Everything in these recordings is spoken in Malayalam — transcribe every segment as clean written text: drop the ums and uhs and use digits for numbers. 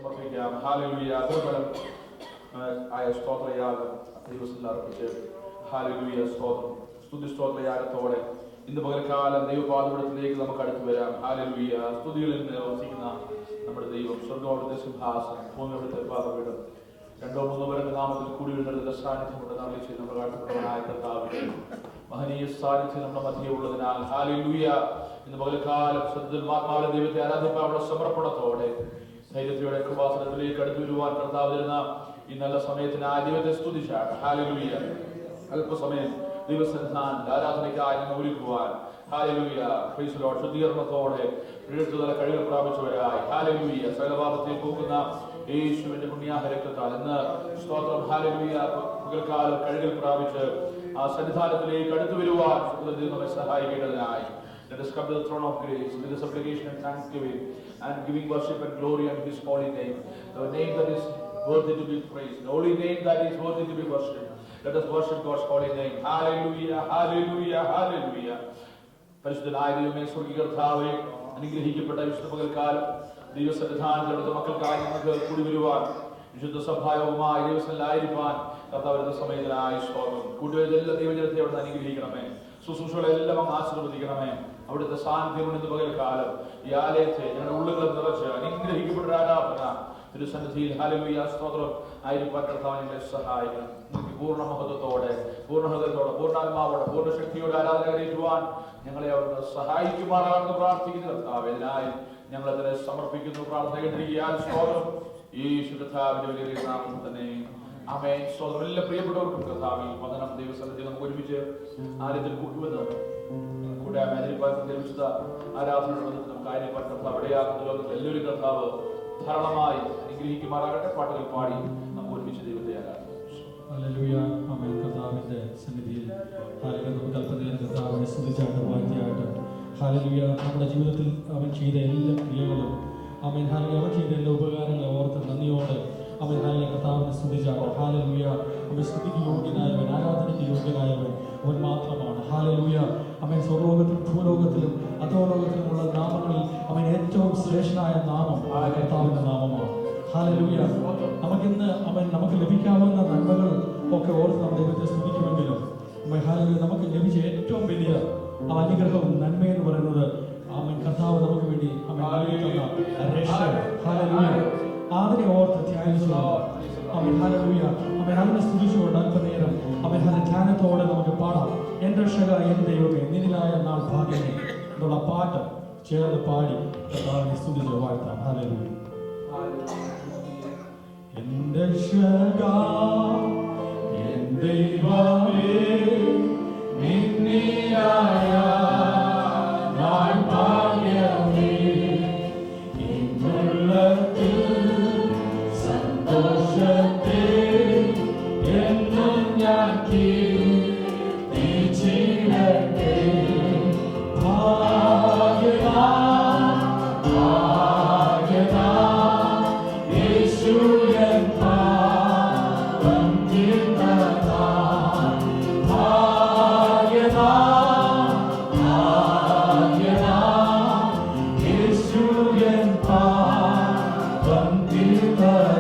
സമർപ്പിക്കാം. ഹല്ലേലൂയ. ദൈവബലം ആയ സ്തോത്രയാഗം ദൈവത്തിൽ അർപ്പിച്ച് ഹല്ലേലൂയ സ്തോത്രം സ്തുതി സ്തോത്രയാഗത്തോടെ ഇന്ന് പകൽക്കാലം ദൈവപാദപീഠത്തിലേക്ക് നമുക്ക് അടുത്തു വരാം. ഹല്ലേലൂയ. സ്തുതികളിൽ വസിക്കുന്ന നമ്മുടെ ദൈവം, സ്വർഗ്ഗമവിടുത്തെ സിംഹാസനം, ഭൂമിയവിടുത്തെ പാദപീഠം, രണ്ടോ മൂന്നോ പേരുടെ നാമത്തിൽ കൂടി വരുന്ന സാന്നിധ്യമുണ്ട്. നമ്മൾ ചെയ്ത് നമ്മുടെ കാഴ്ചപ്പെട്ടവനായ കർത്താവിന്റെ മഹനീയ സാന്നിധ്യം നമ്മുടെ മധ്യേ ഉള്ളതിനാൽ ഹല്ലേലൂയ. ഇന്ന് പകൽക്കാലം ആത്മാവിലെ ദൈവത്തെ ആരാധിപ്പാനുള്ള സമർപ്പണത്തോടെ ധൈര്യത്തോടെ കൃപാസനത്തിലേക്ക് അടുത്തു വരുവാൻ കർത്താവ് തരുന്ന ഈ നല്ല സമയത്തിന് ആ ദൈവത്തെ സ്തുതിച്ചാണ്. ഹല്ലേലൂയ. അല്പസമയം ദൈവസന്നിധാനത്തിൽ ആരാധനയ്ക്കായി നമ്മൾ ഒരുക്കുവാൻ ഹല്ലേലൂയ. Praise the Lord. ശുദ്ധീകരണത്തോടെ എഴുത്തുതല കഴിവ് പ്രാപിച്ചവരായി ഹല്ലേലൂയ. സകലപാപത്തെ പോക്കുന്ന യേശുവിന്റെ പുണ്യാഹ രക്തത്താൽ ഇന്ന് സ്തോത്രം ഹല്ലേലൂയ പകൽക്കാലം കഴുകൽ പ്രാപിച്ച് ആ സന്നിധാനത്തിലേക്ക് അടുത്തു വരുവാൻ നമ്മെ സഹായിക്കേണ്ടതിനായി let us come to the throne of grace with the supplication and thanksgiving and giving worship and glory unto his holy name, the name that is worthy to be praised, the holy name that is worthy to be worshipped. Let us worship God's holy name. Hallelujah, hallelujah, hallelujah. പരിശുദ്ധനായ ദൈവമേ, സ്വർഗ്ഗീയ കർത്താവേ, അനുഗ്രഹിക്കപ്പെട്ട വിശുദ്ധ പകൽക്കാലം ദൈവസന്നിധാനത്തിലുള്ള മക്കൾക്കായി നമുക്ക് കൂടി വരുവാൻ വിശുദ്ധ സഭായോഗമായി ദൈവസന്നിധിയിലായിരിക്കാൻ കർത്താവ് സമയത്തിനായി സ്തോത്രം. കൂട്ടുകാരുടെ എല്ലാ ദൈവജനത്തെ അവിടെ അനുഗ്രഹിക്കണമേ. ശുശ്രൂഷകളെല്ലാം അങ്ങ് ആശീർവദിക്കണമേ. അവിടുത്തെ സാന്നിധ്യം ഇന്ന് പകൽക്കാലം ഈ ആലയത്തെ ഞങ്ങളുടെ ഉള്ളുകളെ നിറച്ച് അനുഗ്രഹിക്കപ്പെട്ട ആരാധന തിരുസന്നിധിയിൽ ഹല്ലേലൂയ സ്തോത്രം ആയിരിക്കാൻ കർത്താവ് ഞങ്ങളെ സഹായിക്കണം. പൂർണ്ണ മഹത്വത്തോടെ, പൂർണ്ണ ഹൃദയത്തോടെ, പൂർണ്ണാത്മാവോടെ, പൂർണ്ണ ശക്തിയോടെ ആരാധന കഴിക്കുവാൻ ഞങ്ങളെ അവിടുന്ന് സഹായിക്കുമാറാണെന്ന് പ്രാർത്ഥിക്കുന്ന കർത്താവ് ഇതിനായി ഞങ്ങൾ അതിനെ സമർപ്പിക്കുന്നു. പ്രാർത്ഥന കേട്ടിരിക്കാൻ സ്തോത്രം യേശു കർത്താവിന്റെ വലിയ നാമത്തിൽ തന്നെ ആമേൻ. സ്തോത്രം. എല്ലാ പ്രിയപ്പെട്ടവർക്കും കർത്താവിൽ വന്ദനം. ദൈവസന്നിധി നമുക്ക് ഒരുമിച്ച് ആലയത്തിൽ കൂട്ടുവന്ന് കൂടെ വിശുദ്ധ ആരാധനയുടെ നമുക്ക് ആയിരിക്കാൻ കർത്താവ് ഇടയാക്കുന്ന ലോകത്തിൽ എല്ലാവരും കർത്താവ് ധാരാളമായി അനുഗ്രഹിക്കുമാറാകട്ടെ. പാട്ടുകൾ പാടി നമുക്ക് ഒരുമിച്ച് ദൈവത്തെ ആരാധിക്കാം. ഹല്ലേലൂയ. ആമേൻ. കർത്താവിന്റെ സന്നിധിയിൽ നമുക്ക് അല്പനേരം കർത്താവിനെ സ്തുതിച്ചായിട്ട് വാഴ്ത്തിയായിട്ട് ഹല്ലേലൂയ. നമ്മുടെ ജീവിതത്തിൽ അവൻ ചെയ്ത എല്ലാ ക്രിയകളും ആമേൻ ഹല്ലേലൂയ, അവൻ ചെയ്ത എല്ലാ ഉപകാരങ്ങളെ ഓർത്ത് നന്ദിയോടെ അവൻ ഹല്ലേലൂയ കർത്താവിനെ സ്തുതിച്ചാണ്. ഹല്ലേലൂയ. അവൻ സ്തുതിക്ക് യോഗ്യനായവൻ, ആരാധനയ്ക്ക് യോഗ്യനായവൻ അവൻ മാത്രമാണ്. ഹല്ലേലൂയ. അവൻ സ്വർലോകത്തിലും ഭൂലോകത്തിലും അധോലോകത്തിലുമുള്ള നാമങ്ങളിൽ അവൻ ഏറ്റവും ശ്രേഷ്ഠനായ നാമം കർത്താവിന്റെ നാമമാണ്. ഹല്ലേലൂയ. നമുക്കിന്ന് നമുക്ക് ലഭിക്കാവുന്ന നന്മകൾ ഒക്കെ ഓർത്ത് നമ്മൾ ദൈവത്തെ സ്തുതിക്കുമെങ്കിലും ഹല്ലേലൂയ നമുക്ക് ലഭിച്ച ഏറ്റവും വലിയ അനുഗ്രഹവും നന്മയെന്ന് പറയുന്നത് അവൻ കർത്താവ് നമുക്ക് വേണ്ടി അവൻ രക്ഷ. ഹല്ലേലൂയ. അതിനെ ഓർത്ത് ധ്യാനിച്ചുകൊണ്ട് അവൻ ഹല്ലേലൂയ അവൻ അതിനെ സ്തുതിച്ചുകൊണ്ട് അല്പനേരം അവൻ ധ്യാനത്തോടെ നമുക്ക് പാടാം. എന്റെ രക്ഷക എൻ ദൈവമേ നിന്നിലായ നാൾ ഭാഗ്യമേ എന്നുള്ള പാട്ട് ചേർന്ന് പാടി കർത്താവിനെ സ്തുതിച്ച് വാഴ്ത്താം. ഹല്ലേലൂയ. എന്റെ രക്ഷക എൻ ദൈവമേ നിന്നിലായ നാൾ ഭാഗ്യമേ ഇന്നുള്ളത്തിൽ സന്തോഷത്തെ എന്നും ഞാൻ കീർത്തിച്ചിടട്ടെ. ഭാഗ്യവാൻ ഭാഗ്യവാൻ യേശു എൻ പാപം തീർത്തതാൻ. ഭാഗ്യവാൻ ഭാഗ്യവാൻ യേശു എൻ പാപം തീർത്തതാൻ.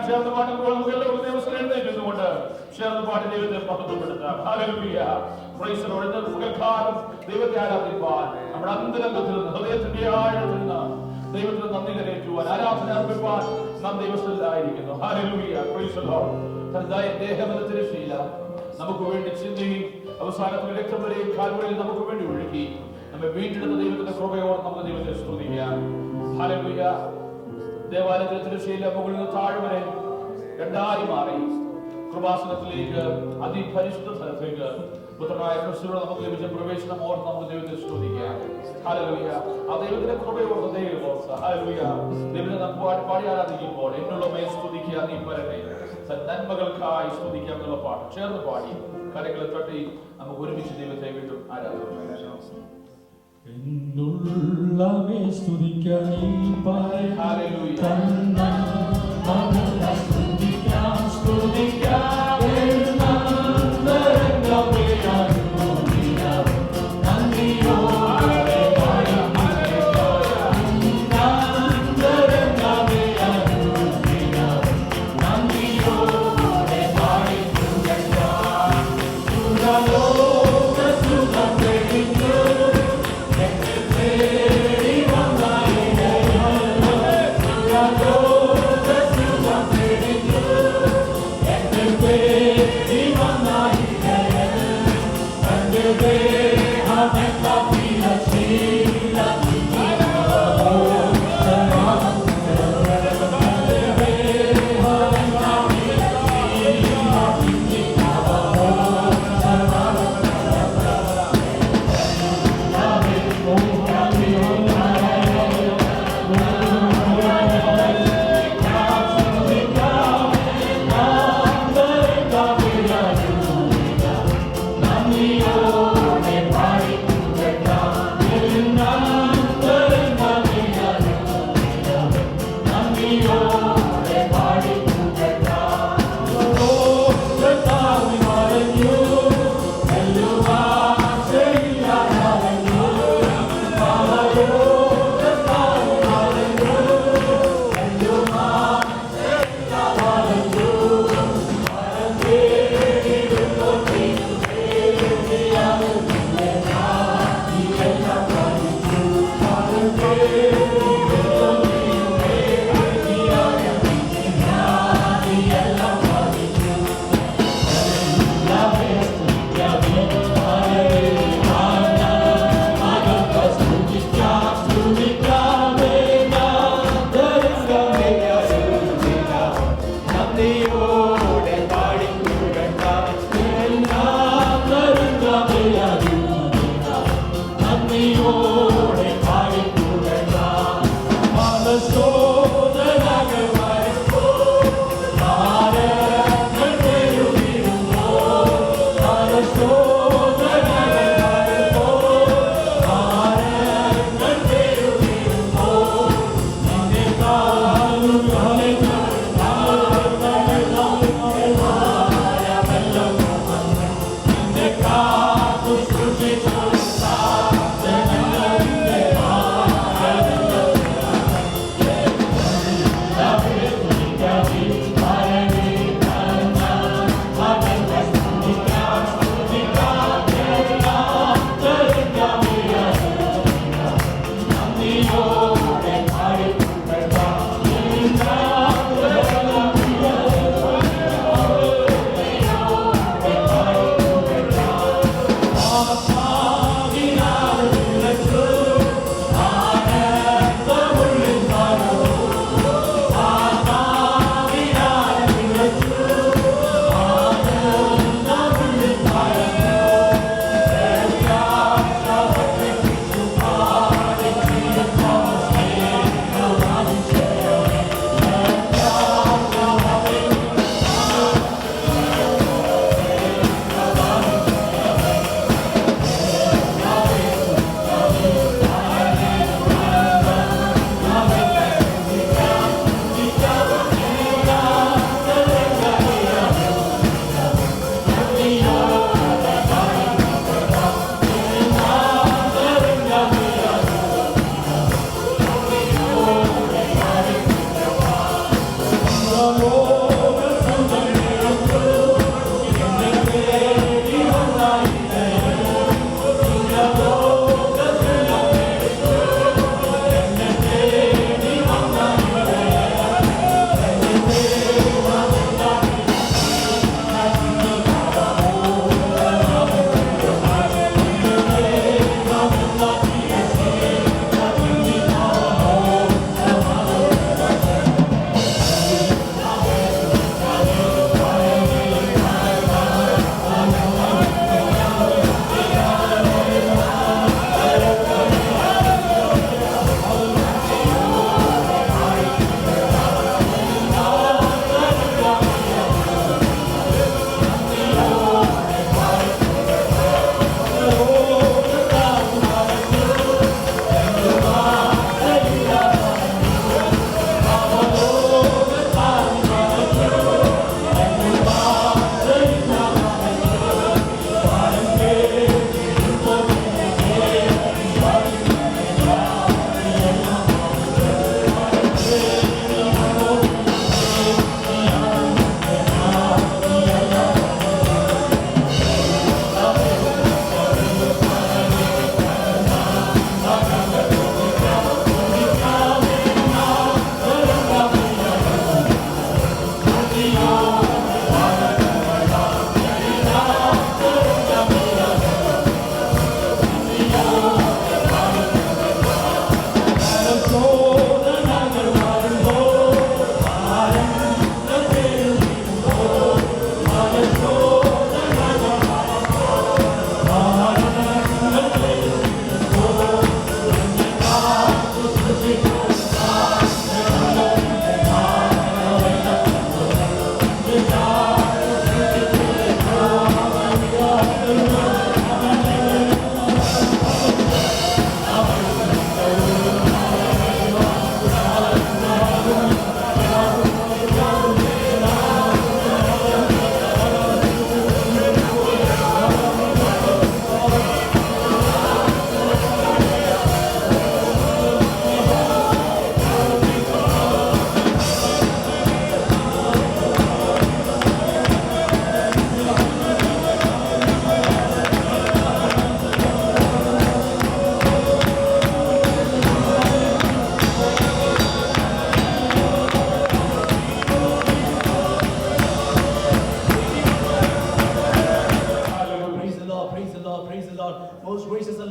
ചേർന്ന് പാടുമ്പോൾ നമുക്ക് എല്ലാവർക്കും ദിവസം എഴുന്നേറ്റുകൊണ്ട് ചേർന്ന് പാടി ദൈവത്തെ മഹത്വപ്പെടുത്താം. ഹല്ലേലൂയ. Praise the Lord. പകൽക്കാലം ദൈവത്തെ ആരാധിപ്പാൻ നമ്മുടെ അന്തരംഗത്തിൽ നിന്ന് ഹൃദയത്തിന്റെ ആഴത്തിൽ നിന്ന് ദൈവത്തിന് നന്ദി കരയറ്റുവാൻ ആരാധന അർപ്പിപ്പാൻ നാം ദൈവസ്ഥലായിരിക്കുന്നു. ഹല്ലേലൂയ. Praise the Lord. തന്റെ ദേഹബലത്തിന്റെ ശീല നമുക്ക് വേണ്ടി ചിന്തി അവസാനത്തിൽ രക്തം വരെയും കാൽവരിയിൽ നമുക്ക് വേണ്ടി ഒഴുകി നമ്മെ വീണ്ടെടുത്ത ദൈവത്തിന്റെ കൃപയോട് നമുക്ക് ദൈവത്തെ സ്തുതിക്കാം. ഹല്ലേലൂയ. ദേവാലയത്തിന്റെ ശീല മുകളിൽ നിന്ന് താഴെ വരെ രണ്ടായി മാറി കൃപാസനത്തിലേക്ക് അതിപരിശുദ്ധ സ്ഥലത്തേക്ക് പുത്രനായ ക്രിസ്തുവിനെ നമുക്ക് ലഭിച്ച പ്രവേശനം ഓർത്ത് നമുക്ക് ദൈവത്തെ സ്തുതിക്കാം. ഹല്ലേലൂയ. ആ ദൈവത്തിന്റെ കൃപയോട് ദൈവം ഓർത്ത് ഹല്ലേലൂയ. ദൈവത്തെ നമുക്ക് പാടി ആരാധിക്കുമ്പോൾ എന്നുള്ളമേ സ്തുതിക്കുക നീ പരമേ നന്മകൾക്കായി സ്തുതിക്കാം എന്നുള്ള പാട്ട് ചേർന്ന് പാടി കരങ്ങളെ തട്ടി നമുക്ക് ഒരുമിച്ച് ദൈവത്തെ വീണ്ടും ആരാധിക്കാം. എന്നുള്ളമേ സ്തുതിക്കാം നീ പരമേ hallelujah. Thank you.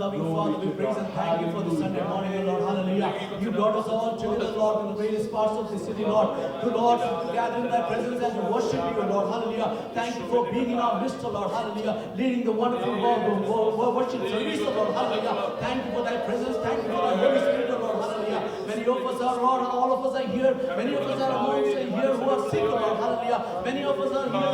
loving Father, we praise and thank you for this Sunday morning, Lord. Hallelujah. You brought us all together, Lord, in the various parts of the city, Lord. To Lord, to gather in thy presence and to worship you, Lord. Hallelujah. Thank you for being in our midst, Lord. Hallelujah. Leading the wonderful worship service, Lord. Hallelujah. Thank you for thy presence. Thank you for thy Holy Spirit, Lord. Hallelujah. Many of us are, Lord, all of us are here. Many of us are amongst here who are sick, Lord. Hallelujah. Many of us are here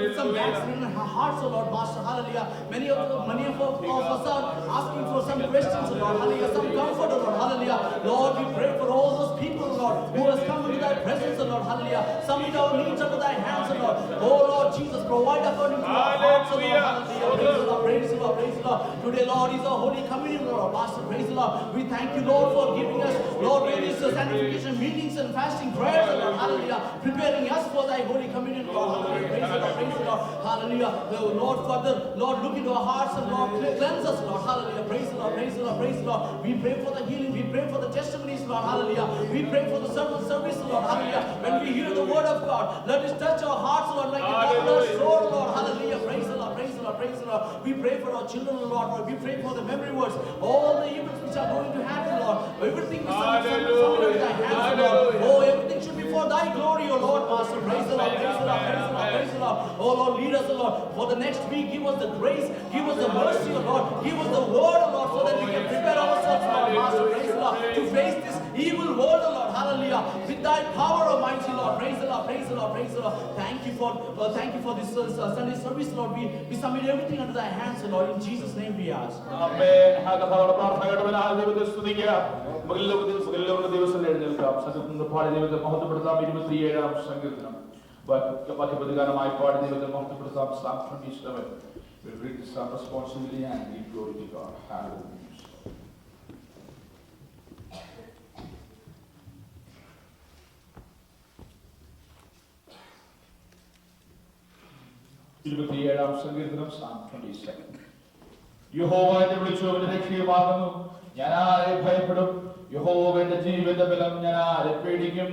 with some backslidden hearts, Lord, Master. Hallelujah. Many of us are asking for some questions, Lord. Hallelujah. Some comfort, Lord. Hallelujah. Lord, we pray for all those people, Lord, who has come into thy presence, Lord. Hallelujah. Submit our needs under thy hands, Lord. Oh, Lord Jesus, provide according to our hearts, Lord. Hallelujah. Praise the Lord. Praise the Lord. Praise the Lord. Today, Lord, is a holy communion, Lord. Master, praise the Lord. We thank you, Lord, for giving us, Lord, various sanctification meetings and fasting prayers, Lord. Hallelujah. Preparing us for thy holy communion, Lord. Hallelujah. Praise the Lord. Praise the Lord. Hallelujah. Lord, Father, Lord, look into our hearts and Lord, cleanse us, Lord. Hallelujah. Praise the Lord. Praise the Lord. Praise the Lord. We pray for the healing. We pray for the testimonies, Lord. Hallelujah. We pray for the servant service, Lord. Hallelujah. When we hear the word of God, let it touch our hearts, Lord, like a double-edged sword, Lord. Hallelujah. Praise the Lord. Praise the Lord. Praise the Lord. We pray for our children, Lord. We pray for the memory words. All the events which are going to happen, Lord. Everything is submitted to thy hands, Lord. Oh, everything should be for thy glory, O Lord, Master. Praise the Lord. Praise the Lord. Praise the Lord. Praise the Lord. Oh, Lord, lead us, O Lord. For the next week, give us the grace. Give us the mercy, O Lord. Give us the word, O Lord, so that we can prepare ourselves, Lord, Master. Praise the Lord. To face this evil world, O Lord. Hallelujah. With thy power, Almighty Lord. Praise the Lord. Praise the Lord. Praise the Lord. Thank you for this Sunday service, Lord. We submit everything under thy hands, Lord. In Jesus' name we ask. Amen. ദിവസം എഴുന്നേൽക്കാം. സംഘത്തിൽ പാടി ദൈവത്തെ മഹത്വപ്പെടുത്താം. 27-ാം സങ്കീർത്തനം പ്രതികാരമായി പാടി ദൈവത്തെ മഹത്വപ്പെടുത്താം. Psalm 27. We'll read this psalm responsibly and give glory to God. Hallelujah. 27-ാം സങ്കീർത്തനം Psalm 27. യഹോവ എന്നെ വിളിച്ചു, അവന്റെ രക്ഷയുമാകുന്നു. ഞാൻ ആരെ ഭയപ്പെടും? യഹോവ എന്റെ ജീവന്റെ ബലം, ഞാൻ ആരെ പേടിക്കും?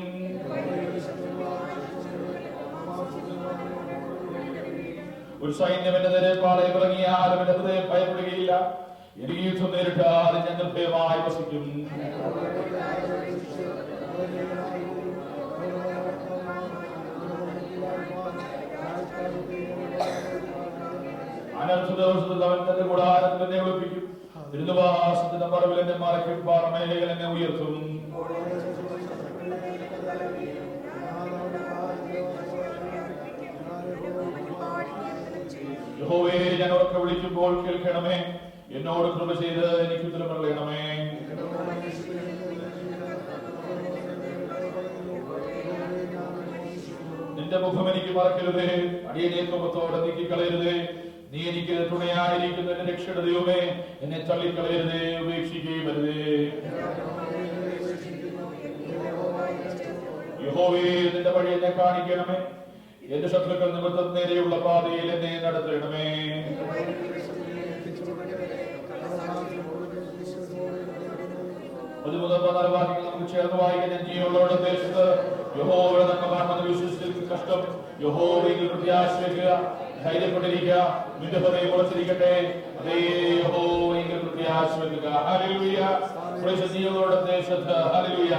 ഒരു സൈന്യം എന്റെ നേരെ പാളയം ഇറങ്ങിയാലും എന്റെ ഹൃദയം ഭയപ്പെടുകയില്ല. എനിക്ക് യുദ്ധം നേരിട്ടാലും ഞാൻ നിർഭയമായി വസിക്കും. അനർത്ഥ ദിവസത്തിൽ അവൻ തന്റെ കൂടാരത്തിൽ എന്നെ ഒളിപ്പിക്കും. ദുരിതവാസത്തിന്റെ മറവിൽ എന്നെ മറയ്ക്കും. പാറമേഖല എന്നെ ഉയർത്തും. യഹോവേ, ഞാൻ ഉറക്കെ വിളിക്കുമ്പോൾ കേൾക്കണമേ. എന്നോട് കൃപ ചെയ്ത് എനിക്ക് ഉത്തരമരുളണമേ. നിന്റെ മുഖം എനിക്ക് മറക്കരുതേ. അടിയനെ കോപത്തോടെ നീക്കിക്കളയരുതേ. നീ എനിക്ക് തുണയായിരിക്കുന്ന എന്റെ രക്ഷയുടെ ദൈവമേ, എന്നെ തള്ളിക്കളയരുതേ, ഉപേക്ഷിക്കുകയും വരുതേ. യഹോവേ, നിന്റെ വഴി എന്നെ കാണിക്കണമേ. എന്റെ ശത്രുക്കൾ നിമിത്തം നേരെയുള്ള പാതയിൽ എന്നെ നടത്തണമേ. വാക്യങ്ങൾ നമുക്ക് ചേർന്ന് വായിക്കാൻ. ജീവനുള്ളവരുടെ ദേശത്ത് യഹോവയുടെ നന്മ കാണുമെന്ന് വിശ്വസിച്ച് കഷ്ടം. യഹോവയിൽ പ്രത്യാശ വയ്ക്കുക, ധൈര്യപ്പെട്ടിരിക്കുക. നിന്റെ ഹൃദയം ഉറച്ചിരിക്കട്ടെ. അതേ യഹോവയിൽ പ്രത്യാശ വയ്ക്കുക. ഹല്ലേലൂയ. ജീവനുള്ളവരുടെ ദേശത്ത് ഹല്ലേലൂയ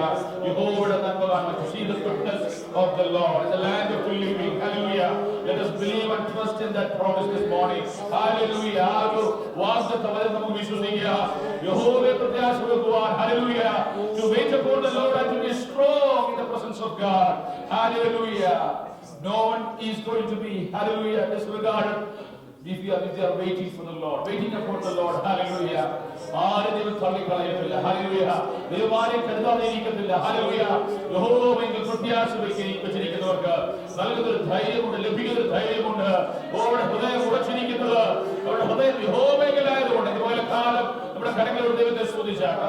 യഹോവയുടെ നന്മ കാണുമെന്ന്. See the goodness of the Lord in the land of the living. Hallelujah. Let us believe and trust in that promise this morning. Hallelujah. ആ ഒരു വാഗ്ദത്തം നമുക്ക് വിശ്വസിക്കുക. യഹോവയെ പ്രത്യാശ വെക്കുവാൻ. Hallelujah. To wait upon the Lord and to be strong in the presence of God. Hallelujah. No one is going to be, hallelujah, disregarded if you are waiting for the Lord, waiting upon the Lord. Hallelujah. ആരെ ദൈവം തള്ളിക്കളയുന്നില്ല. ഹല്ലേലൂയ. ദൈവം ആരെയും കരുതാതെ ഇരിക്കുന്നില്ല. ഹല്ലേലൂയ. യഹോവയിൽ പ്രത്യാശ വെച്ചിരിക്കുന്നവർക്ക് നൽകുന്നൊരു ധൈര്യമുണ്ട്, ലഭിക്കുന്നൊരു ധൈര്യമുണ്ട്. അവരുടെ ഹൃദയം ഉറച്ചിരിക്കുന്നത്, അവരുടെ ഹൃദയം യഹോവയിലായതുകൊണ്ട്. ഇതുപോലെ കാലം നമ്മുടെ കരങ്ങളോട് ദൈവത്തെ സ്തുതിച്ചാണ്.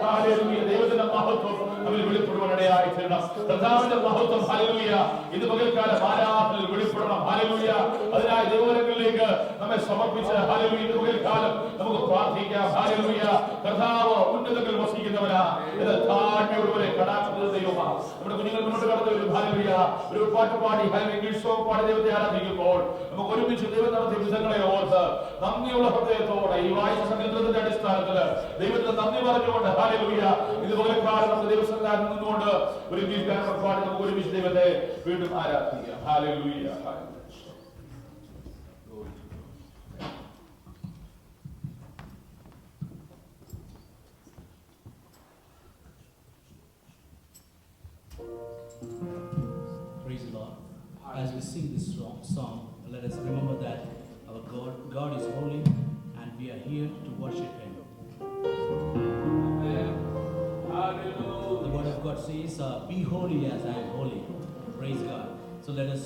ഹല്ലേലൂയ. ദൈവത്തിന്റെ മഹത്വം അവരിൽ വെളിപ്പെടുവാനിടയായി തീരണം. കർത്താവിന്റെ മഹത്വം ഹല്ലേലൂയ ഇത് പകൽക്കാലം ആരാധനയിൽ വെളിപ്പെടണം. ഹല്ലേലൂയ. അതിനായി ദൈവങ്ങളിലേക്ക് നമ്മെ സമർപ്പിച്ച് ഹല്ലേലൂയ ഇത് പകൽക്കാലം നമുക്ക് പ്രാർത്ഥിക്കാം. ഹല്ലേലൂയ. കർത്താവ് ഉന്നതങ്ങളിൽ വസിക്കുന്നവനാ. ഇത് താഴ്മയുള്ളവരെ കടാക്ഷിക്കുന്ന ദൈവമാണ്. നമ്മുടെ കുഞ്ഞുങ്ങൾ മുന്നോട്ട് കടന്നു ഹല്ലേലൂയ ഒരു പാട്ട് പാടി ഇംഗ്ലീഷ് സോങ് പാടി ദൈവത്തെ ആരാധിക്കുമ്പോൾ നമുക്ക് ഒരുമിച്ച് ദൈവം നടത്തിയ വിധങ്ങളെ ഓർത്ത് നന്ദിയുള്ള ഹൃദയത്തോടെ ഈ വായിച്ച സങ്കീർത്തനത്തിന്റെ അടിസ്ഥാനത്തിൽ ദൈവത്തിന് നന്ദി പറഞ്ഞുകൊണ്ട് ഹല്ലേലൂയ ഇതുപോലെ കാലം നമുക്ക് ദൈവസന്നിധിയിൽ നിന്നുകൊണ്ട് ഒരു ഇംഗ്ലീഷ് ഗാനം പാടി നമുക്ക് ഒരുമിച്ച് ദൈവത്തെ വീണ്ടും ആരാധിക്കാം. Hallelujah hallelujah. Praise the Lord. As we sing this song, let us remember that our God is holy, and we are here to worship Him. The Word of God says, "Be holy as I am holy." Praise God. So let us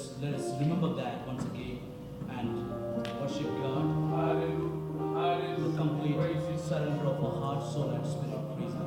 remember that once again and worship God with complete surrender of our heart, soul, and spirit. Praise God.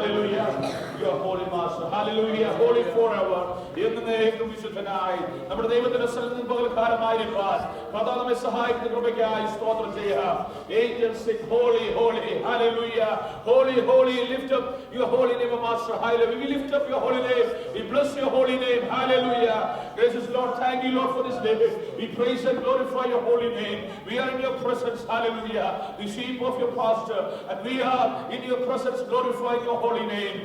Hallelujah. You are holy master. Hallelujah. Holy forever. എന്നേക്കും വിശുദ്ധനായി നമ്മുടെ ദൈവത്തിന്റെ സന്നിധിയിൽ പകൽക്കാലമായിരിക്കാൻ കർത്താവ് നമ്മെ സഹായിക്കുന്ന കൃപയ്ക്കായി സ്തോത്രം ചെയ്യാം. Angels sing holy, holy. Hallelujah. Holy, holy. Lift up your holy name, Master. Hallelujah. We lift up your holy name. We bless your holy name. Hallelujah. Gracious Lord, thank you, Lord, for this day. We praise and glorify your holy name. We are in your presence. Hallelujah. The sheep of your pasture, and we are in your presence glorifying your holy name.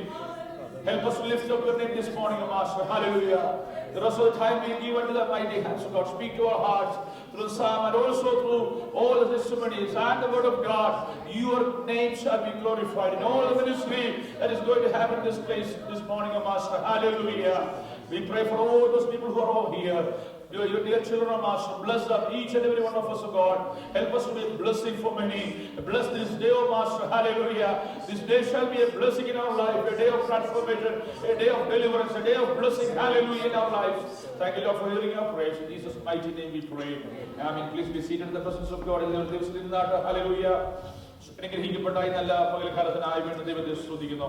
Help us to lift up your name this morning, Master. Hallelujah. The rest of the time we give unto the mighty hands of God. Speak to our hearts through the psalm and also through all the testimonies and the word of God. Your name shall be glorified in all the ministry that is going to happen in this place this morning, Master. Hallelujah. We pray for all those people who are all here. Your dear children, Master, bless them, each and every one of us, God. Help us to be a blessing for many. Bless this day, oh Master. Hallelujah. This day shall be a blessing in our life, a day of transformation, a day of deliverance, a day of blessing. Hallelujah, in our lives. Thank you, Lord, for hearing our prayers. In Jesus' mighty name we pray. Amen. Please be seated in the presence of God. Hallelujah. അനുഗ്രഹിക്കപ്പെട്ട ഈ നല്ല പകൽക്കാലത്തിനായി വേണ്ടി ദൈവത്തെ സ്തുതിക്കുന്നു.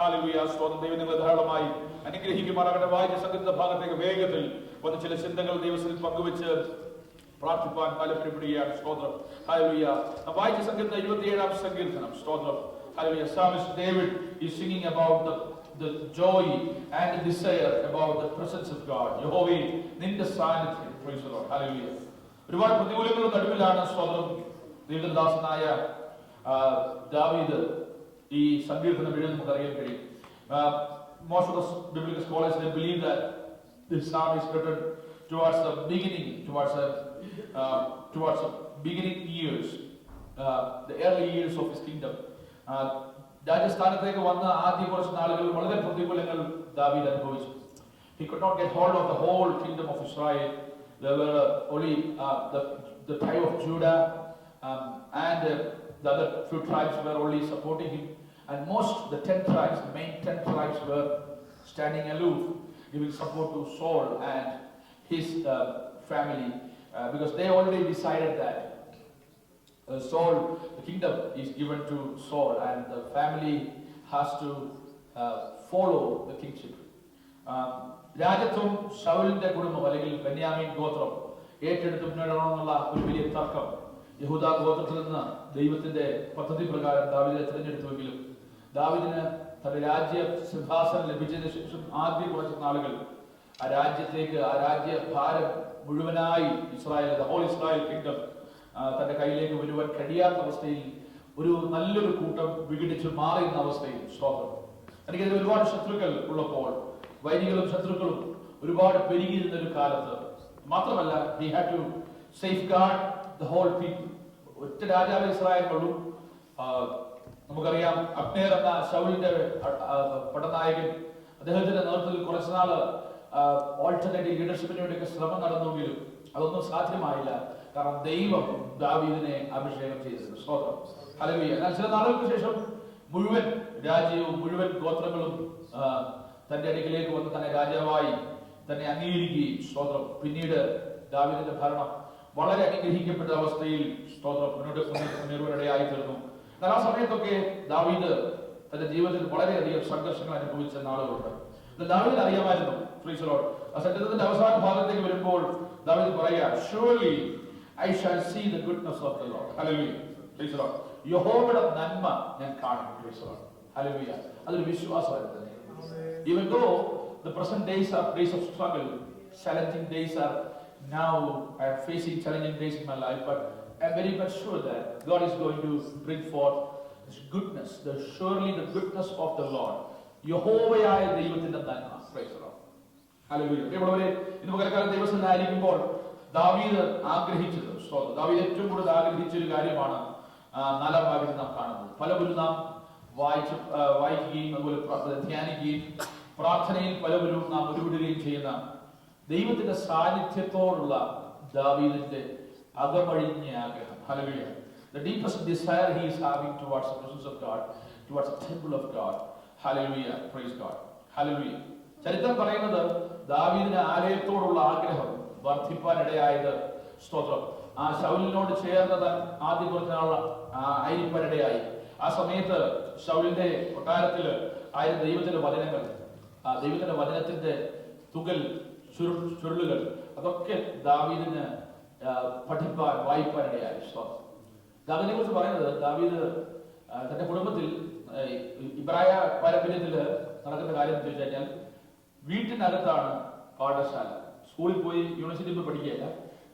Hallelujah. സ്തോത്രം. ദൈവം നിങ്ങളെ ധാരാളമായി അനുഗ്രഹിക്കുമാറാകട്ടെ. വായിച്ച സംഗീത ഭാഗത്തേക്ക് വേഗത്തിൽ വന്ന് ചില ചിന്തകൾ ദൈവത്തിൽ പങ്കുവെച്ച് പ്രാർത്ഥിപ്പാൻ താല്പര്യപ്പെടുകയാണ്. സ്തോത്രം. Hallelujah. വായിച്ച സംഗീതം 27-ാം സങ്കീർത്തനം. സ്തോത്രം. Hallelujah. Psalmist David is singing about the joy and the desire about the presence of God. യഹോവേ നിന്റെ സാന്നിധ്യം. Praise the Lord. Hallelujah. ഒരുപാട് പ്രതികൂലങ്ങളുടെ നടുവിലാണ് സ്തോത്രം ദൈവദാസനായ ദാവീദ് ഈ സങ്കീർത്തനം എഴുതി നമുക്ക് അറിയാൻ കഴിയും. Most of the biblical scholars they believe that this psalm is written towards the beginning years, the early years of his kingdom. രാജസ്ഥാനത്തേക്ക് വന്ന ആദ്യ കുറച്ച് നാളുകൾ വളരെ പ്രതികൂലങ്ങൾ ദാവീദ് അനുഭവിച്ചു. He could not get hold of the whole kingdom of Israel. There were only the tribe of Judah and the other few tribes were only supporting him. And most the 10 tribes, the main 10 tribes were standing aloof, giving support to Saul and his family because they already decided that Saul, the kingdom is given to Saul and the family has to follow the kingship. രാജത്വം ശൗലിന്റെ കുടുംബം അല്ലെങ്കിൽ ബെന്യാമീൻ ഗോത്രം ഏറ്റെടുത്ത് മുന്നേറണമെന്നുള്ള ഒരു വലിയ തർക്കം യഹൂദ ഗോത്രത്തിൽ നിന്ന് ദൈവത്തിന്റെ പദ്ധതി പ്രകാരം ദാവീദിനെ തിരഞ്ഞെടുത്തുവെങ്കിലും ദാവീദിന് തന്റെ രാജ്യ സിംഹാസനം ലഭിച്ചതിന് ശേഷം ആദ്യ കുറച്ച് നാളുകൾ ആ രാജ്യഭാരം മുഴുവനായി ഇസ്രായേൽ ഹോൾ ഇസ്രായേൽ കിങ്ഡം തന്റെ കയ്യിലേക്ക് വരുവാൻ കഴിയാത്ത അവസ്ഥയിൽ ഒരു നല്ലൊരു കൂട്ടം വിഘടിച്ച് മാറിയുന്ന അവസ്ഥയിൽ സ്തോത്രം. എനിക്കതിൽ ഒരുപാട് ശത്രുക്കൾ ഉള്ളപ്പോൾ വൈരികളും ശത്രുക്കളും ഒരുപാട് പെരുകിയിരുന്ന ഒരു കാലത്ത് മാത്രമല്ല he had to safeguard the whole people. ഒറ്റ രാജാവ് ഇസ്രായേലുള്ളൂ. നമുക്കറിയാം അബ്നേർ എന്ന ശൗലിന്റെ പടനായകൻ അദ്ദേഹത്തിന്റെ നേതൃത്വത്തിൽ കുറച്ചുനാള് ഓൾട്ടർനേറ്റീവ് ലീഡർഷിപ്പിന് വേണ്ടിയൊക്കെ ശ്രമം നടന്നുവെങ്കിലും അതൊന്നും സാധ്യമായില്ല. കാരണം ദൈവം ദാവീദിനെ അഭിഷേകം ചെയ്തിരുന്നു. സ്തോത്രം. ഹല്ലേലൂയ. എന്നാൽ ചില നാളുകൾക്ക് ശേഷം മുഴുവൻ രാജ്യവും മുഴുവൻ ഗോത്രങ്ങളും തന്റെ അടുക്കിലേക്ക് വന്ന് തന്നെ രാജാവായി തന്നെ അംഗീകരിക്കുകയും സ്തോത്രം പിന്നീട് ദാവീദിന്റെ ഭരണം വളരെ അനുഗ്രഹിക്കപ്പെട്ട അവസ്ഥയിൽ സ്തോത്രം മുന്നേറുവാനിടയായി തീർന്നു. എന്നാൽ ആ സമയത്തൊക്കെ ദാവീദ് തന്റെ ജീവിതത്തിൽ വളരെയധികം സംഘർഷങ്ങൾ അനുഭവിച്ച നാളുകളുണ്ട്. ദാവീദിന് അറിയാമായിരുന്നു. Price the Lord. ആ സങ്കീർത്തനത്തിന്റെ അവസാന ഭാഗത്തേക്ക് വരുമ്പോൾ ദാവീദ് പറയുക surely I shall see the goodness of the Lord. Hallelujah. Praise the Lord. യഹോവയുടെ നന്മ ഞാൻ കാണും. Praise the Lord. Hallelujah. അതൊരു വിശ്വാസമായിരുന്നു തന്നെ. Even though the present days are days of struggle, challenging days are now I am facing challenging days in my life, but I am very much sure that God is going to bring forth His goodness, surely the goodness of the Lord. യഹോവയായ ദൈവത്തിന്റെ നന്മ. Praise the Lord. Hallelujah. പ്രിയമുള്ളവരെ, ഇന്ന് പകൽക്കാലം ദൈവസന്നിധിയിലായിരിക്കുമ്പോൾ ദാവീദ് ആഗ്രഹിച്ചത് ദാവീദ് ഏറ്റവും കൂടുതൽ ആഗ്രഹിച്ച ഒരു കാര്യമാണ് 4-ാം ഭാഗത്തിൽ നാം കാണുന്നത്. പലവരും നാം വായിക്കുകയും അതുപോലെ ധ്യാനിക്കുകയും പ്രാർത്ഥനയിൽ പലവരും നാം ഉരുവിടുകയും ചെയ്യുന്ന ദൈവത്തിന്റെ സാന്നിധ്യത്തോടുള്ള ദാവീദിന്റെ അകമഴിഞ്ഞ ആഗ്രഹം. Hallelujah. The deepest desire he is having towards the presence of God, towards the temple of God. Hallelujah. Praise God. Hallelujah. ചരിത്രം പറയുന്നത് ദാവീദിന്റെ ആലയത്തോടുള്ള ആഗ്രഹം വർദ്ധിപ്പാനിടയായത് സ്തോത്രം ആ ശൗലിനോട് ചേർന്നത് ആദ്യ കുറച്ച് നാൾ ആയിരിക്കാനിടയായി. ആ സമയത്ത് ശൗലിന്റെ കൊട്ടാരത്തില് ആയിരുന്ന ദൈവത്തിന്റെ വചനങ്ങൾ, ദൈവത്തിന്റെ വചനത്തിന്റെ തുകൽ ചുരുളുകൾ, അതൊക്കെ ദാവീദിന് പഠിപ്പാൻ വായിപ്പാൻ ഇടയായി. ദാവീദിനെ കുറിച്ച് പറയുന്നത്, ദാവീദ് തന്റെ കുടുംബത്തിൽ ഇബ്രായ പാരമ്പര്യത്തിൽ നടക്കുന്ന കാര്യം എന്ന് ചോദിച്ചു കഴിഞ്ഞാൽ, വീട്ടിനകത്താണ് പാഠശാല. സ്കൂളിൽ പോയി യൂണിവേഴ്സിറ്റിയിൽ പോയി പഠിക്കുകയല്ല,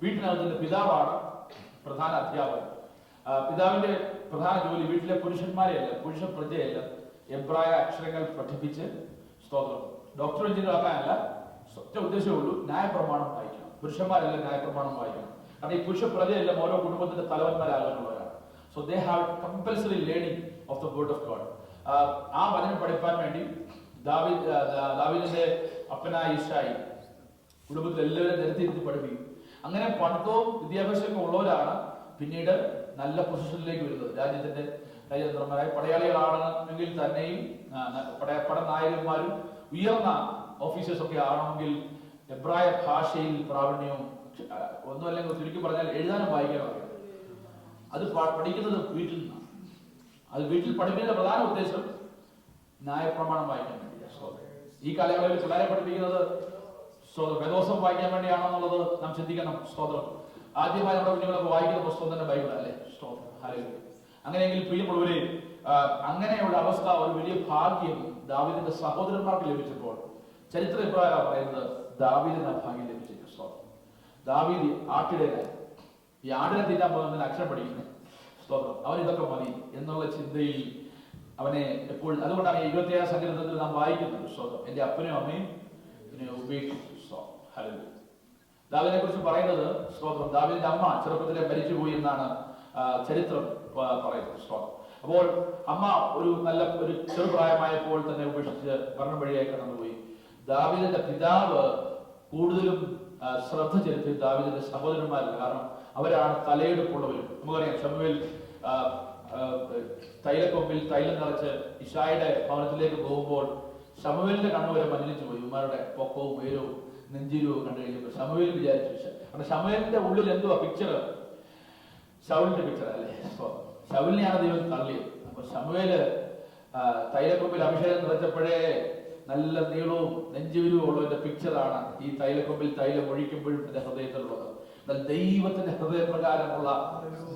വീട്ടിനകത്തിന്റെ പിതാവാണ് പ്രധാന അധ്യാപകൻ. പിതാവിന്റെ പ്രധാന ജോലി വീട്ടിലെ പുരുഷന്മാരെയല്ല, പുരുഷ പ്രജയല്ല, എബ്രായ അക്ഷരങ്ങൾ പഠിപ്പിച്ച് സ്തോത്രം ഡോക്ടർ എഞ്ചിനീയർ ആക്കാനല്ല, ഒറ്റ ഉദ്ദേശമുള്ളൂ, ന്യായപ്രമാണം വായിക്കണം. പുരുഷന്മാരെല്ലാം ന്യായപ്രമാണം വായിക്കണം. കാരണം ഈ പുരുഷ പ്രജയെല്ലാം ഓരോ കുടുംബത്തിന്റെ തലവന്മാരാകാനുള്ളവരാണ്. So they have compulsory learning of the word of God. ആ വചനം പഠിപ്പാൻ വേണ്ടി ദാവീദിന്റെ അപ്പനായ യിശ്ശായി കുടുംബത്തിൽ എല്ലാവരും നിരത്തിയിരുത്തി പഠിപ്പിക്കും. അങ്ങനെ പണത്തവും വിദ്യാഭ്യാസമൊക്കെ ഉള്ളവരാണ് പിന്നീട് നല്ല പൊസിഷനിലേക്ക് വരുന്നത്. രാജ്യത്തിന്റെ രാജ്യതന്ത്രന്മാരായ പടയാളികളാണെങ്കിൽ തന്നെയും പടനായകന്മാരും ഉയർന്ന ഓഫീസേഴ്സ് ഒക്കെ ആണെങ്കിൽ എബ്രായ ഭാഷയിൽ പ്രാവീണ്യവും ഒന്നുമല്ലെങ്കിൽ ചുരുക്കി പറഞ്ഞാൽ എഴുതാനും വായിക്കാനും അറിയാം. അത് പഠിക്കുന്നത് വീട്ടിൽ നിന്നാണ്. അത് വീട്ടിൽ പഠിപ്പിക്കുന്ന പ്രധാന ഉദ്ദേശം ന്യായപ്രമാണം വായിക്കാൻ വേണ്ടിയാണ്. ഈ കാലയളവിൽ പിള്ളേരെ പഠിപ്പിക്കുന്നത് വേദോസം വായിക്കാൻ വേണ്ടിയാണെന്നുള്ളത് നാം ചിന്തിക്കണം. സ്തോത്രം. ആദ്യമായി നമ്മുടെ കുഞ്ഞുങ്ങളൊക്കെ വായിക്കുന്ന പുസ്തകം തന്നെ ബൈബിൾ അല്ലേ? സ്തോത്രം. ഹല്ലേലൂയ. അങ്ങനെയെങ്കിൽ പ്രിയമുള്ളവരെ, അങ്ങനെയുള്ള അവസ്ഥ ഒരു വലിയ ഭാഗ്യം ദാവീദിന്റെ സഹോദരന്മാർക്ക് ലഭിച്ചപ്പോൾ ചരിത്ര ഇപ്രകാരം പറയുന്നത്, ദാവീദിന് ആ ഭാഗ്യം ലഭിച്ചിരിക്കും. സ്തോത്രം. ദാവീദ് ആട്ടിടയനായി. ഈ ആടിനെ തീറ്റാൻ പോകുന്നതിന് അക്ഷരം പഠിക്കുന്നത്. സ്തോത്രം. അവൻ ഇതൊക്കെ മതി എന്നുള്ള ചിന്തയിൽ അവനെ എപ്പോഴും, അതുകൊണ്ടാണ് 27 സങ്കീർത്തനത്തിൽ നാം വായിക്കുന്നത്, സ്തോത്രം, എന്റെ അപ്പനും അമ്മയും പിന്നെ ഉപേക്ഷിച്ചു. ഹല്ലേലൂയ. ദാവീദിനെ കുറിച്ച് പറയുന്നത്, സ്തോത്രം, ദാവീദിന്റെ അമ്മ ചെറുപ്പത്തിലെ മരിച്ചുപോയി എന്നാണ് ചരിത്രം പറയുന്നത്. സ്തോത്രം. അപ്പോൾ അമ്മ ഒരു ചെറുപ്രായമായപ്പോൾ തന്നെ ഉപേക്ഷിച്ച് മരണം വഴിയായി കടന്നുപോയി. ദാവീദിന്റെ പിതാവ് കൂടുതലും ശ്രദ്ധ ചെലുത്തി ദാവീദിന്റെ സഹോദരന്മാരില്ല. കാരണം അവരാണ് തലയെടുപ്പുള്ളവരും. നമുക്കറിയാം, ശമൂവേൽ തൈലക്കൊമ്പിൽ തൈലം നിറച്ച് ഇശായിയുടെ ഭവനത്തിലേക്ക് പോകുമ്പോൾ ശമൂവേലിന്റെ കണ്ണുവരെ മഞ്ഞളിച്ചു പോയി. ഇവന്മാരുടെ പൊക്കവും ഉയരവും നെഞ്ചിരുവും കണ്ടു കഴിഞ്ഞപ്പോൾ ശമൂവേൽ വിചാരിച്ചു, കാരണം ശമൂവേലിന്റെ ഉള്ളിൽ എന്തുവാ പിക്ചർ? ശൗലിന്റെ പിക്ചർ അല്ലേ? ശൗലിനെയാണ് ദൈവം തള്ളിയത്. അപ്പൊ ശമൂവേല് തൈലക്കൊമ്പിൽ അഭിഷേകം നിറച്ചപ്പോഴേ നല്ല നീളവും നെഞ്ചുവിരുവും ഉള്ളതിന്റെ പിക്ചറാണ് ഈ തൈലക്കൊമ്പിൽ തൈലം ഒഴിക്കുമ്പോഴും എന്റെ ഹൃദയത്തിലുള്ളത്. എന്നാൽ ദൈവത്തിന്റെ ഹൃദയപ്രകാരമുള്ള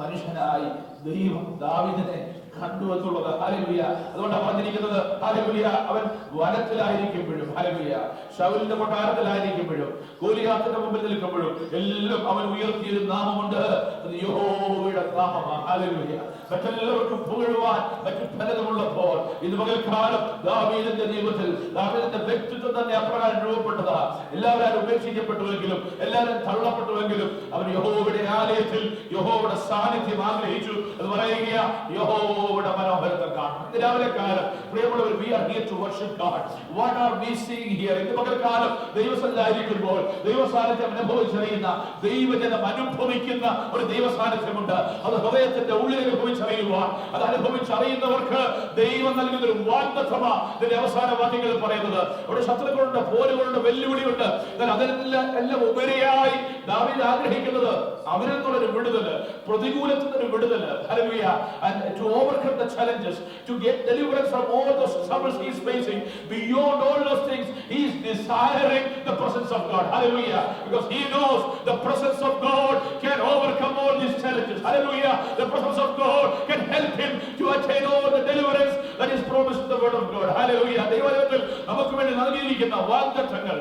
മനുഷ്യനായി ദൈവം ദാവീദിനെ കണ്ടു എന്നുള്ളത്. ഹല്ലേലൂയ. അതുകൊണ്ടാണ് പറഞ്ഞിരിക്കുന്നത്, ഹല്ലേലൂയ, അവൻ വനത്തിലായിരിക്കുമ്പോഴും, ഹല്ലേലൂയ, ശൗലിന്റെ കൊട്ടാരത്തിലായിരിക്കുമ്പോഴും ഗോലിയാത്തിന്റെ മുമ്പിൽ നിൽക്കുമ്പോഴും എല്ലാം അവൻ ഉയർത്തിയൊരു നാമമുണ്ട്. അത് യഹോവയുടെ നാമമാണ്. ഹല്ലേലൂയ. മറ്റെല്ലാവർക്കും പുകഴുവാൻ മറ്റു ഫലമുള്ളപ്പോൾ ഇത് പകൽക്കാലം ദാവീദിന്റെ ജീവിതത്തിൽ ദാവീദിന്റെ വ്യക്തിത്വം തന്നെ അപ്രകാരം രൂപപ്പെട്ടതാ. എല്ലാവരും ഉപേക്ഷിക്കപ്പെട്ടുവെങ്കിലും, എല്ലാവരും തള്ളപ്പെട്ടുവെങ്കിലും അവൻ യഹോവയുടെ ആലയത്തിൽ യഹോവയുടെ സാന്നിധ്യം ആഗ്രഹിച്ചു. അത് പറയുക, യഹോവയുടെ മനോഹരത്തെ കാണും. ഇന്ന് രാവിലെ കാലം പ്രിയമുള്ളവർ, we are here to worship God. What are we seeing here? ഇന്ന് പകൽക്കാലം ദൈവസന്നിധിയിലായിരിക്കുമ്പോൾ ദൈവസാന്നിധ്യം അനുഭവിച്ചറിയുന്ന, ദൈവജനം അനുഭവിക്കുന്ന ഒരു ദൈവസാന്നിധ്യമുണ്ട്. അത് ഹൃദയത്തിന്റെ ഉള്ളിൽ അനുഭവിച്ചറിയുവാൻ, അത് അനുഭവിച്ചറിയുന്നവർക്ക് ദൈവം നൽകുന്ന ഒരു വാഗ്ദത്തമാ ഇതിന്റെ അവസാന വാക്യങ്ങൾ പറയുന്നത്. അവിടെ ശത്രുക്കളുണ്ട്, പോരുകളുണ്ട്, വെല്ലുവിളിയുണ്ട്. എന്നാൽ അതിനെല്ലാം ഉപരിയായി ദാവീദ് ആഗ്രഹിക്കുന്നത് അവരിൽ നിന്നുള്ളൊരു വിടുതല്, പ്രതികൂലത്തിൽ നിന്നൊരു വിടുതല്. Hallelujah. And to overcome the challenges, to get deliverance from all those troubles he is facing, beyond all those things, he is desiring the presence of God. Hallelujah. Because he knows the presence of God can overcome all these challenges. Hallelujah. The presence of God can help him to attain all the deliverance that is promised in the word of God. Hallelujah. ദൈവത്തിൽ നമുക്ക് വേണ്ടി നൽകിയിരിക്കുന്ന വാഗ്ദത്തങ്ങൾ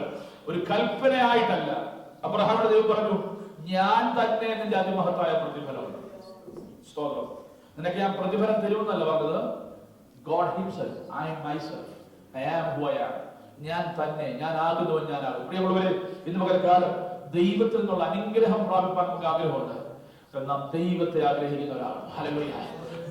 ഒരു കൽപ്പനയായിട്ടല്ല. അബ്രഹാമിന്റെ ദൈവം പറഞ്ഞു, ഞാൻ തന്നെ നിന്റെ അതിമഹത്തായ പ്രതിഫലമുണ്ട്. സ്തോത്രം. നിനക്ക് ഞാൻ പ്രതിഫലം തരുമെന്നല്ല പറഞ്ഞത്. God himself, I am myself, I am who I am. ഞാൻ തന്നെ, ഞാൻ ആകുന്നവൻ ഞാനാകും. പ്രിയമുള്ളവരെ, ഇന്ന് പകൽക്കാലം ദൈവത്തിൽ നിന്നുള്ള അനുഗ്രഹം പ്രാപിപ്പാൻ നമുക്ക് ആഗ്രഹമുണ്ട്. നാം ദൈവത്തെ ആഗ്രഹിക്കുന്നവരാണ്. ഹല്ലേലൂയ.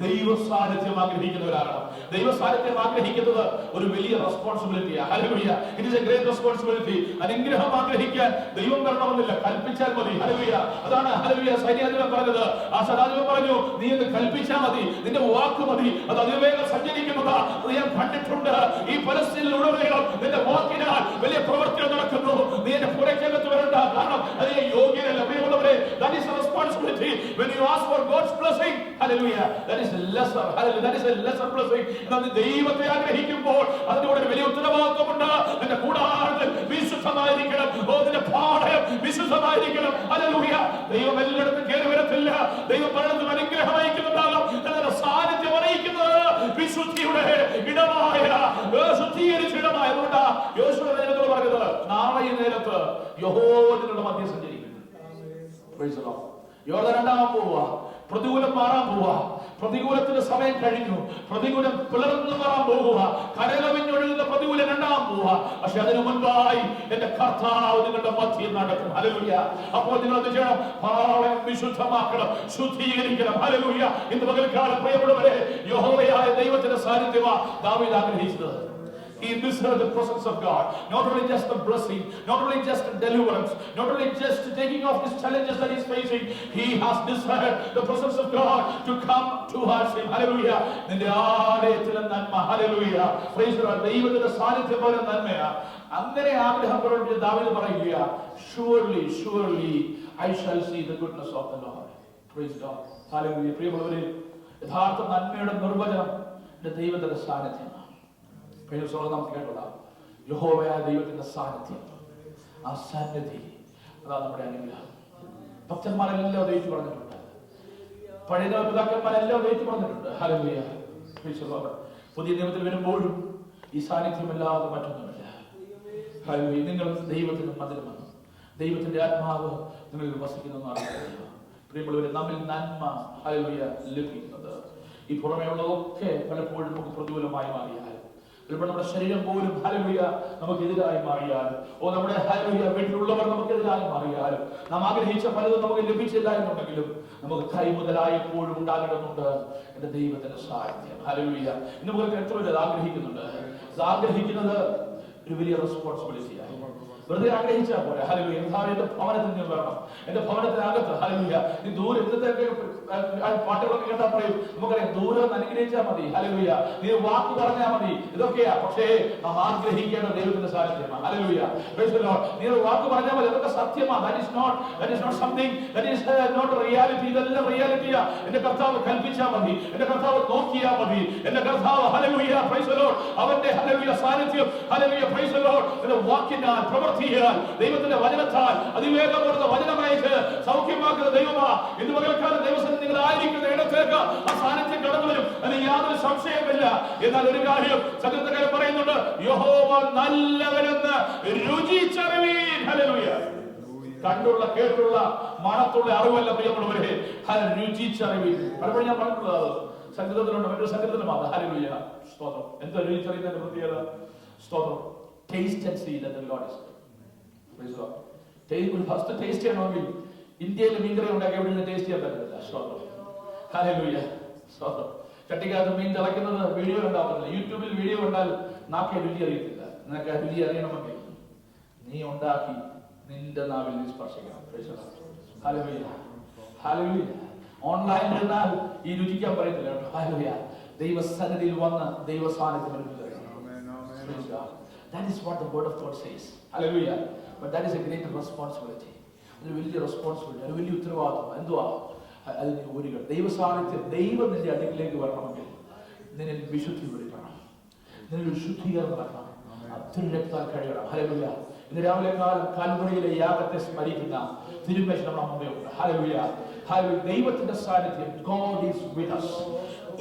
ദൈവ സാന്നിധ്യം ആഗ്രഹിക്കുന്നവരാണ്. ദൈവ സാന്നിധ്യം ആഗ്രഹിക്കുന്നത് ഒരു വലിയ റെസ്പോൺസിബിലിറ്റിയാണ്. ഹല്ലേലൂയ. It is a great responsibility. അനുഗ്രഹം ആഗ്രഹിക്കാൻ ദൈവം വരണമെന്നില്ല, കൽപ്പിച്ചാൽ മതി. ഹല്ലേലൂയ. അതാണ് ഹല്ലേലൂയ സൈന്യാധിപൻ പറഞ്ഞത്. ആ സൈന്യാധിപൻ പറഞ്ഞു, നീ എന്ന് കൽപ്പിച്ചാൽ മതി, നിന്റെ വാക്ക് മതി, അത് അതിവേഗം സഞ്ചരിക്കുന്നത് അത് ഞാൻ കണ്ടിട്ടുണ്ട്. ഈ പലസ്തീനിൽ ഉടനീളം നിന്റെ വാക്കിനാൽ വലിയ പ്രവൃത്തികൾ നടക്കുന്നു. നീ എന്റെ പുറക്കേകത്ത് വരണ്ട, കാരണം അത് യോഗ്യനല്ല. പ്രിയമുള്ളവരെ, that is a responsibility. When you ask for God's blessing, Hallelujah. That is lesser. Hallelujah. That is a lesser blessing. എന്നാൽ ദൈവത്തെ ആഗ്രഹിക്കുമ്പോൾ അതിനോട് വലിയ ഉത്തരവാദിത്വമുണ്ട്. നിന്റെ കൂടാരത്തിൽ വിശുദ്ധമായിരിക്കണം. നിന്റെ പാഠം വിശുദ്ധമായിരിക്കണം. Hallelujah. ദൈവം എല്ലായിടത്തും കയറി വരത്തില്ല. ദൈവം പലയിടത്തും അനുഗ്രഹം അയക്കുന്നുണ്ടാകാം. എന്നാൽ സാന്നിധ്യം അറിയിക്കുന്നത് വിശുദ്ധിയുടെ ഇടമായ ശുദ്ധീകരിച്ച ഇടമായ. അതുകൊണ്ടാ യോശുവ ദൈവത്തോട് പറയുന്നത്, നാളെ ഈ നേരത്ത് യഹോവ നിങ്ങളുടെ മധ്യേ സഞ്ചരിക്കും. യോർദാൻ രണ്ടാകാൻ പോവുക, പ്രതികൂലം മാറാൻ പോവുക. പ്രതികൂലത്തിന്റെ സമയം കഴിഞ്ഞു. പ്രതികൂലം പിളർന്നു മാറാൻ പോകുക. കരകവിഞ്ഞൊഴുകുന്ന പ്രതികൂലം രണ്ടാകാൻ പോവുക. പക്ഷെ അതിനു മുൻപായി എന്റെ കർത്താവ് നിങ്ങളുടെ മധ്യം നടക്കും. ഹല്ലേലൂയ. അപ്പോൾ നിങ്ങൾ എന്ത് ചെയ്യണം? പാളയം വിശുദ്ധമാക്കണം, ശുദ്ധീകരിക്കണം. ഹല്ലേലൂയ. ഇന്ന് പകൽക്കാലം പ്രിയപ്പെട്ടവരെ, യഹോവയായ ദൈവത്തിന്റെ സാന്നിധ്യമാണ് ദാവീദ് ആഗ്രഹിച്ചത്. He discerned the presence of God. Not only just the blessing, not only just the deliverance, not only just taking off his challenges that he's facing. He has desired the presence of God to come towards him. Hallelujah. നിന്റെ ആലയത്തിലെ നന്മ. Hallelujah. Praise the Lord. ദൈവത്തിന്റെ സാന്നിധ്യം പോലെ നന്മയാ. അങ്ങനെ ആഗ്രഹം പ്രകടിപ്പിച്ച ദാവീദ് പറയുക, surely, surely I shall see the goodness of the Lord. Praise God. Hallelujah. പ്രിയമുള്ളവരെ, യഥാർത്ഥ നന്മയുടെ നിർവചനം ദൈവത്തിന്റെ സാന്നിധ്യം. നമുക്ക് കേട്ടോളാം. യഹോവയായ ദൈവത്തിന്റെ സാന്നിധ്യം, ആ സന്നിധി, അതാണ് നമ്മുടെ അനുഗ്രഹം. ഭക്തന്മാരെല്ലാം ദൈവം പറഞ്ഞിട്ടുണ്ട്. പഴയ പിതാക്കന്മാരെല്ലാം ദൈവം പറഞ്ഞിട്ടുണ്ട്. ഹല്ലേലൂയ. പുതിയ നിയമത്തിൽ വരുമ്പോഴും ഈ സാന്നിധ്യമല്ലാതെ മറ്റൊന്നുമില്ല. ഹല്ലേലൂയ. നിങ്ങൾ ദൈവത്തിന്റെ മന്ദിരമാണ്. ദൈവത്തിന്റെ ആത്മാവ് നിങ്ങളിൽ വസിക്കുന്നതാണ്. പ്രിയമുള്ളവരെ, നമ്മിൽ നന്മ ഹല്ലേലൂയ ലഭിക്കുന്നത് ഈ പുറമേ ഉള്ളതൊക്കെ പലപ്പോഴും നമുക്ക് പ്രതികൂലമായി മാറിയാൽ, ചിലപ്പോൾ നമ്മുടെ ശരീരം പോലും ഹല്ലേലൂയ നമുക്കെതിരായി മാറിയാൽ, നമ്മുടെ ഹല്ലേലൂയ വീട്ടിലുള്ളവർ നമുക്കെതിരായി മാറിയാലും, നാം ആഗ്രഹിച്ച പലതും നമുക്ക് ലഭിച്ചില്ല എന്നുണ്ടെങ്കിലും നമുക്ക് കൈമുതലായി എപ്പോഴും ഉണ്ടാകണമെന്നുണ്ട് എന്റെ ദൈവത്തിന്റെ സാന്നിധ്യം. ഹല്ലേലൂയ. ഇന്ന് നമുക്ക് എത്ര പേര് ആഗ്രഹിക്കുന്നുണ്ട്? ആഗ്രഹിക്കുന്നത് ഒരു വലിയ റെസ്പോൺസിബിലിറ്റിയാണ്. വെറുതെ ആഗ്രഹിച്ചാൽ പോലെ. ഹല്ലേലൂയ. എന്റെ ഭവനത്തിൽ നിന്ന് വരണം, എന്റെ ഭവനത്തിനകത്ത്. ഹല്ലേലൂയ. ഈ ദൂരെ ഇന്നത്തെ പാട്ടുകളൊക്കെ കേട്ടാൽ പറയും, നമുക്കറിയാം, ദൂരെ ഒന്ന് അനുഗ്രഹിച്ചാൽ മതി. ഹല്ലേലൂയ. നീ വാക്ക് പറഞ്ഞാൽ മതി. ഇതൊക്കെയാ. പക്ഷേ നാം ആഗ്രഹിക്കേണ്ട ദൈവത്തിന്റെ സാന്നിധ്യമാണ്. ഹല്ലേലൂയ. Praise the Lord. നീ ഒരു വാക്ക് പറഞ്ഞാൽ മതി. അതൊക്കെ സത്യമാണ്. That is not something that is not a reality. ഇതെല്ലാം റിയാലിറ്റിയാ. എന്റെ കർത്താവ് കൽപ്പിച്ചാൽ മതി, എന്റെ കർത്താവ് നോക്കിയാൽ മതി, എന്റെ കർത്താവ് ഹല്ലേലൂയ പ്രൈസ് ദി ലോർഡ് അവന്റെ ഹല്ലേലൂയ സാന്നിധ്യം ഹല്ലേലൂയ പ്രൈസ് ദി ലോർഡ് എന്റെ വാക്കിനാൽ പ്രവർത്തിയാൽ, ദൈവത്തിന്റെ വചനത്താൽ അതിവേഗപ്പെടുന്ന വചനമയച്ച് സൗഖ്യമാക്കുന്ന ദൈവമാ. ഇന്ന് പകൽക്കാലം ദൈവസന്നിധിയിൽ നിങ്ങൾ ആയിരിക്കുന്ന ഇടത്തേക്ക് ആ സാന്നിധ്യം കടന്നു വരും. അതിന് യാതൊരു സംശയമില്ല. എന്നാൽ ഒരു കാര്യം സങ്കീർത്തനക്കാരൻ പറയുന്നുണ്ട്, യഹോവ നല്ലവനെന്ന് രുചിച്ചറിവീൻ. ഹല്ലേലൂയ. കണ്ടുള്ള കേട്ടുള്ള മണത്തുള്ള അറിവല്ല പ്രിയമുള്ളവരെ, രുചിച്ചറിവീൻ. പലപ്പോഴും ഞാൻ പറഞ്ഞിട്ടുള്ളത് സംഗീതത്തിലുണ്ട്, മറ്റൊരു സംഗീതത്തിലുമാണ്. ഹല്ലേലൂയ. സ്തോത്രം. എന്താ രുചിച്ചറിയുന്നതിന്റെ പ്രത്യേകത? സ്തോത്രം. Taste and see that the Lord is good. Praise God. First taste ചെയ്യണമെങ്കിൽ ഇന്ത്യയിൽ മീൻകറി ഉണ്ടാക്കി എവിടെ നിന്ന് ടേസ്റ്റ് ചെയ്യാൻ പറ്റില്ല. സ്തോത്രം. ഹല്ലേലൂയ. സ്തോത്രം. ചട്ടിക്കകത്ത് മീൻ തിളയ്ക്കുന്നത് വീഡിയോ ഉണ്ടാവുന്നില്ല. യൂട്യൂബിൽ വീഡിയോ കണ്ടാൽ നാക്കെ രുചി അറിയത്തില്ല. നിനക്ക് രുചി അറിയണമെങ്കിൽ നീ ഉണ്ടാക്കി നിന്റെ നാവിൽ നീ സ്പർശിക്കണം. ഹല്ലേലൂയ. ഹല്ലേലൂയ. ഓൺലൈനിൽ ഇരുന്നാൽ ഈ രുചിക്കാൻ പറയത്തില്ല. ഹല്ലേലൂയ. ദൈവസന്നിധിയിൽ വന്ന് ദൈവ സാന്നിധ്യം അനുഭവിക്കണം. That is what the word of God says. Hallelujah. But that is a great responsibility. ഒരു വലിയ റെസ്പോൺസിബിലിറ്റി, ഒരു വലിയ ഉത്തരവാദിത്വം. എന്തുവാ? അതിന് ഒരുകൾ ദൈവ സാന്നിധ്യം, ദൈവം നിന്റെ അടുക്കിലേക്ക് വരണമെങ്കിൽ നിന്നിൽ വിശുദ്ധി പിടിക്കണം, നിന്നിൽ ശുദ്ധീകരണം നടക്കണം, തിരുരക്താൽ കഴിയണം. ഹല്ലേലൂയ. ഇന്ന് രാവിലെ കാൽവരിയിലെ യാഗത്തെ സ്മരിക്കുന്ന തിരുമേശ നമ്മുടെ മുമ്പിലുണ്ട്. ഹല്ലേലൂയ. ഹല്ലേലൂയ. ദൈവത്തിന്റെ സാന്നിധ്യം. God is with us.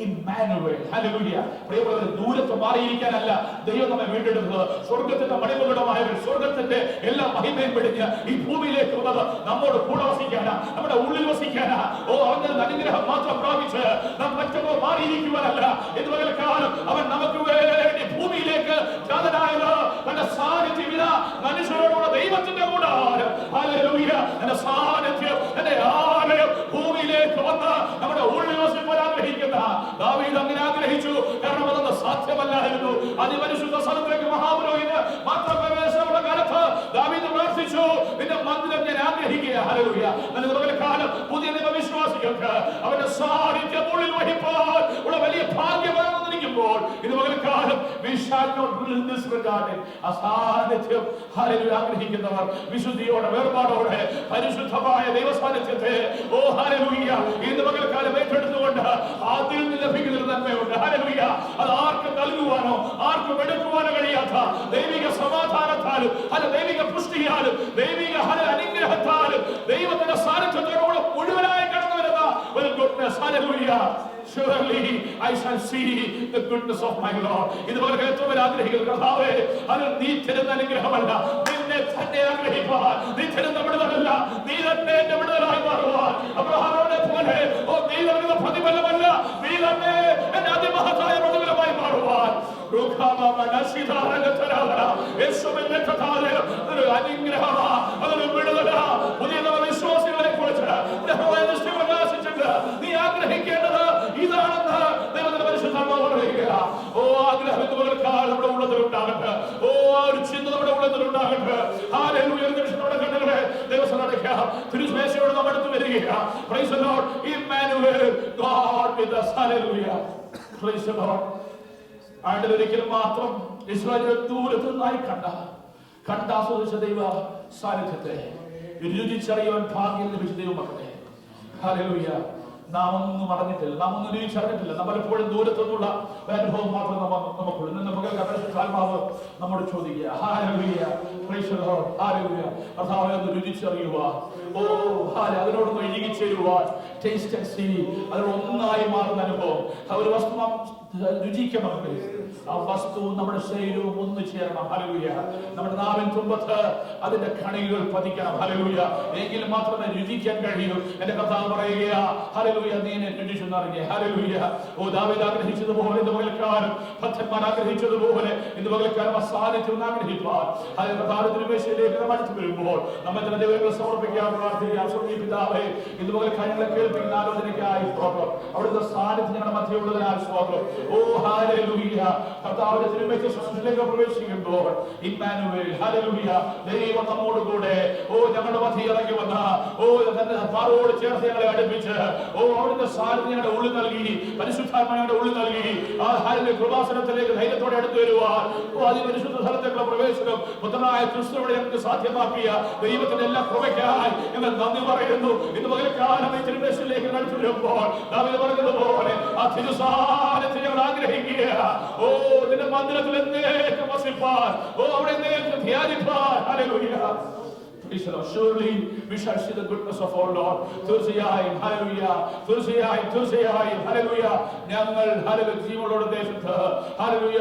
Emmanuel. Hallelujah. പ്രിയമുള്ളവരെ, ദൂരത്ത് മാറിയിരിക്കാനല്ല ദൈവം നമ്മെ വീണ്ടെടുത്തത്. സ്വർഗത്തിന്റെ മണിമകുടമായവർ, സ്വർഗത്തിന്റെ എല്ലാ മഹിമയും വെടിഞ്ഞ് ഈ ഭൂമിയിലേക്ക് വന്നത് നമ്മോട് കൂടെ വസിക്കാനാ, നമ്മുടെ ഉള്ളിൽ വസിക്കാനാ. അവന്റെ അനുഗ്രഹം മാത്രം പ്രാപിച്ച് നാം മറ്റോ മാറിയിരിക്കുവാനല്ല. ഇതുവരെ കാലം അവൻ നമുക്ക് വേണ്ടി ഭൂമിയിലേക്ക് ജാതനായത്. തന്റെ സാന്നിധ്യം ഇതാ മനുഷ്യരോടുകൂടെ ദൈവത്തിന്റെ കൂടാരം. ഹല്ലേലൂയ. എന്റെ സാന്നിധ്യം, എന്റെ ആലയം ഭൂമിയിലേക്ക് വന്ന് നമ്മുടെ ഉള്ളിൽ വസിക്കാൻ ആഗ്രഹിക്കുന്ന ദാവീദ് അങ്ങനെ ആഗ്രഹിച്ചു. കാരണം അതൊന്നും സാധ്യമല്ലായിരുന്നു. അതിപരിശുദ്ധ സ്ഥലത്തേക്ക് മഹാപുരോഹിതന് മാത്രം പ്രവേശനമുള്ള കാലത്ത് ദാവീദ് പ്രാർത്ഥിച്ചു, നിന്റെ മന്ദിരം ഞാൻ ആഗ്രഹിക്കുക. ഹല്ലേലൂയ. കാലം പുതിയ നിയമവിശ്വാസികൾക്ക് അവന്റെ സാന്നിധ്യം ഉള്ളിൽ വഹിപ്പാൻ ഉള്ള വലിയ ഭാഗ്യമാണെന്ന് എനിക്ക് ആയിരിക്കുമ്പോൾ ഇത് പകൽക്കാലം we shall not disregard it. ആ സാന്നിധ്യം ഹല്ലേലൂയ ആഗ്രഹിക്കുന്നവർ വിശുദ്ധിയോടെ വേർപാടോടെ പരിശുദ്ധമായ ദൈവ സാന്നിധ്യത്തെ ഓ ഹല്ലേലൂയ ഇത് പകൽക്കാലം ഏറ്റെടുത്തുകൊണ്ട് അതിൽ നിന്ന് ലഭിക്കുന്ന ഒരു നന്മയുണ്ട്. ഹല്ലേലൂയ അത് ആർക്കും നൽകുവാനോ ആർക്കും എടുക്കുവാനോ കഴിയാത്ത ദൈവിക സമാധാനത്താലും അല്ല ദൈവിക പുഷ്ടിയാലും ദൈവിക അനുഗ്രഹത്താലും ദൈവത്തിന്റെ സാന്നിധ്യത്തോടുകൂടെ മുഴുവനായി കടന്നു വരുന്ന ഒരു goodness. Hallelujah. Surely I shall see the goodness of my Lord. ഇത് വളരെ ഏറ്റവും ആഗ്രഹിക്കുന്ന കർത്താവേ, അത് നീ തരുന്ന അനുഗ്രഹമല്ല, നിന്നെ തന്നെ ആഗ്രഹിപ്പാൻ, നീ തരുന്ന വിടുതലല്ല, നീ തന്നെ എന്റെ വിടുതലായി മാറുവാൻ. അബ്രഹാമിനെ പോലെ ഓ നീ നൽകുന്ന പ്രതിഫലമല്ല, നീ തന്നെ എന്റെ അതിമഹത്തായ പ്രതിഫലമായി മാറുവാൻ. അതൊരു അനുഗ്രഹമാ, അതൊരു വിടുതലാ. പുതിയ വിശ്വാസികളെ കുറിച്ച് പ്രകാശിച്ചിട്ട് നീ ആഗ്രഹിക്കേണ്ടത് ഇതാണെന്ന് ദൈവത്തിന്റെ പരിശുദ്ധാത്മാവ് പറയുക. ഓ ആഗ്രഹം നമ്മുടെ ഉള്ളതിലുണ്ടാകട്ടെ. ഓ ഒരു ചിന്ത നമ്മുടെ ഉള്ളതിലുണ്ടാകട്ടെ. ഹല്ലേലൂയ. നമ്മുടെ കണ്ണുകളെ ദൈവം അടയ്ക്കാം. തിരുമേശയോട് നാം അടുത്ത് വരികയാണ്. Praise the Lord. Emmanuel, God with us. ഹല്ലേലൂയ. Praise the Lord. ആണ്ടിലൊരിക്കലും മാത്രം ഇസ്രായേലിനെ ദൂരത്ത് നിന്നായി കണ്ടാസ്വദിച്ച ദൈവ സാന്നിധ്യത്തെ രുചിച്ചറിയാൻ ഭാഗ്യം ലഭിച്ച ദൈവമക്കളെ, ഹല്ലേലൂയ, നാം ഒന്നും അറിഞ്ഞിട്ടില്ല, നാം ഒന്നും രുചിച്ചറിഞ്ഞിട്ടില്ല. നമ്മൾ എപ്പോഴും ദൂരത്തുനിന്നുള്ള ഒരു അനുഭവം മാത്രം നമുക്കുള്ളൂ. ഇന്ന് നമുക്ക് ആത്മാവ് നമ്മോട് ചോദിക്കുക, hallelujah, praise the Lord, hallelujah, കർത്താവേ ഒന്ന് രുചിച്ചറിയുവാൻ, ഓ ഹല്ലേലൂയ, അതിനോടൊന്ന് ഇഴുകിച്ചേരുവാൻ, ടേസ്റ്റ് ആൻഡ് സീ, അതിനൊന്നായി മാറുന്ന അനുഭവം. ഒരു വസ്തു നാം രുചിക്കണമെങ്കിൽ ആ വസ്തു നമ്മുടെ ശരീരവും ഒന്നു ചേരണം. ഹല്ലേലൂയ. നമ്മുടെ നാവിൻ തുമ്പത്ത് അതിന്റെ കണികൾ പതിക്കണം. ഹല്ലേലൂയ. എങ്കിൽ മാത്രമേ രുചിക്കാൻ കഴിയൂ. എന്റെ കർത്താവ് പറയുക, ഹല്ലേലൂയ, നീ എന്നെ രുചിച്ചെന്നറിഞ്ഞേ. ഹല്ലേലൂയ. ഓ ദാവീദ് ആഗ്രഹിച്ചതുപോലെ, ഇന്ന് പകൽക്കാലം ഭക്തന്മാർ ആഗ്രഹിച്ചതുപോലെ ഇന്ന് പകൽക്കാലം ആ സാന്നിധ്യം ആഗ്രഹിപ്പാൻ തിരുമേശയിലേക്ക് നാം അടുത്ത് വരുമ്പോൾ നമ്മൾ തന്നെ ദൈവങ്ങളെ സമർപ്പിക്കാൻ പ്രാർത്ഥിക്കാം. സ്വർഗ്ഗീയ പിതാവേ, ഇന്ന് പകൽക്കാലം ഞങ്ങളെ കേൾപ്പിക്കുന്ന ആലോചനയ്ക്കായി സ്തോത്രം. അവിടുത്തെ സാന്നിധ്യം ഞങ്ങളുടെ മധ്യമുള്ളതിനാൽ സ്തോത്രം. ഓ ഹല്ലേലൂയ. കർത്താവിന്റെ തിരുമേശ ശുശ്രൂഷയിലേക്ക് പ്രവേശിക്കുമ്പോൾ ഇമ്മാനുവേൽ, ഹല്ലേലൂയ, ദൈവം നമ്മോട് കൂടെ ഓ ഞങ്ങളുടെ മധ്യ ഇറങ്ങി വന്ന ഓ തന്റെ മാറോട് ചേർത്ത് ഞങ്ങളെ അടുപ്പിച്ച് ഓ അവിടുത്തെ സാന്നിധ്യം ഞങ്ങളുടെ ഉള്ളിൽ നൽകി, പരിശുദ്ധാത്മാവിന്റെ ഉള്ളിൽ നൽകി ആ ഹല്ലേലൂയ കൃപാസനത്തിലേക്ക് ധൈര്യത്തോടെ അടുത്ത് വരുവാൻ ഓ അതിപരിശുദ്ധ സ്ഥലത്തേക്കുള്ള പ്രവേശനം പുത്രനായ ക്രിസ്തുവിനെ ഞങ്ങൾക്ക് സാധ്യമാക്കിയ ദൈവത്തിന്റെ എല്ലാ കൃപയ്ക്കായി ഞങ്ങൾ നന്ദി പറയുന്നു. ഇന്ന് പകൽക്കാലം ഈ തിരുമേശയിലേക്ക് അടുത്ത് വരുമ്പോൾ ദാവീദ് പറഞ്ഞതുപോലെ ആ തിരുസാന്നിധ്യം ഞങ്ങൾ ആഗ്രഹിക്കുക. ഓ നിന്റെ മന്ദിരത്തിൽ എന്നേക്കും വസിപ്പാൻ, ഓ അവിടെ എന്നേക്കും ധ്യാനിപ്പാൻ. Hallelujah. Surely we shall see the goodness of our Lord. തീർച്ചയായും ഹല്ലേലൂയ, തീർച്ചയായും ഹല്ലേലൂയ, ഞങ്ങൾ ഹല്ലേലൂയ ജീവനോടെ ദേശത്ത് ഹല്ലേലൂയ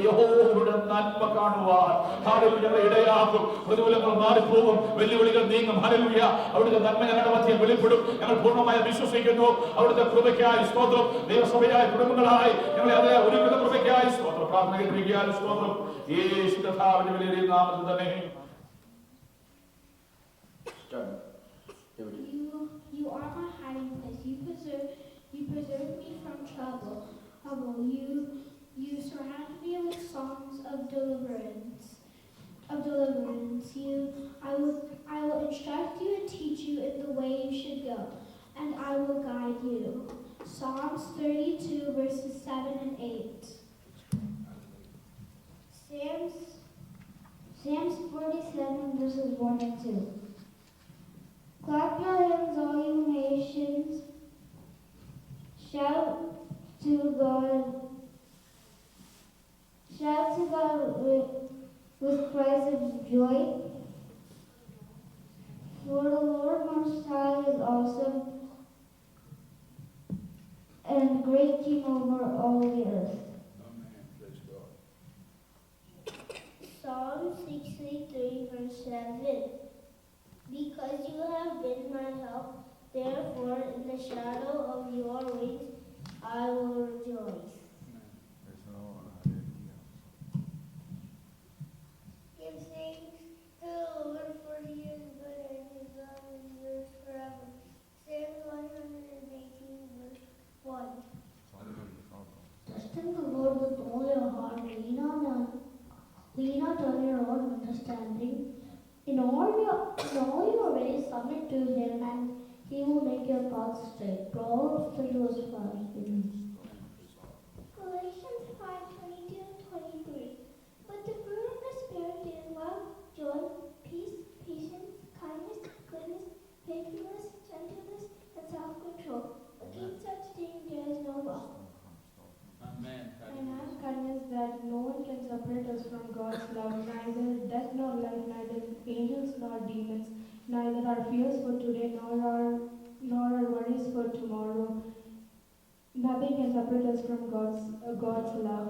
യഹോവയുടെ നന്മ കാണുവാൻ ഹല്ലേലൂയ ഞങ്ങളെ ഇടയാക്കും. പ്രതികൂലങ്ങൾ മാറിപ്പോകും, വെല്ലുവിളികൾ നീങ്ങും. ഹല്ലേലൂയ. അവിടുത്തെ നന്മ ഞങ്ങളുടെ മധ്യത്തിൽ വെളിപ്പെടും. ഞങ്ങൾ പൂർണ്ണമായി വിശ്വസിക്കുന്നു. അവിടുത്തെ കൃപയ്ക്കായി സ്തോത്രം. ദൈവസഭയായി കുടുംബങ്ങളായി ഞങ്ങളെ അതേ ഒരുക്കുന്ന കൃപയ്ക്കായി സ്തോത്രം. പ്രാർത്ഥന കേൾപ്പിക്കാൻ സ്തോത്രം. യേശു കർത്താവിന്റെ വിലയേറിയ നാമത്തിൽ തന്നെ. You are my hiding place. You preserve me from trouble. You surround me with songs of deliverance. I will instruct you and teach you in the way you should go, and I will guide you. Psalms 32 verses 7 and 8. Psalms 47 verses 1 and 2. Clap your hands, all you nations. Shout to God. Shout to God with cries of joy. For the Lord Most High is awesome and great King over all the earth. Psalm 63 verse 7. Because you have been my help, therefore in the shadow of your wings I will rejoice. Give thanks to the Lord, for he is good and his love endures forever. Psalm 118 verse 1. Trust in the Lord with all your heart. Lean not on your own understanding. In all your ways submit to him, and he will make your path straight. Proverbs 3 verse 5. Galatians from God's love, neither death nor life, neither angels nor demons, neither our fears for today nor our worries for tomorrow. Nothing can separate us from God's love.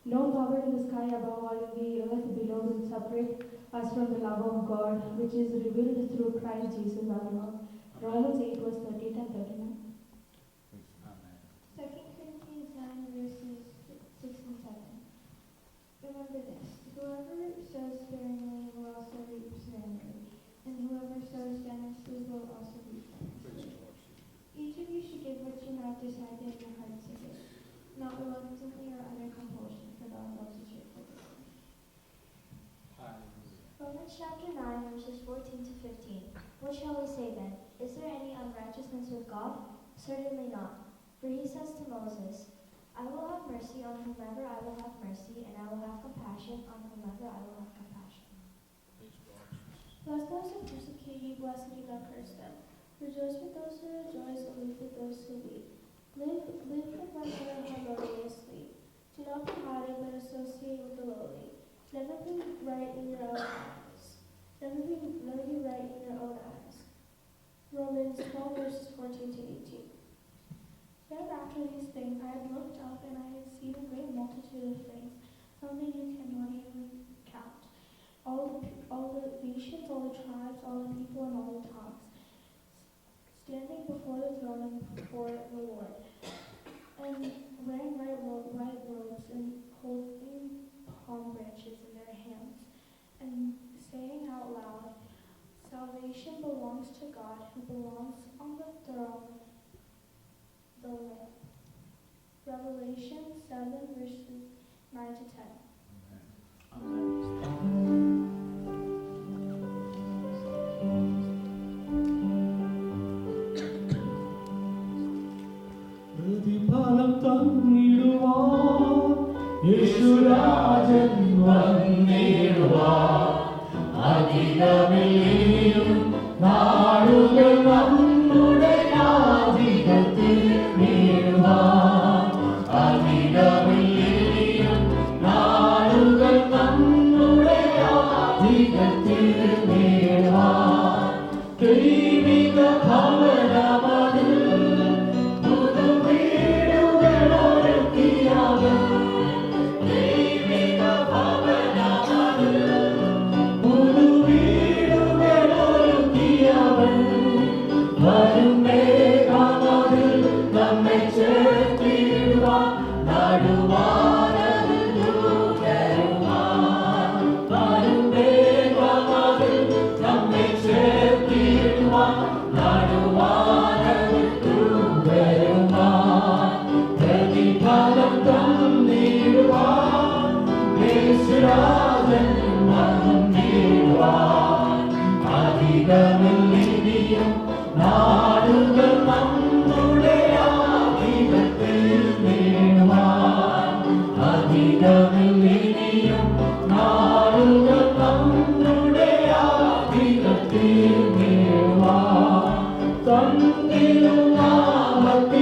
No power in the sky above or in the earth below will separate us from the love of God, which is revealed through Christ Jesus our Lord. Romans 8 verse 38 and 39. 2 Corinthians 9 verses 6 and 7. Remember this, whoever sows sparingly will also reap sparingly, and whoever sows generously will also reap generously. Each of you should give what you have decided in your hearts to give, not reluctantly or under compulsion, for God loves a cheerful giver. Romans chapter 9 verses 14 to 15. What shall we say then? Is there any unrighteousness with God? Certainly not. For he says to Moses, I will have mercy on whomever I will have mercy, and I will have compassion on whomever I will have compassion. Bless those who persecute you, bless and do not curse them. Rejoice with those who rejoice, and weep with those who weep. Live with one another harmoniously. Do not be haughty, but associate with the lowly. Never be right in your own eyes. Never be right in your own eyes. Romans 12 verses 14 to 18. Then after these things I had looked up, and I had seen a great multitude of things, something you cannot even count. All the nations, all the tribes, all the people, and all the tongues, standing before the throne and before the Lord, and wearing white robes and holding palm branches in their hands, and saying out loud, salvation belongs to God, who belongs on the throne, the Lamb. Revelation 7 verses 9 to 10. പ്രതിഫലം തന്നിടുവാൻ യേശുരാജൻ വന്നിടുവാൻ അധികമേയും നാടുകൾ നമ്മുടെ രാജ്യത്തിൽ നേടുവാൻ അധികമേയും നാടുകൾ നമ്മുടെ രാജ്യത്തിൽ നേടുവാൻ ദൈവിക ഭവനമതിൽ നാടുകൾ നമ്മുടെ ആധിപത്യത്തിൽ നേടുവാൻ അധികമില്ലിനിയും നാടുകൾ നമ്മുടെ ആധിപത്യത്തിൽ നേടുവാൻ തന്നിലും നാമത്തെ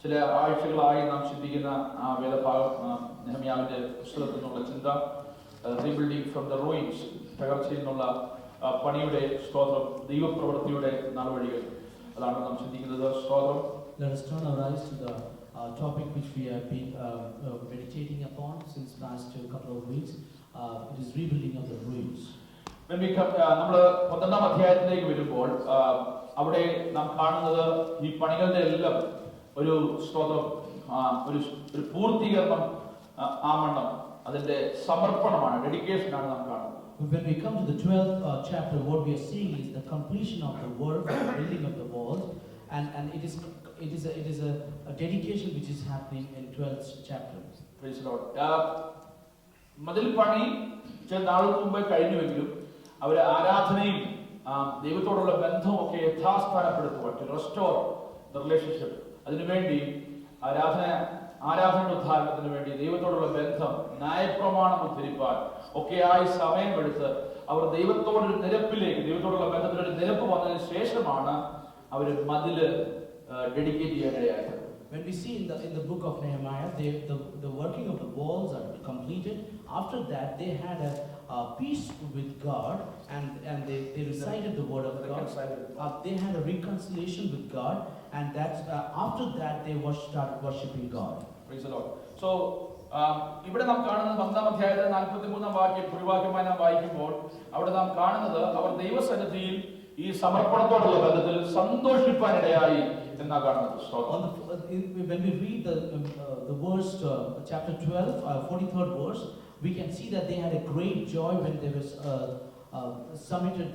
ചില ആഴ്ചകളായി നാം ചിന്തിക്കുന്ന ആ വേദഭാഗം നെഹമ്യാവിന്റെ പുസ്തകത്തിൽ നിന്നുള്ള ചിന്ത റീബിൽഡിംഗ് ഫ്രം ദ റൂയിൻസ്, തകർച്ചയിൽ നിന്നുള്ള പണിയുടെ സ്തോത്രം, ദൈവപ്രവൃത്തിയുടെ നാൾവഴികൾ, അതാണ് നാം ചിന്തിക്കുന്നത്. സ്തോത്രം. Let us turn our eyes to the topic which we have been meditating upon since last couple of weeks. It is rebuilding of the ruins. നമ്മൾ 12-ാം അധ്യായത്തിലേക്ക് വരുമ്പോൾ അവിടെ നാം കാണുന്നത് ഈ പണികളുടെ എല്ലാം ഒരു സ്തോത്രം, ഒരു പൂർത്തീകരണം ആവണം, അതിന്റെ സമർപ്പണമാണ്, ഡെഡിക്കേഷനാണ് നാം കാണുന്നത്. When we come to the 12th chapter, what we are seeing is the completion of the work, the building of the walls, and it is a dedication which is happening in 12th chapter. Praise the Lord. മതിൽ പണി ചില നാളുകൾക്ക് മുമ്പേ കഴിഞ്ഞുവെങ്കിലും അവരെ ആരാധനയും ദൈവത്തോടുള്ള ബന്ധവും ഒക്കെ യഥാസ്ഥാനപ്പെടുത്തുവാൻ, to restore the relationship, അതിനുവേണ്ടി ആരാധനയുടെ ഉദ്ധാരണത്തിന് വേണ്ടി ദൈവത്തോടുള്ള ബന്ധം, ന്യായപ്രമാണം ഉദ്ധരിപ്പാൻ ഒക്കെയായി സമയമെടുത്ത് അവർ ദൈവത്തോടൊരു നിരപ്പിലേക്ക്, ദൈവത്തോടുള്ള ബന്ധത്തിലൊരു നിരപ്പ് വന്നതിന് ശേഷമാണ് അവർ മതില് dedicate ചെയ്യാനിടയായത്. When we see in the book of Nehemiah, the working of the walls are completed. After that, they had a peace with God, and they recited the word of God. They had a reconciliation with God, and that's after that they started worshiping God. Praise the Lord. So ഇവിടെ നാം കാണുന്നത് 1-ാം അധ്യായത്തിൽ 43-ാം വാക്യം കുറിവാക്യമായി നാം വായിക്കുമ്പോൾ അവിടെ നാം കാണുന്നത് അവർ ദൈവസന്നിധിയിൽ ഈ സമർപ്പണത്തോടുള്ള ബന്ധത്തിൽ സന്തോഷിപ്പാനിടയായി എന്നാ കാണുന്നത്. When we read the verse chapter 12, 43rd verse, we can see that they had a great joy when they was submitted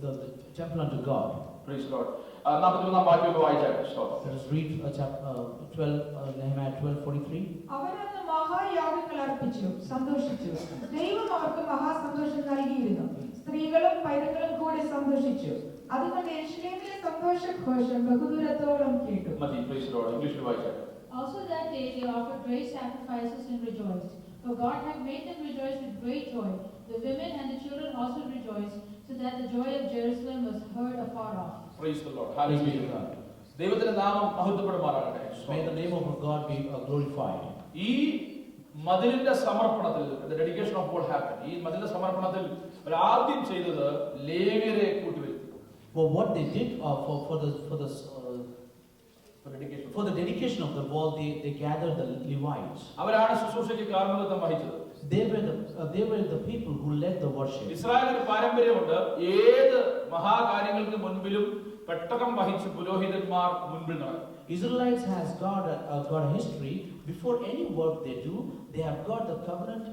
the temple unto God. Praise God. 43-ാം വാക്യം വായിച്ചാട്ടെ. Let us read chapter 12, Nehemiah 12:43. അവരന്ന് മഹായാഗങ്ങൾ അർപ്പിച്ചു, സന്തോഷിച്ചു. ദൈവം അവർക്ക് മഹാസന്തോഷം നൽകിയിരുന്നു. സ്ത്രീകളും പൈതങ്ങളും കൂടി സന്തോഷിച്ചു. അതുകൊണ്ട് യെരൂശലേമിലെ സന്തോഷഘോഷം ബഹുദൂരത്തോളം കേട്ടു. മതി. Praise God. ഇംഗ്ലീഷിൽ വായിച്ചാട്ടെ. Also that day they offered great sacrifices and rejoiced, for God had made them rejoice with great joy. The women and the children also rejoiced, so that the joy of Jerusalem was heard afar off. Praise the Lord. Praise be to Hallelujah. God. ദൈവത്തിന്റെ നാമം മഹത്വപ്പെടുമാറാകട്ടെ. May the name of our God be glorified. ഈ മതിലിന്റെ സമർപ്പണത്തിൽ, the dedication of what happened, ഈ മതിലിന്റെ സമർപ്പണത്തിൽ അവർ ആദ്യം ചെയ്തത് ലേവ്യരെ കൂട്ടിവരുത്തി. Well, what they did for the dedication of the wall, they gathered the Levites. അവരാണ് ശുശ്രൂഷയ്ക്ക് കാർമ്മികത്വം വഹിച്ചത്. They were the people who led the worship. ഇസ്രായേലിന് ഒരു പാരമ്പര്യമുണ്ട്. ഏത് മഹാകാര്യങ്ങൾക്ക് മുൻപിലും പെട്ടകം വഹിച്ച് പുരോഹിതന്മാർ മുൻപിൽ നടക്കും. Israelites has got a history. Before any work they do, they have got the covenant,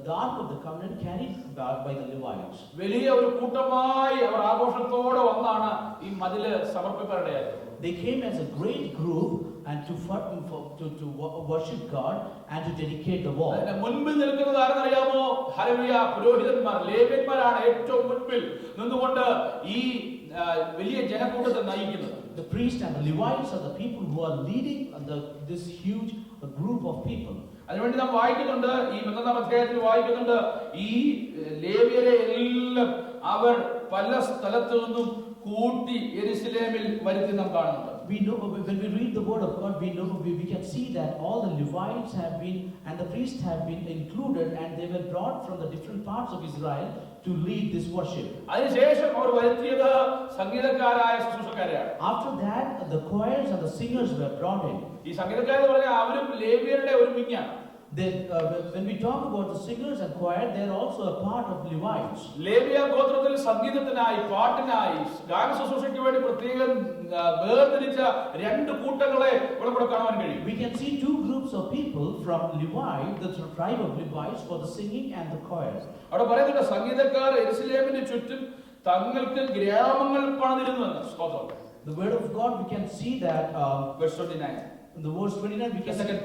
the ark of the covenant carried by the Levites. വലിയ ഒരു കൂട്ടമായി അവർ ആഘോഷത്തോടെ വന്നാണ് ഈ മതില് സമർപ്പിക്കാനിടയായത്. They came as a great group and to worship God and to dedicate the wall. അതിന്റെ മുൻപിൽ നിൽക്കുന്നത് ആരെന്നറിയാമോ? ഹല്ലേലൂയ, പുരോഹിതന്മാർ, ലേവ്യന്മാരാണ് ഏറ്റവും മുൻപിൽ നിന്നുകൊണ്ട് ഈ വലിയ ജനക്കൂട്ടത്തെ നയിക്കുന്നത്. The priests and the Levites are the people who are leading this huge group of people. അതിനുവേണ്ടി നാം വായിക്കുന്നുണ്ട്, ഈ 1-ാം അധ്യായത്തിൽ വായിക്കുന്നുണ്ട്, ഈ ലേവ്യരെ എല്ലാം അവർ പല സ്ഥലത്തു നിന്നും കൂട്ടി യെരുശലേമിൽ വരുത്തി നാം കാണുന്നുണ്ട്. We know when we read the word of God, we can see that all the Levites have been and the priests have been included, and they were brought from the different parts of Israel to lead this worship. അതിനുശേഷം അവർ വരുത്തിയത് സംഗീതക്കാരായ ശുശ്രൂഷക്കാരെയാണ്. After that, the choirs and the singers were brought in. ഈ സംഗീതക്കാരെന്ന് പറഞ്ഞാൽ അവരും ലേവ്യരുടെ ഒരു വിങ്ങാണ്. Then, when we talk about the singers and choir, they are also a part of Levites. ലേവ്യ ഗോത്രത്തിൽ സംഗീതത്തിനായി, പാട്ടിനായി, ഗാന ശുശ്രൂഷയ്ക്ക് വേണ്ടി പ്രത്യേകം വേർതിരിച്ച രണ്ട് കൂട്ടങ്ങളെ ഇവിടെ കാണാൻ കഴിയും. We can see two groups of people from Levi, the tribe of Levites, for the singing and the choir. അവിടെ പറയുന്നുണ്ട്, സംഗീതക്കാർ യെരുശലേമിന് ചുറ്റും തങ്ങൾക്ക് ഗ്രാമങ്ങൾ പണിതിരുന്നുവെന്ന്. സ്തോത്രം. The word of God, we can see that Verse 29. in the verse 29 we The can second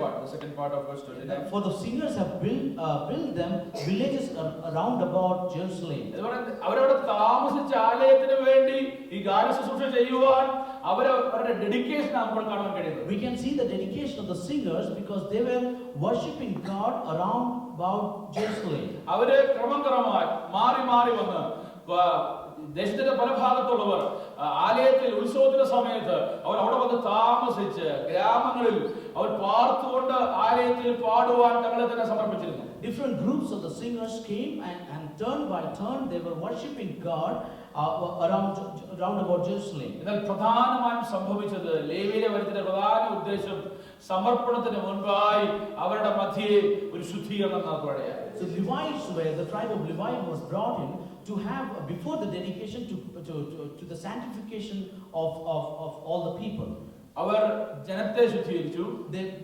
part of verse 29. for the singers have built them villages around about Jerusalem. അവരവിടെ താമസിച്ച ആലയത്തിന് വേണ്ടി ഈ ഗാന ശുശ്രൂഷ ചെയ്യുവാൻ അവരുടെ ഡെഡിക്കേഷൻ നമ്മൾ കാണാൻ കഴിയുന്നത്. We can see the dedication of the singers because they were worshiping God around about Jerusalem. അവര് ക്രമമായി മാറി വന്ന് ദേശത്തിന്റെ പല ഭാഗത്തുള്ളവർ ആലയത്തിൽ ഉത്സവത്തിന്റെ സമയത്ത് അവർ അവിടെ വന്ന് താമസിച്ച് ഗ്രാമങ്ങളിൽ അവർ പാർത്തുകൊണ്ട് ആലയത്തിൽ പാടുവാൻ തങ്ങളെ തന്നെ സമർപ്പിച്ചിരുന്നു. Different groups of the singers came and turn by turn they were worshiping God around about Jerusalem. എന്നാൽ പ്രധാനമായും സംഭവിച്ചത് ലേവ്യരെ വരുത്തിയ പ്രധാന ഉദ്ദേശം സമർപ്പണത്തിന് മുൻപായി അവരുടെ മധ്യേ ഒരു ശുദ്ധീകരണം നടത്തുകയാണ്. So Levites were the tribe of Levi was brought in to have before the dedication to the sanctification of all the people. അവർ ജനത്തെ ശുദ്ധീകരിച്ചു.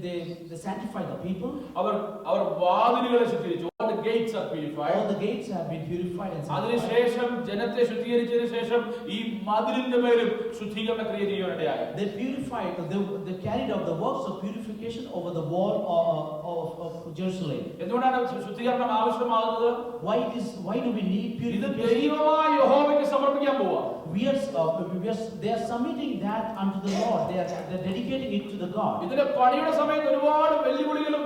They sanctified the people. Our വാതിലുകളെ ശുദ്ധീകരിച്ചു. All the gates are purified. All the gates have been purified and sanctified. അതിനുശേഷം ജനത്തെ ശുദ്ധീകരിച്ചതിനു ശേഷം ഈ മതിലിന്റെ മേലും ശുദ്ധീകരണ ക്രിയ ചെയ്യുവാനിടയായി. They purified. They carried out the works of purification over the wall of Jerusalem. എന്തുകൊണ്ടാണ് ശുദ്ധീകരണം ആവശ്യമാകുന്നത്? Why do we need ഇത് purification? ദൈവമായ യഹോവയ്ക്ക് സമർപ്പിക്കാൻ പോവാ. They are submitting that unto the Lord. They are dedicating it to the God. ഇതിന്റെ പണിയുടെ സമയത്ത് ഒരുപാട് വെല്ലുവിളികളും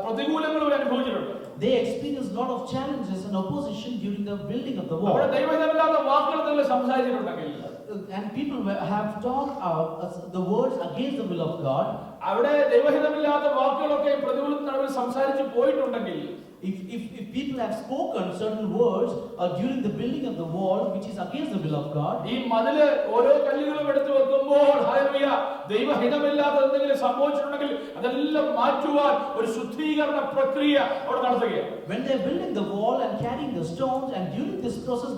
പ്രതികൂലങ്ങളും അനുഭവിച്ചിട്ടുണ്ട്. They experienced a lot of challenges and opposition during the building of the wall. അവിടെ ദൈവഹിതമില്ലാത്ത വാക്കുകൾ തന്നെ സംസാരിച്ചിട്ടുണ്ടെങ്കിൽ, And people have talked out the words against the will of God. അവിടെ ദൈവഹിതമില്ലാത്ത വാക്കുകളൊക്കെ പ്രതികൂലത്തിന് നടുവിൽ സംസാരിച്ചു പോയിട്ടുണ്ടെങ്കിൽ, If people have spoken certain words during the building of the wall which is against the will of God, ഈ മതില് ഓരോ കല്ലുകളും എടുത്തു വെക്കുമ്പോൾ ഹല്ലേലൂയ ദൈവഹിതമില്ലാത്ത എന്തെങ്കിലും സംഭവിച്ചിട്ടുണ്ടെങ്കിൽ അതെല്ലാം മാറ്റുവാൻ ഒരു ശുദ്ധീകരണ പ്രക്രിയ അവിടെ നടത്തുകയാണ്. when they are building the wall and carrying the stones, and during this process,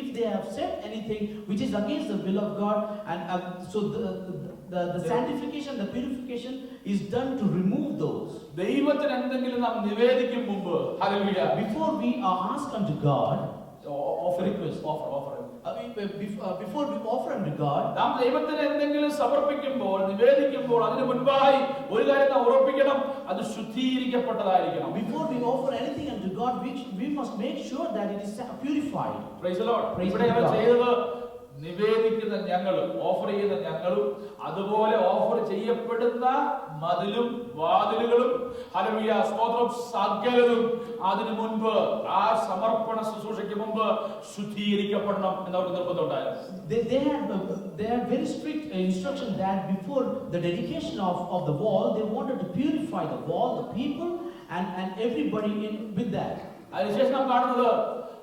if they have said anything which is against the will of God, and so the sanctification, the purification is done to remove those. ദൈവത്തിന് എന്തെങ്കിലും നാം നിവേദിക്കും മുമ്പ് hallelujah Before we are asked unto God, offer before we offer unto God, നാം ദൈവത്തിന് എന്തെങ്കിലും സമർപ്പിക്കുമ്പോൾ നിവേദിക്കുമ്പോൾ അതിനു മുൻപായി ഒരു കാര്യം നാം ഉറപ്പിക്കണം, അത് ശുദ്ധീകരിക്കപ്പെട്ടതായിരിക്കണം. before we offer anything unto God, we must make sure that it is purified. Praise the Lord. Praise ഇവിടെ the അവർ Lord. ചെയ്തത് നിവേദിക്കുന്ന ഞങ്ങളും ഓഫർ ചെയ്യുന്ന ഞങ്ങളും അതുപോലെ ഓഫർ ചെയ്യപ്പെടുന്ന മതിലും വാതിലുകളും ഹല്ലേലൂയ സ്തോത്രം സകലതും അതിനു മുൻപ് ആ സമർപ്പണ ശുശ്രൂഷയ്ക്ക് മുമ്പ് ശുദ്ധീകരിക്കപ്പെടണം എന്നവർക്ക് നിർബന്ധമുണ്ടായിരുന്നു. They had very strict instruction that before the dedication of the wall, they wanted to purify the wall, the people, and everybody in with that. അതിനുശേഷം നാം കാണുന്നത്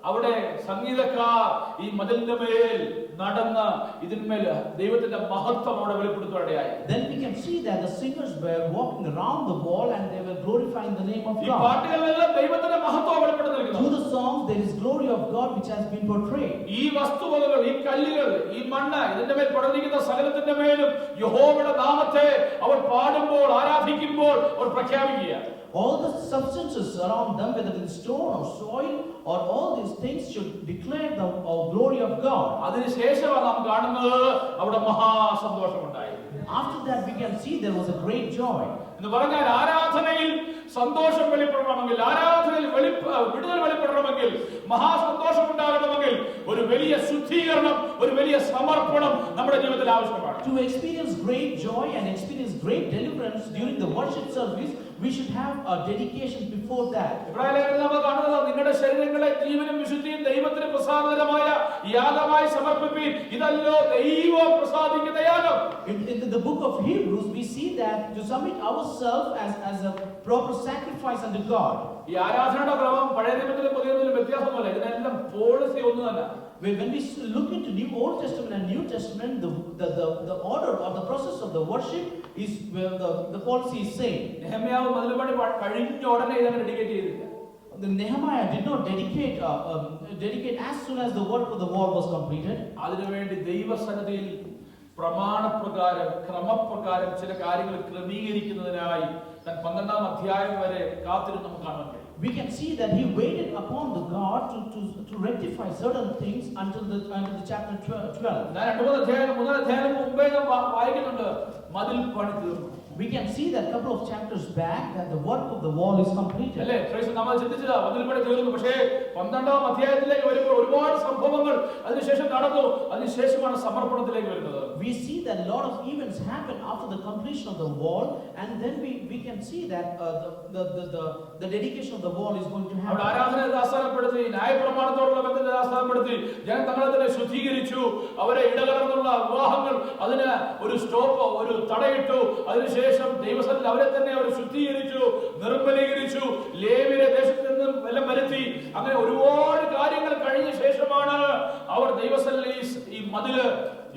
അവിടെ സംഗീതക്കാർ ഈ മതിലിന്റെ മേൽ നടന്ന് ഇതിന്മേൽ ദൈവത്തിന്റെ മഹത്വം അവിടെ വെളിപ്പെടുത്തുകയായി. Then we can see that the singers were walking around the wall and they were glorifying the name of ഈ God. പാട്ടുകളിലെല്ലാം ദൈവത്തിന്റെ മഹത്വം വെളിപ്പെടുത്തുന്നു. Through the songs there is glory of God which has been portrayed. ഈ വസ്തുവകകൾ, ഈ കല്ലുകൾ, ഈ മണ്ണ്, ഇതിന്റെ മേൽ പടർന്നിരിക്കുന്ന സകലത്തിന്റെ മേലും യഹോവയുടെ നാമത്തെ അവർ പാടുമ്പോൾ, ആരാധിക്കുമ്പോൾ അവർ പ്രഖ്യാപിക്കുക. All the substances around them, whether in stone or soil or all these things, should declare the glory of God. അതിനുശേഷമാണ് നാം കാണുന്നത് അവിടെ മഹാസന്തോഷമുണ്ടായി. After that we can see there was a great joy. എന്ന് പറഞ്ഞാൽ ആരാധനയിൽ സന്തോഷം വെളിപ്പെടണമെങ്കിൽ, ആരാധനയിൽ വിടുതൽ വെളിപ്പെടണമെങ്കിൽ, മഹാസന്തോഷം ഉണ്ടാകണമെങ്കിൽ ഒരു വലിയ ശുദ്ധീകരണം, ഒരു വലിയ സമർപ്പണം നമ്മുടെ ജീവിതത്തിൽ ആവശ്യമാണ്. To experience great joy and experience great deliverance during the worship service, we should have a dedication before that. Ibrahim നമ്മൾ കാണുന്നത് നിങ്ങളുടെ ശരീരങ്ങളെ ജീവനും വിശുദ്ധിയും ദൈവത്തിന് പ്രസാദകരമായ യാഗമായി സമർപ്പിപ്പീൻ, ഇതല്ലോ ദൈവം പ്രസാദിക്കുന്ന യാഗം. In the book of Hebrews we see that to submit ourselves as a proper sacrifice unto God. ഈ ആരാധനയുടെ ക്രമം പഴയ നിയമത്തിലും പുതിയ നിയമത്തിലും വ്യത്യാസമൊന്നുമില്ല. ഇതിനെല്ലാം പോളിസി ഒന്ന് തന്നെ. When we look into Old Testament and New Testament, the order or the process of the worship is where the policy is same. നെഹമ്യാവ് മതിൽ പണി കഴിഞ്ഞ ഉടനെ ഇതങ്ങനെ ഡെഡിക്കേറ്റ് ചെയ്തില്ല. Nehemiah did not dedicate as soon as the work of the wall was completed. അതിനുവേണ്ടി ദൈവസന്നിധിയിൽ പ്രമാണപ്രകാരം ക്രമപ്രകാരം ചില കാര്യങ്ങൾ ക്രമീകരിക്കുന്നതിനായി താൻ 12-ാം അധ്യായം വരെ കാത്തിരുന്ന് നമുക്ക് കാണാൻ കഴിയും. We can see that he waited upon the God to rectify certain things until the chapter 12. ഞാൻ 2-3 അധ്യായം മുമ്പേ നാം വായിക്കുന്നുണ്ട് മതിൽ പണി തീർന്നു. We can see that couple of chapters back that the work of the wall is completed. അല്ലേ? നമ്മൾ ചിന്തിച്ചതാ മതിൽ പണി തീർന്നു. പക്ഷേ 12-ാം അധ്യായത്തിലേക്ക് വരുമ്പോൾ ഒരുപാട് സംഭവങ്ങൾ അതിനുശേഷം നടന്നു. അതിനുശേഷമാണ് സമർപ്പണത്തിലേക്ക് വരുന്നത്. We see that a lot of events happen after the completion of the wall, and then we can see that the dedication of the wall is going to happen. അവിടെ ആരാധന ദാസനപ്പെടുത്തി, ന്യായപ്രമാണത്തോടുള്ള ബന്ധത്തെ ദാസനപ്പെടുത്തി, ജനം തങ്ങളെ തന്നെ ശുദ്ധീകരിച്ചു. അവരെ ഇടകലർന്നുള്ള വിവാഹങ്ങൾ അതിന് ഒരു സ്റ്റോപ്പ്, ഒരു തടയിട്ടു. അതിനുശേഷം ദൈവസന്നിധിയിൽ അവരെ തന്നെ അവർ ശുദ്ധീകരിച്ചു, നിർമ്മലീകരിച്ചു, ലേവ്യരെ ദേശത്ത് നിന്നും എല്ലാം വരുത്തി. അങ്ങനെ ഒരുപാട് കാര്യങ്ങൾ കഴിഞ്ഞ ശേഷമാണ് അവർ ദൈവസന്നിധിയിൽ ഈ മതില്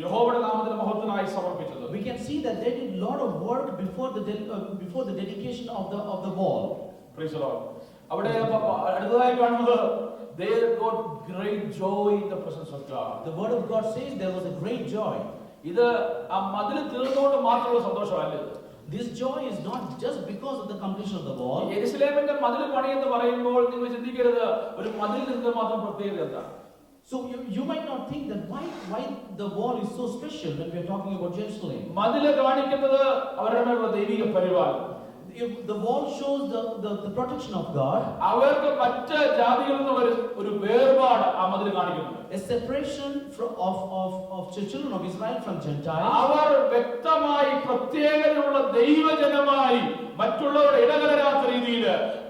യഹോവയുടെ നാമത്തിന് മഹത്വത്തിനായി സമർപ്പിച്ചത്. We can see that they did a lot of work before the dedication of the wall. Praise the Lord. അവിടെ അടുത്തതായി കാണുന്നത് they got great joy in the presence of God. The word of God says there was a great joy. ഇത് ആ മതിൽ തീർന്നുകൊണ്ട് മാത്രമുള്ള സന്തോഷമല്ല. This joy is not just because of the completion of the wall. യെരൂശലേമിന്റെ മതിൽ പണി എന്ന് പറയുമ്പോൾ നിങ്ങൾ ചിന്തിക്കരുത് ഒരു മതിൽ നിന്ന് മാത്രം പ്രത്യേകത എന്താ. So you might not think that why the wall is so special when we are talking about Jerusalem. മതിൽ കാണിക്കുന്നത് അവരുടെ മേലുള്ള ദൈവിക പരിപാലനം. The wall shows the protection of God. അവർക്ക് മറ്റ് ജാതികളിൽ നിന്നുള്ള ഒരു വേർപാട് ആ മതിൽ കാണിക്കുന്നു. A separation of children of Israel from Gentiles. അവർ വ്യക്തമായി പ്രത്യേകതയുള്ള ദൈവജനമായി മറ്റുള്ളവരുടെ ഇടകലരാത്ത രീതിയിൽ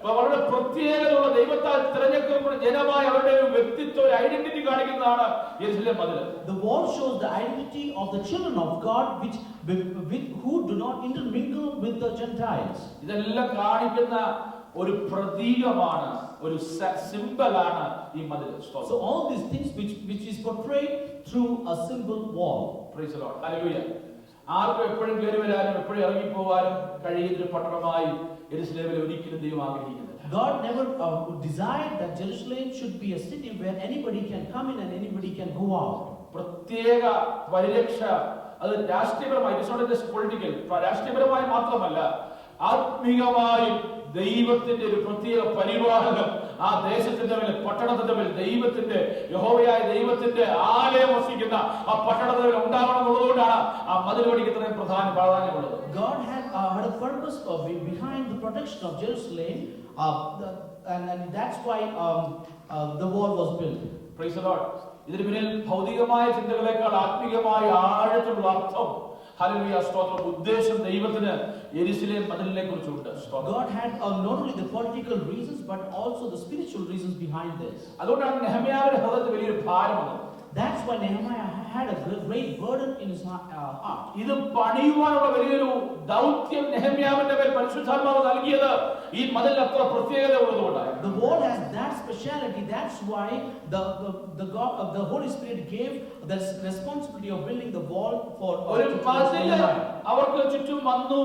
വളരെ പ്രത്യേകതയുള്ള ദൈവത്താൽ തിരഞ്ഞെടുക്കപ്പെട്ട ജനമായി അവരുടെ ഒരു വ്യക്തിത്വ, ഒരു ഐഡന്റിറ്റി കാണിക്കുന്നതാണ് യെരൂശലേം മതിൽ. The wall shows the identity of the children of God who do not intermingle with the Gentiles. ഇതെല്ലാം കാണിക്കുന്ന ഒരു പ്രതീകമാണ്, ഒരു സിംബലാണ് ഈ മതിൽ. So all these things which is portrayed through a simple wall. Praise the Lord. Hallelujah. ആർക്കും എപ്പോഴും കയറി വരാനും എപ്പോഴും ഇറങ്ങിപ്പോവാനും കഴിയുന്ന പട്ടണമായി യെരൂശലേമിൽ ഒരിക്കലും ദൈവം ആഗ്രഹിക്കുന്നില്ല. God never desired that Jerusalem should be a city where anybody can come in and anybody can go out. പ്രത്യേക പരിരക്ഷ അത് രാഷ്ട്രീയപരമായി, ഇറ്റ്സ് നോട്ട് ജസ്റ്റ് പൊളിറ്റിക്കൽ, രാഷ്ട്രീയപരമായി മാത്രമല്ല ആത്മീയമായും ദൈവത്തിന്റെ ഒരു പ്രത്യേക പരിപാലനം ആ ദേശത്തിന്റെ മേൽ, പട്ടണത്തിന്റെ മേൽ ദൈവത്തിന്റെ യഹോവയായ ദൈവത്തിന്റെ ആലയം വസിക്കുന്ന ആ പട്ടണത്തിൽ ഉണ്ടാവണം എന്നുള്ളതുകൊണ്ടാണ് ആ മതിൽ പണിക്ക് ഇത്രയും പ്രാധാന്യമുള്ളത്. God had a purpose behind the protection of Jerusalem, and that's why the wall was built. Praise the Lord. ഇതിന് പിന്നിൽ ഭൗതികമായ ചിന്തകളെക്കാൾ ആത്മീയമായ ആഴത്തിലുള്ള അർത്ഥം, ഹല്ലേലൂയ, സ്തോത്രം, ഉദ്ദേശം ദൈവത്തിന് യെരൂശലേം മതിലിനെ കുറിച്ചുണ്ട്. God had not only the political reasons but also the spiritual reasons behind this. അതുകൊണ്ടാണ് നെഹമ്യാവിന്റെ ഹൃദയത്തിൽ വലിയൊരു ഭാരം വന്നത്. That's why Nehemiah had a great burden in his heart. ഇത് പണിയുവാനുള്ള വലിയൊരു ദൗത്യം നെഹമ്യാവിന്റെ മേൽ പരിശുദ്ധാത്മാവ് നൽകിയത് ഈ മതിൽ അത്ര പ്രത്യേകത ഉള്ളതുകൊണ്ടാണ്. The wall has that speciality. That's why the Holy Spirit gave the responsibility of building the wall for ഒരു മതിൽ അവർക്ക് ചുറ്റും വന്നു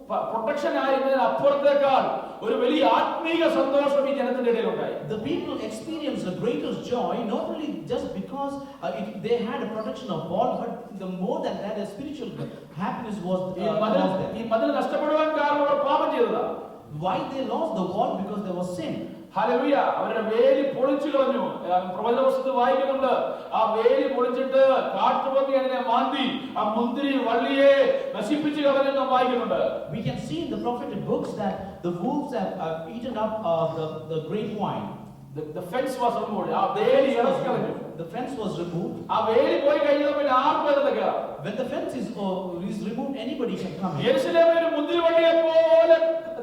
പ്രൊട്ടക്ഷൻ ആയിരുന്നതിന് അപ്പുറത്തേക്കാൾ ഒരു വലിയ ആത്മീക സന്തോഷം ഈ ജനത്തിന്റെ ഇടയിൽ ഉണ്ടായി. The people experienced the greatest joy not only just because they had a protection of wall, but the more than that, a spiritual happiness was there. ഈ മതിൽ നഷ്ടപ്പെടുവാൻ കാരണം അവർ പാപം ചെയ്തതാണ്. Why they lost the wall? Because there was sin. Hallelujah, അവരുടെ വേലി പൊളിച്ചു കളഞ്ഞു. പ്രവചന പുസ്തകത്തിൽ വായിക്കുന്നുണ്ട്, ആ വേലി പൊളിച്ചിട്ട് കാട്ടുപന്നി അതിനെ മാന്തി ആ മുന്തിരി വള്ളിയെ നശിപ്പിച്ചു കളഞ്ഞെന്ന് വായിക്കുന്നുണ്ട്. We can see in the prophetic books that the wolves have eaten up the grapevine. The fence was removed. ആ വേലി ഇളക്കി കളഞ്ഞു. The fence was removed. ആ വേലി പോയി കഴിഞ്ഞാൽ പിന്നെ ആർക്കും അതിലേക്ക്. When the fence is removed, anybody can come in. യെരൂശലേമിലെ ഒരു മുന്തിരി വള്ളിയെ പോലെ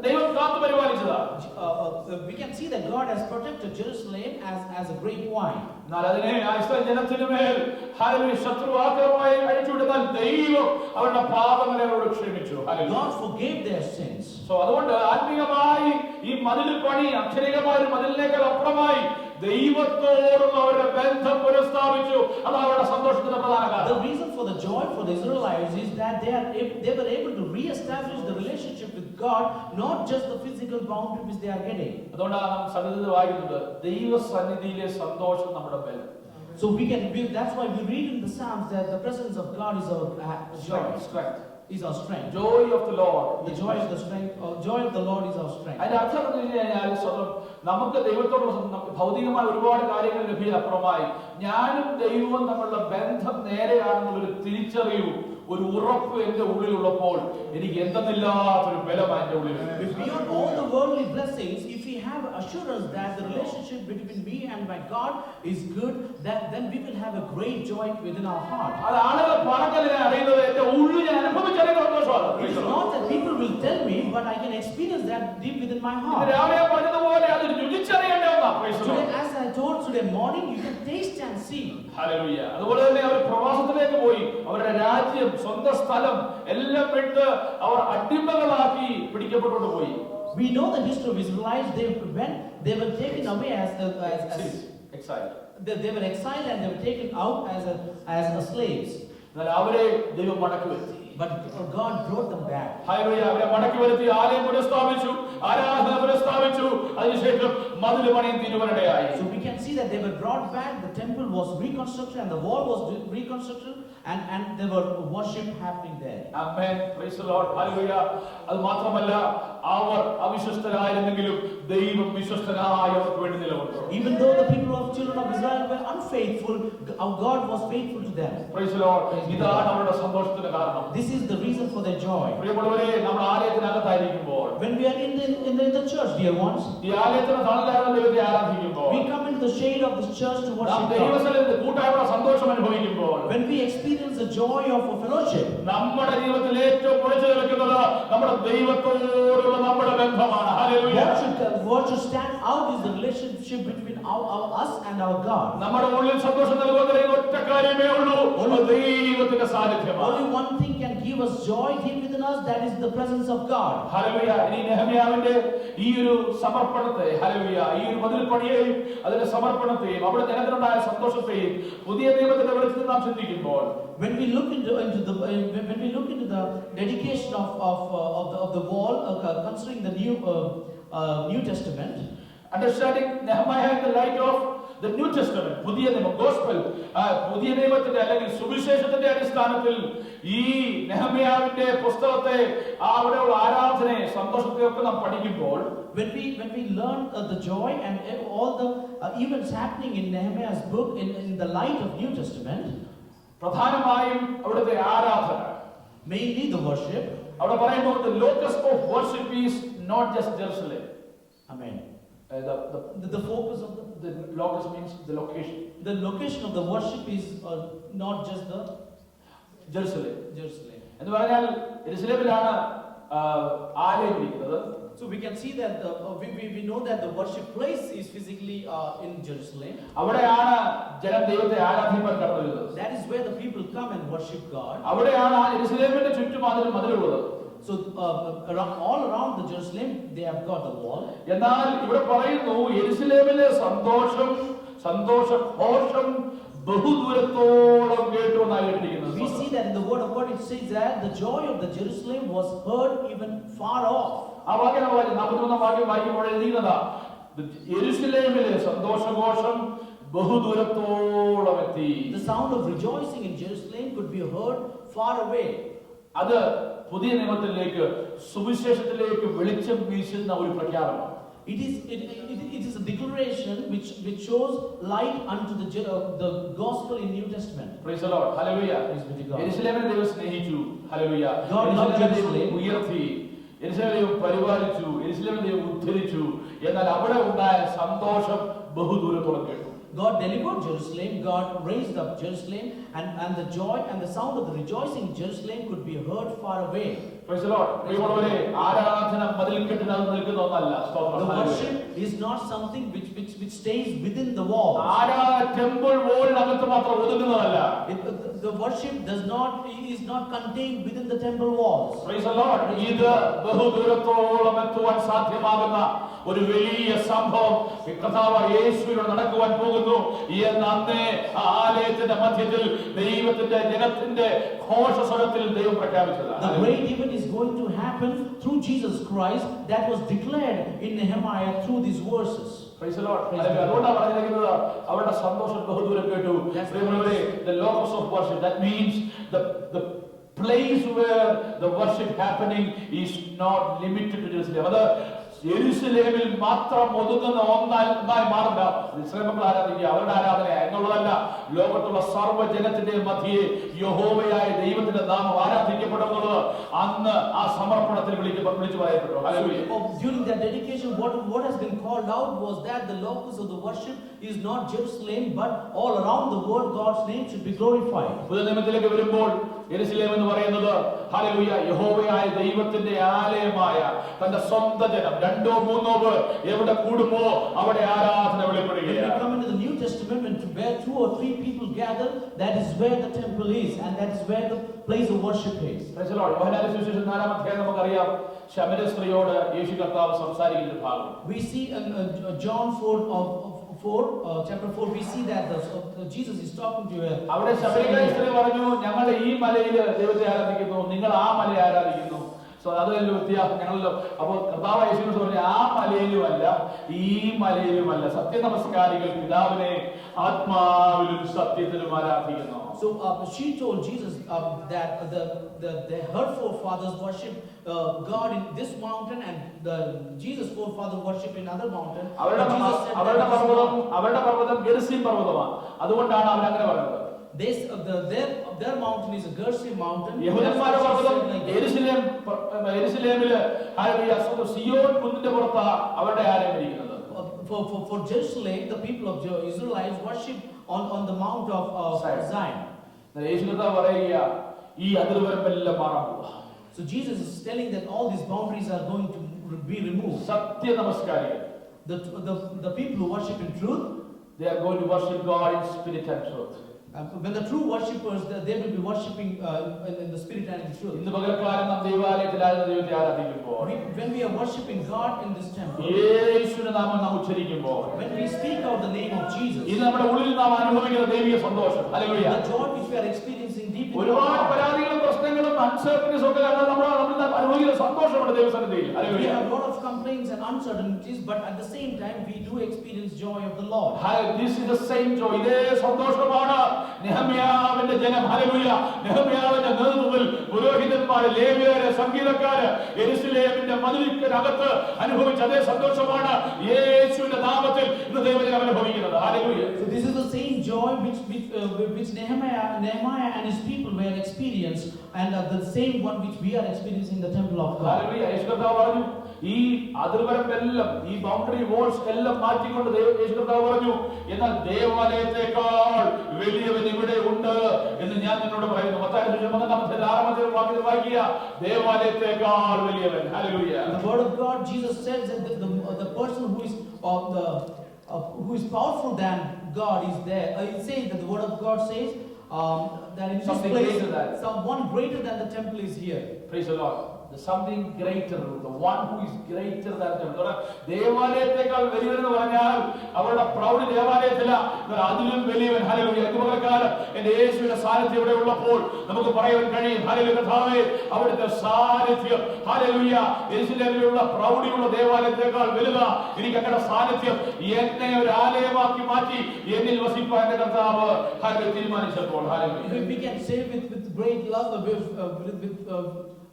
ദൈവം കാത്തു പരിപാലിച്ചതാണ്. We can see that God has protected Jerusalem as a grapevine. എന്നാൽ അതിനെ ഇസ്രായേൽ ജനത്തിന് മേൽ ഹല്ലേലൂയ ശത്രു ആക്രമണമായി അഴിച്ചുവിട്ടാൽ ദൈവം അവരുടെ പാപങ്ങളെ അവരോട് ക്ഷമിച്ചു. God forgave their sins. അതുകൊണ്ട് ആത്മീയമായി ഈ മതിൽ പണി അക്ഷരികമായ ഒരു മതിലിനേക്കാൾ അപ്പുറമായി ദൈവത്തോടുള്ള അവരുടെ ബന്ധം പുനഃസ്ഥാപിച്ചു. അത് അവരുടെ സന്തോഷത്തിന്റെ പ്രധാന കാരണം. The reason for the joy for the Israelites is that they were able to re-establish the relationship with God, not just the physical boundary which they are getting. അതുകൊണ്ടാണ് നാം സന്നിധിയിൽ വായിക്കുന്നത് ദൈവസന്നിധിയിലെ സന്തോഷം നമ്മുടെ ബലം. So that's why we read in the Psalms that the presence of God is our joy, strength. Is our strength. Joy of the Lord. The joy of the strength. Joy of the Lord is our strength. അതിന്റെ അർത്ഥം എന്ന് വെച്ചുകഴിഞ്ഞാൽ നമുക്ക് ദൈവത്തോടുള്ള ഭൗതികമായ ഒരുപാട് കാര്യങ്ങൾ ലഭ്യപ്പുറമായി ഞാനും ദൈവവും തമ്മിലുള്ള ബന്ധം നേരെയാണെന്നുള്ളൊരു തിരിച്ചറിവ്, ഒരു ഉറപ്പ് എന്റെ ഉള്ളിലുള്ളപ്പോൾ എനിക്ക് എന്തെന്നില്ലാത്തൊരു ബലമാണ് എന്റെ ഉള്ളിൽ. Beyond all the worldly blessings, if we have assurance that the relationship between me and my God is good, then we will have a great joy within our heart. അത് ആളുകൾ പറഞ്ഞതിനെ അറിയുന്നത് എന്റെ ഉള്ളിൽ ഞാൻ അനുഭവിച്ചറിയുന്ന സന്തോഷമാണ്. It is not that people will tell me, but I can experience that deep within my heart. രാവിലെ പറഞ്ഞതുപോലെ അത് രുചിച്ചറിയേണ്ട ഒന്നാണ്. Today, as I told today morning, you can taste and see. Hallelujah. അതുപോലെ തന്നെ അവർ പ്രവാസത്തിലേക്ക് പോയി അവരുടെ രാജ്യം, സ്വന്തം സ്ഥലം എല്ലാം വിട്ട് അവർ അടിമകളാക്കി പിടിക്കപ്പെട്ടുകൊണ്ട് പോയി. We know the history of Israelites. They were taken away as exiled. They were exiled and they were taken out as slaves. എന്നാൽ അവരെ ദൈവം മടക്കി വരുത്തി. But God brought them back. Hallelujah. അവരെ മടക്കി വരുത്തി, ആലയം പുനഃസ്ഥാപിച്ചു, ആരാധന പുനഃസ്ഥാപിച്ചു, അതിനുശേഷം മതിൽ പണിയും തീരുമാനമായി. So we can see that they were brought back, the temple was reconstructed and the wall was reconstructed and there were worship happening there. Amen. Praise the Lord. Hallelujah. അത് മാത്രമല്ല, അവർ അവിശ്വസ്തരായിരുന്നെങ്കിലും ദൈവം വിശ്വസ്തനായി അവർക്ക് വേണ്ടി നിലകൊണ്ടു. Even though the people of children of Israel were unfaithful, God was faithful to them. Praise the Lord. ഇതാണ് അവരുടെ സന്തോഷത്തിന്റെ കാരണം. This is the reason for their joy. പ്രിയമുള്ളവരെ, നമ്മൾ ആലയത്തിനകത്തായിരിക്കുമ്പോൾ, When we are in the church, dear ones, ഈ ആലയത്തിന് തണലാകുന്ന ദൈവത്തെ ആരാധിക്കുമ്പോൾ, we come into the shade of this church to worship God. ദൈവസ്ഥലത്ത് കൂട്ടായ്മ സന്തോഷം അനുഭവിക്കുമ്പോൾ, When we experience the joy of a fellowship, നമ്മുടെ ജീവിതത്തിൽ ഏറ്റവും മുറിച്ചു നിൽക്കുന്നത് നമ്മുടെ ദൈവത്തോടുള്ള നമ്മുടെ ബന്ധമാണ്. Hallelujah. what should stand out is the relationship between us and our God. നമ്മുടെ ഉള്ളിൽ സന്തോഷം നൽകുന്ന ഒറ്റ കാര്യമേ ഉള്ളൂ, ദൈവത്തിന്റെ സാന്നിധ്യമാണ്. Only one thing can give us joy deep within us, that is the presence of God. Hallelujah. ഇനി നെഹമ്യാവിന്റെ ഈ ഒരു സമർപ്പണത്തെ, ഹല്ലേലൂയ, ഈ ഒരു മതിൽ പണിയെയും അതിന്റെ സമർപ്പണത്തെയും അവിടെ ജനത്തിനുണ്ടായ സന്തോഷത്തെയും പുതിയ നിയമത്തിന്റെ വെളിച്ചത്തിൽ നാം ചിന്തിക്കുമ്പോൾ, When we look into the dedication of the wall, considering the New Testament, understanding Nehemiah in the light of the New Testament, പുതിയ നിയമം, gospel, പുതിയ നിയമത്തിന്റെ അല്ലെങ്കിൽ സുവിശേഷത്തിന്റെ അടിസ്ഥാനത്തിൽ ഈ നെഹമ്യാവിന്റെ പുസ്തകത്തെ, അവിടെയുള്ള ആരാധനയെ, സന്തോഷത്തെയൊക്കെ നാം പഠിക്കുമ്പോൾ, when we learn the joy and all the events happening in Nehemiah's book in the light of New Testament, പ്രധാനമായും അവിടുത്തെ ആരാധന, mainly the worship. അവിടെ പറയുന്നു, the locus of worship is not just Jerusalem. Amen. The focus of the locus means the location. the location of the worship is not just the Jerusalem. Jerusalem. എന്ന് പറഞ്ഞാൽ യെരുശലേമിലാണ് ആലയം ഇരിക്കുന്നത്. So we can see that we know that the worship place is physically in Jerusalem. അവിടെയാണ് ജനം ദൈവത്തെ ആരാധിക്കാൻ കടന്നു വരുന്നത്. That is where the people come and worship God. അവിടെയാണ് യെരുശലേമിന്റെ ചുറ്റും മതിലുള്ളത്. So all around the Jerusalem they have got the wall. എന്നാൽ ഇവിടെ പറയുന്നു യെരുശലേമിലെ സന്തോഷഘോഷം ബഹുദൂരത്തോളം കേട്ടു എന്നാണ് എഴുതിയിരിക്കുന്നത്. We see that in the word of God it says that the joy of the Jerusalem was heard even far off. ആ വാക്യം 41 വാക്യം വായിക്കുമ്പോൾ എഴുതിയതാ യെരുശലേമിലെ സന്തോഷഘോഷം ബഹുദൂരത്തോളം എത്തി. The sound of rejoicing in Jerusalem could be heard far away. അത് പുതിയ നിയമത്തിലേക്ക് സുവിശേഷത്തിലേക്ക് വെളിച്ചം വീശുന്ന ഒരു പ്രഖ്യാപനം. It is a declaration which shows light unto the gospel in New Testament. Praise the Lord. Hallelujah. Praise be to God. യെരുശലേമിനെ ദൈവം സ്നേഹിച്ചു. Hallelujah. God loved യെരുശലേമിനെ Jerusalem. ഉയർത്തി. യെരുശലേമിനെ ദൈവം പരിപാലിച്ചു. യെരുശലേമിനെ ദൈവം ഉദ്ധരിച്ചു. എന്നാൽ അവിടെ ഉണ്ടായ സന്തോഷം ബഹുദൂരത്തോളം കേട്ടു. God delivered Jerusalem, God raised up Jerusalem, and the joy and the sound of the rejoicing in Jerusalem could be heard far away. Praise the Lord. പ്രിയമുള്ളവരെ, ആരാധന മതിൽക്കെട്ടിനകത്ത് നിൽക്കുന്ന ഒന്നല്ല. സ്തോത്രം. The worship is not something which stays within the wall. Temple വോളിനകത്ത് മാത്രം ഒതുങ്ങുന്നതല്ല. The worship is not contained within the temple walls. Praise the Lord. ഇത് ബഹുദൂരത്തോളം എത്തുവാൻ സാധ്യമാകുന്ന ഒരു വലിയ സംഭവം കർത്താവ് യേശുവിനോട് നടക്കുവാൻ പോകുന്നു എന്ന് അന്നേ ആലയത്തിന്റെ മധ്യത്തിൽ ദൈവത്തിന്റെ ജനത്തിന്റെ ഘോഷസ്വരത്തിൽ ദൈവം പ്രഖ്യാപിച്ചതാണ്. The great event is going to happen through Jesus Christ that was declared in Nehemiah through these verses. Praise the Lord. അതുകൊണ്ടാണ് പറഞ്ഞിരിക്കുന്നത് അവരുടെ സന്തോഷം ബഹുദൂരം കേട്ടു. The locus of worship, that means the place where the worship happening is not limited to Jerusalem. അത് യെരുശലേമിൽ മാത്രം ഒതുങ്ങുന്ന ഒന്നായി മാറില്ല. ഇസ്രായേൽ ആരാധിക്കുക അവരുടെ ആരാധന എന്നുള്ളതല്ല. ലോകത്തുള്ള സർവ്വജനത്തിന്റെ മധ്യേ യഹോവയായ ദൈവത്തിന്റെ നാമം ആരാധിക്കപ്പെടുന്നത് അന്ന് ആ സമർപ്പണത്തിൽ വിളിച്ചു പറയപ്പെട്ടു. During that dedication, what has been called out was that the locus of the worship is not Jerusalem, but all around the world God's name should be glorified. പുതിയ നിയമത്തിലേക്ക് വരുമ്പോൾ യെരുശലേം എന്ന് പറയുന്നത് ഹല്ലേലൂയ യഹോവയായ ദൈവത്തിന്റെ ആലയമായ തന്റെ സ്വന്തം ജനം രണ്ടോ മൂന്നോ പേർ എവിടെ കൂടുമോ അവിടെ ആരാധന വെളിപ്പെടുകയാണ്. When we come into the New Testament, where 2 or 3 people gather, that is where the temple is, and that is where the place of worship is. Praise the Lord. യോഹന്നാന്റെ സുവിശേഷം 4-ാം അധ്യായം നമുക്കറിയാം ശമര്യ സ്ത്രീയോട് യേശു കർത്താവ് സംസാരിക്കുന്ന ഭാഗം. We see in John 4 chapter 4, we see that Jesus is talking to her. അവിടെ ശമരിയ സ്ത്രീ പറഞ്ഞു, ഞങ്ങൾ ഈ മലയിൽ ദൈവത്തെ ആരാധിക്കുന്നു, നിങ്ങൾ ആ മലയെ ആരാധിക്കുന്നു. അതല്ലോ വ്യത്യാസം ഞങ്ങളല്ലോ. അപ്പോൾ കർത്താവ് യേശുവിനോട് പറഞ്ഞു, ആ മലയിലുമല്ല ഈ മലയിലുമല്ല സത്യ നമസ്കാരികൾ പിതാവിനെ ആത്മാവിലും സത്യത്തിലും ആരാധിക്കുന്നു. So she told Jesus that her forefathers worship God in this mountain, and Jesus' forefathers worship in other mountain. അവരുടെ പർവ്വതം ഗെരിസിം പർവ്വതമാണ്. അതുകൊണ്ടാണ് അവർ അങ്ങനെ പറയുന്നത്. Their mountain is a Gerizim mountain. യഹൂദന്മാരുടെ പർവ്വതം യെരുശലേമില് സിയോൻ കുന്നിന്റെ പുറത്താ അവരുടെ ആലയം ഇരിക്കുന്നത്. For Jerusalem, the people of Israelites worship on the mount of Zion. യേശു കർത്താവ് പറയുക, ഈ അതിർവരമ്പെല്ലാം മാറാൻ പോവാ. So Jesus is telling that all these boundaries are going to be removed. Satya നമസ്കാരികൾ, the people who worship in truth, they are going to worship God in spirit and truth. When the true worshippers, they will be worshiping in the spirit and in truth. ഇന്ന് പകൽക്കാലം നാം ദൈവാലയത്തിലായിരുന്ന ദൈവത്തെ ആരാധിക്കുമ്പോൾ, when we are worshiping God in this temple, യേശുവിന്റെ നാമം നാം ഉച്ചരിക്കുമ്പോൾ, when we speak out the name of Jesus, ഇത് നമ്മുടെ ഉള്ളിൽ നാം അനുഭവിക്കുന്ന ദൈവിക സന്തോഷം. Hallelujah. the joy which we are experiencing deep in our ഒരുപാട് heart. പരാതികളും പ്രശ്നങ്ങളും അൺസർട്ടനിറ്റീസ് ഒക്കെ നമ്മൾ അനുഭവിക്കുന്ന സന്തോഷമുണ്ട് ദൈവസന്നിധിയിൽ. We hallelujah. have a lot of complaints and uncertainties, but at the same time we do experience joy of the Lord. This is the same joy. ഇതേ സന്തോഷമാണ് നെഹമ്യാവിന്റെ ജനം. ഹല്ലേലൂയ. നെഹമ്യാവിന്റെ നേതൃത്വത്തിൽ പുരോഹിതന്മാര്, ലേവ്യര്, സംഗീതക്കാര് യെരുശലേമിന്റെ മതിലിനകത്ത് അനുഭവിച്ച അതേ സന്തോഷമാണ് യേശുവിന്റെ നാമത്തിൽ ഇന്ന് ദൈവജനം അനുഭവിക്കുന്നത്. Hallelujah. So this is the same joy which Nehemiah and his people were experienced, and the same one which we are experiencing in the temple of God. ഹല്ലേലൂയ. യേശു കർത്താവ് പറഞ്ഞു, ഈ അതിർവരമ്പെല്ലാം ഈ ബൗണ്ടറി വോൾസ് എല്ലാം മാറ്റിക്കൊണ്ട് യേശു കർത്താവ് പറഞ്ഞു, എന്നാൽ ദേവാലയത്തെക്കാൾ വലിയവൻ ഇവിടെ ഉണ്ട് എന്ന് ഞാൻ നിന്നോട് പറയുന്നു. മത്തായി സുവിശേഷം 6-ാമത്തെ വാക്യത്തിൽ വായിക്കുക, ദേവാലയത്തെക്കാൾ വലിയവൻ. Hallelujah. The word of God, Jesus says that the person who is powerful than God is there. It says that the word of God says that in this Something place, greater than. someone greater than the temple is here. Praise the Lord. There's something greater, the one who is greater than the temple. ദേവാലയത്തെക്കാൾ വലിയവനെന്ന് പറഞ്ഞാൽ അവരുടെ പ്രൗഢി ദേവാലയത്തില, അതിലും വലിയവൻ. ഹല്ലേലൂയ. ഇതുപോലെ കാലം എന്റെ യേശുവിന്റെ സാന്നിധ്യം ഇവിടെ ഉള്ളപ്പോൾ നമുക്ക് പറയാൻ കഴിയും, ഹല്ലേലൂയ കർത്താവേ, അവിടുത്തെ സാന്നിധ്യം, ഹല്ലേലൂയ, യെരൂശലേമിലുള്ള പ്രൗഢിയുള്ള ദേവാലയത്തെക്കാൾ വലുതാ. എനിക്ക് അങ്ങയുടെ സാന്നിധ്യം എന്നെ ഒരു ആലയമാക്കി മാറ്റി എന്നിൽ വസിപ്പാൻ എന്റെ കർത്താവ് ഹല്ലേലൂയ തീരുമാനിച്ചപ്പോൾ. ഹല്ലേലൂയ. We can say with great love,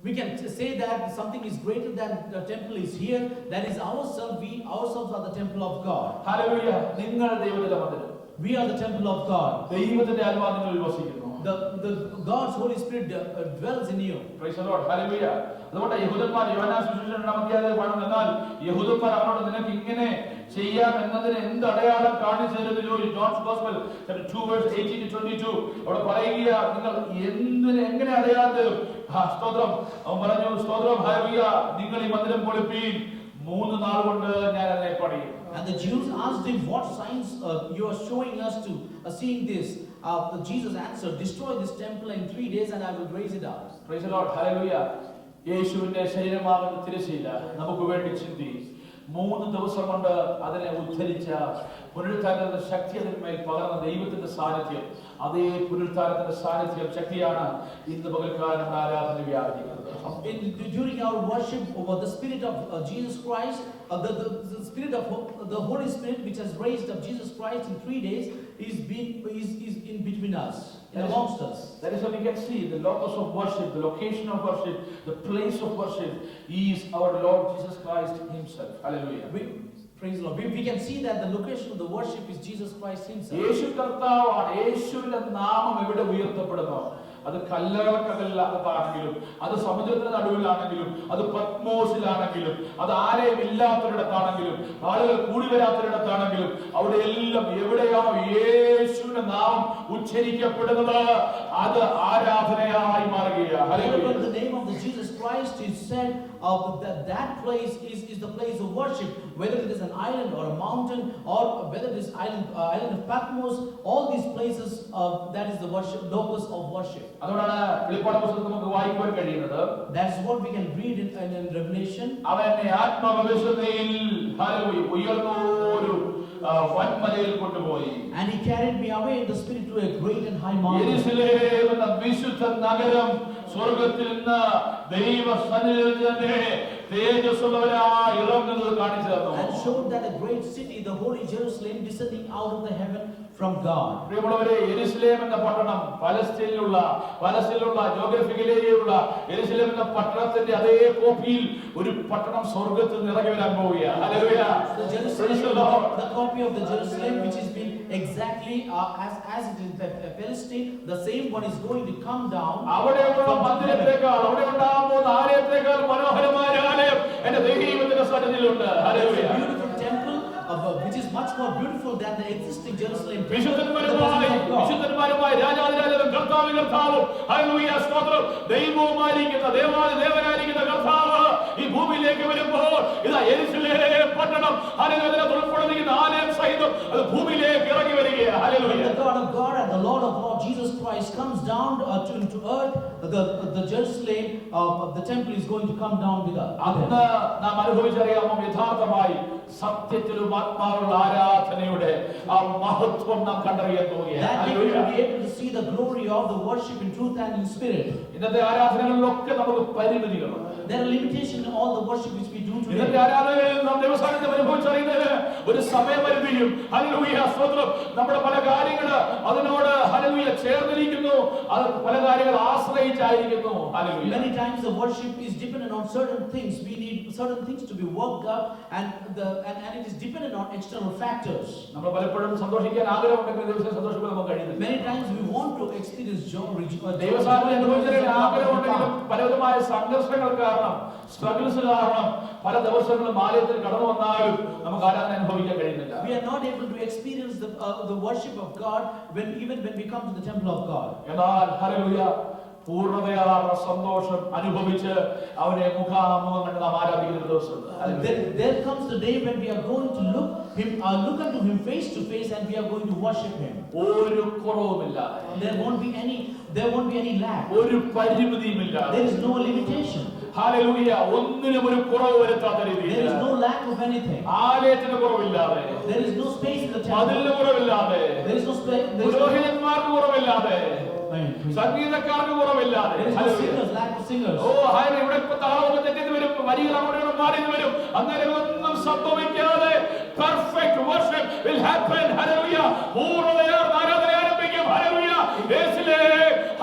we can say that something is greater than the temple is here. That is ourselves. We ourselves are the temple of God. Hallelujah. നിങ്ങൾ ദൈവത്തിന്റെ മന്ദിരം. We are the temple of God. ദൈവത്തിന്റെ ആത്മാവ് നിങ്ങളിൽ വസിക്കുന്നു. The God's Holy Spirit dwells in you. Praise the Lord. Hallelujah. അതുകൊണ്ട് യഹൂദന്മാർ യോഹന്നാൻ സുവിശേഷം 2-ാം പാഠം എന്നാൽ യഹൂദന്മാർ അവനോട് നിനക്ക് ഇങ്ങനെ ചെയ്യാം എന്നതിന് എന്ത് അടയാളം കാണിച്ചു തരുന്നു ചോദിച്ചു. ജോൺസ് ഗോസ്പൽ 2:18-22 അവിടെ പറയുക, നിങ്ങൾ എന്തിന് എങ്ങനെ അടയാളം തരും? സ്തോത്രം. അവൻ പറഞ്ഞു, സ്തോത്രം, ഹല്ലേലൂയ, നിങ്ങൾ ഈ മന്ദിരം പൊളിപ്പീൻ, 3 നാൾ കൊണ്ട് ഞാൻ അതിനെ പണിയും. And the Jews asked him, what signs you are showing us to seeing this? Jesus answered, destroy this temple in 3 days and I will raise it up. Praise the Lord. Hallelujah. യേശുവിന്റെ ശരീരമാകുന്ന തിരശ്ശീല നമുക്ക് വേണ്ടി ചിന്തി 3 ദിവസം കൊണ്ട് അതിനെ ഉദ്ധരിച്ച പുനരുത്ഥാനത്തിന്റെ ശക്തി അതിന്മേൽ പകർന്ന ദൈവത്തിന്റെ സാന്നിധ്യം, അതേ പുനരുത്ഥാനത്തിന്റെ സാന്നിധ്യം ശക്തിയാണ് ഇന്ന് പകൽക്കാലം ആരാധന വ്യാപിക്കുന്നത്. During our worship over the Spirit of Jesus Christ, the Spirit of the Holy Spirit which has raised up Jesus Christ in 3 days is in between us, amongst us. That is what we can see. The locus of worship, the location of worship, the place of worship is our Lord Jesus Christ Himself. Hallelujah. Praise the Lord. We can see that the location of the worship is Jesus Christ Himself. യേശു കർത്താവാണ്. യേശുവിന്റെ നാമം എവിടെ ഉയർത്തപ്പെടുന്നു, അത് കല്ലറക്കല്ലാത്തതാണെങ്കിലും, അത് സമുദ്രത്തിന്റെ നടുവിലാണെങ്കിലും, അത് പത്മോസിലാണെങ്കിലും, അത് ആലയമില്ലാത്തൊരിടത്താണെങ്കിലും, ആളുകൾ കൂടി വരാത്തൊരിടത്താണെങ്കിലും, അവിടെ എല്ലാം എവിടെയാണോ യേശുവിന്റെ നാമം ഉച്ചരിക്കപ്പെടുന്നത് അത് ആരാധനയായി മാറുകയാണ്. Wherever the name of the Jesus Christ is said, that place is the place of worship. Whether it is an island or a mountain, or whether it is island of Patmos, all these places, that is the worship, locus of worship. അതുകൊണ്ടാണ് വെളിപ്പാട് പുസ്തകത്തിൽ നമുക്ക് വായിക്കുവാൻ കഴിയുന്നത്. That's what we can read in Revelation. അവൻ എന്നെ ആത്മവിശുദ്ധിയിൽ ഉയർന്നൊരു വൻമലയിൽ കൊണ്ടുപോയി. And He carried me away in the spirit to a great and high mountain. യെരൂശലേം എന്ന വിശുദ്ധ നഗരം സ്വർഗ്ഗത്തിൽ നിന്ന് ദൈവസന്നിധിയിൽ തന്നെ തേജസ്സുള്ളവരായി ഇറങ്ങുന്നത് കാണിച്ചു തന്നു. And showed that a great city, the holy Jerusalem, descending out of the heaven from God. പ്രിയമുള്ളവരെ, യെരൂശലേം എന്ന പട്ടണം പലസ്തീനിലുള്ള ജോഗ്രഫിക്കലിലുള്ള യെരൂശലേം എന്ന പട്ടണത്തിന്റെ അതേ കോപ്പിയിൽ ഒരു പട്ടണം സ്വർഗ്ഗത്തിൽ നിന്ന് ഇറങ്ങി വരാൻ പോവുകയാണ്. Hallelujah. The copy of the Jerusalem which has been exactly as it is Palestine, the same one is going to come down. അവിടെയുള്ള മന്ദിരത്തെക്കാൾ, അവിടെ ഉണ്ടാകാൻ പോകുന്ന ആലയത്തെക്കാൾ മനോഹരമായ ആലയം എന്റെ ദൈവത്തിന്റെ സന്നിധിയിലുണ്ട്. Hallelujah. Beautiful temple which is much more beautiful than the existing Jerusalem. വിശുദ്ധന്മാരുമായി രാജാതിരാജനും കർത്താവും ഹല്ലേലൂയ സ്തോത്രം ദൈവവുമായിരിക്കുന്ന ദേവനായിരിക്കുന്ന കർത്താവ് ഈ ഭൂമിയിലേക്ക് വരുമ്പോൾ ഇതാ യെരൂശലേം പട്ടണം ഹല്ലേലൂയ ഉൾപ്പെടുന്ന ആലയം സഹിതം അത് ഭൂമിയിലേക്ക് ഇറങ്ങി വരികയാണ്. Hallelujah. The God of God and the Lord of Lord Jesus Christ comes down to earth. The Jerusalem, the temple is going to come down with us. അന്ന് നാം അനുഭവിച്ചറിയാമോ യഥാർത്ഥമായി സത്യത്തിലും ആത്മാവുള്ള ആരാധനയുടെ ആ മഹത്വം നാം കണ്ടറിയാൻ പോവുകയാണ്. That we will be able to see the glory of the worship in truth and in spirit. ഇന്നത്തെ ആരാധനകളിലൊക്കെ നമുക്ക് പരിമിതികളുണ്ട്. There are limitations in all the worship which we do today. ഇന്നത്തെ ആരാധനകളിൽ നാം ദൈവസാന്നിധ്യം അനുഭവിച്ചറിയുന്നത് ഒരു സമയപരിധിയും ഹല്ലേലൂയ സ്തോത്രം നമ്മുടെ പല കാര്യങ്ങൾ അതിനോട് ഹല്ലേലൂയ ചേർന്നിരിക്കുന്നു, അത് പല കാര്യങ്ങൾ ആശ്രയിച്ചായിരിക്കുന്നു. Hallelujah. Many times the worship is dependent on certain things. We need certain things to be worked up, and it is dependent on external factors. നമ്മൾ പലപ്പോഴും സന്തോഷിക്കാൻ ആഗ്രഹമുണ്ടെങ്കിൽ ദൈവത്തെ സന്തോഷിക്കാൻ നമുക്ക് കഴിയുന്നില്ല. Many times we want to experience joy. ദൈവസാന്നിധ്യം അനുഭവിച്ചറിയാൻ ആഗ്രഹമുണ്ടെങ്കിലും പലവിധമായ സംഘർഷങ്ങൾ കാരണം, സ്ട്രഗിൾസ് കാരണം പല ദിവസങ്ങളും ആലയത്തിൽ കടന്നു വന്നാലും നമുക്ക് ആരാധന അനുഭവിക്കാൻ കഴിയുന്നില്ല. We are not able to experience the worship of God even when we come to the temple of God. എന്നാൽ ഹല്ലേലൂയ പൂർണ്ണതയാർന്ന സന്തോഷം അനുഭവിച്ച് അവനെ മുഖാമുഖം കണ്ട് നാം ആരാധിക്കുന്ന ദിവസം. There comes the day when we are going to look unto him face to face and we are going to worship him. ഒരു കുറവുമില്ല. There won't be any lack. ഒരു പരിമിതിയുമില്ല. There is no limitation. Hallelujah ഒന്നിനും ഒരു കുറവ് വരുത്താത്ത രീതിയിൽ. There is no lack of anything. ആലയത്തിന് കുറവില്ലാതെ. There is no space in the temple. മതിലിന് കുറവില്ലാതെ. There is no space. പുരോഹിതന്മാർക്ക് കുറവില്ലാതെ. സംഗീതക്കാർക്ക് കുറവില്ലാതെ. Lack of singers. Oh hallelujah ഇവിടെ ഇപ്പോ താളമൊക്കെ തെറ്റിന്ന് വരും, വരികൾ അങ്ങോട്ട് മാറി വരും. അങ്ങനെ ഒന്നും സംഭവിക്കാതെ perfect worship will happen. ഹല്ലേലൂയ പൂർണ്ണതയാർന്ന ആരാധന ആരംഭിക്കും. ഹല്ലേലൂയ യേശുവേ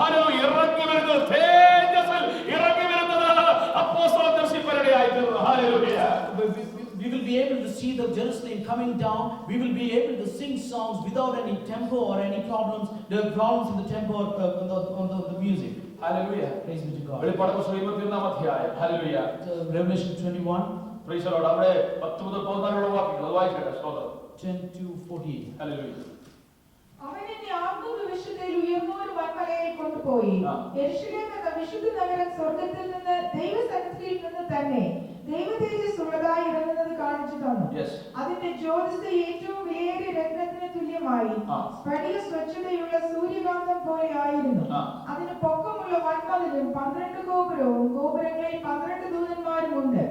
ഹല്ലേലൂയ ഇറങ്ങി വരുന്നത് തേജസ്സിൽ ഇറങ്ങി വരുന്നത് അപ്പോസ്തലൻ ദർശിപ്പരടെയായി തീർന്നു. Hallelujah We will be able to see the Jerusalem coming down. We will be able to sing songs without any tempo or any problems. There are problems in the tempo or on the music. Hallelujah Praise be to God. വെളിപ്പാട് പുസ്തകം 21-ാം അധ്യായം. Hallelujah Revelation 21. Price the Lord. അവിടെ 10 മുതൽ 14 വാക്യങ്ങൾ അത് വായിക്കട്ടെ. സ്തോത്രം. 10 to 14. ഹല്ലേലൂയ. അവൻ എന്നെ ആത്മീക വിശുദ്ധയിൽ ഉയർന്ന ഒരു വൻമലയിൽ കൊണ്ടുപോയി. യെരൂശലേം എന്ന വിശുദ്ധ നഗരം സ്വർഗ്ഗത്തിൽ നിന്ന് ദൈവസന്നിധിയിൽ നിന്ന് തന്നെ ദൈവതേജസ് ഉള്ളതായി ഇറങ്ങുന്നത് കാണിച്ചു തന്നു. അതിന്റെ ജ്യോതിസ് ഏറ്റവും വിലയേറിയ രത്നത്തിന് തുല്യമായി സ്ഫടിക സ്വച്ഛതയുള്ള സൂര്യകാന്തം പോലെ ആയിരുന്നു. അതിന് പൊക്കമുള്ള വൻമതിലും 12 ഗോപുരവും ഗോപുരങ്ങളിൽ 12 ദൂതന്മാരും ഉണ്ട്.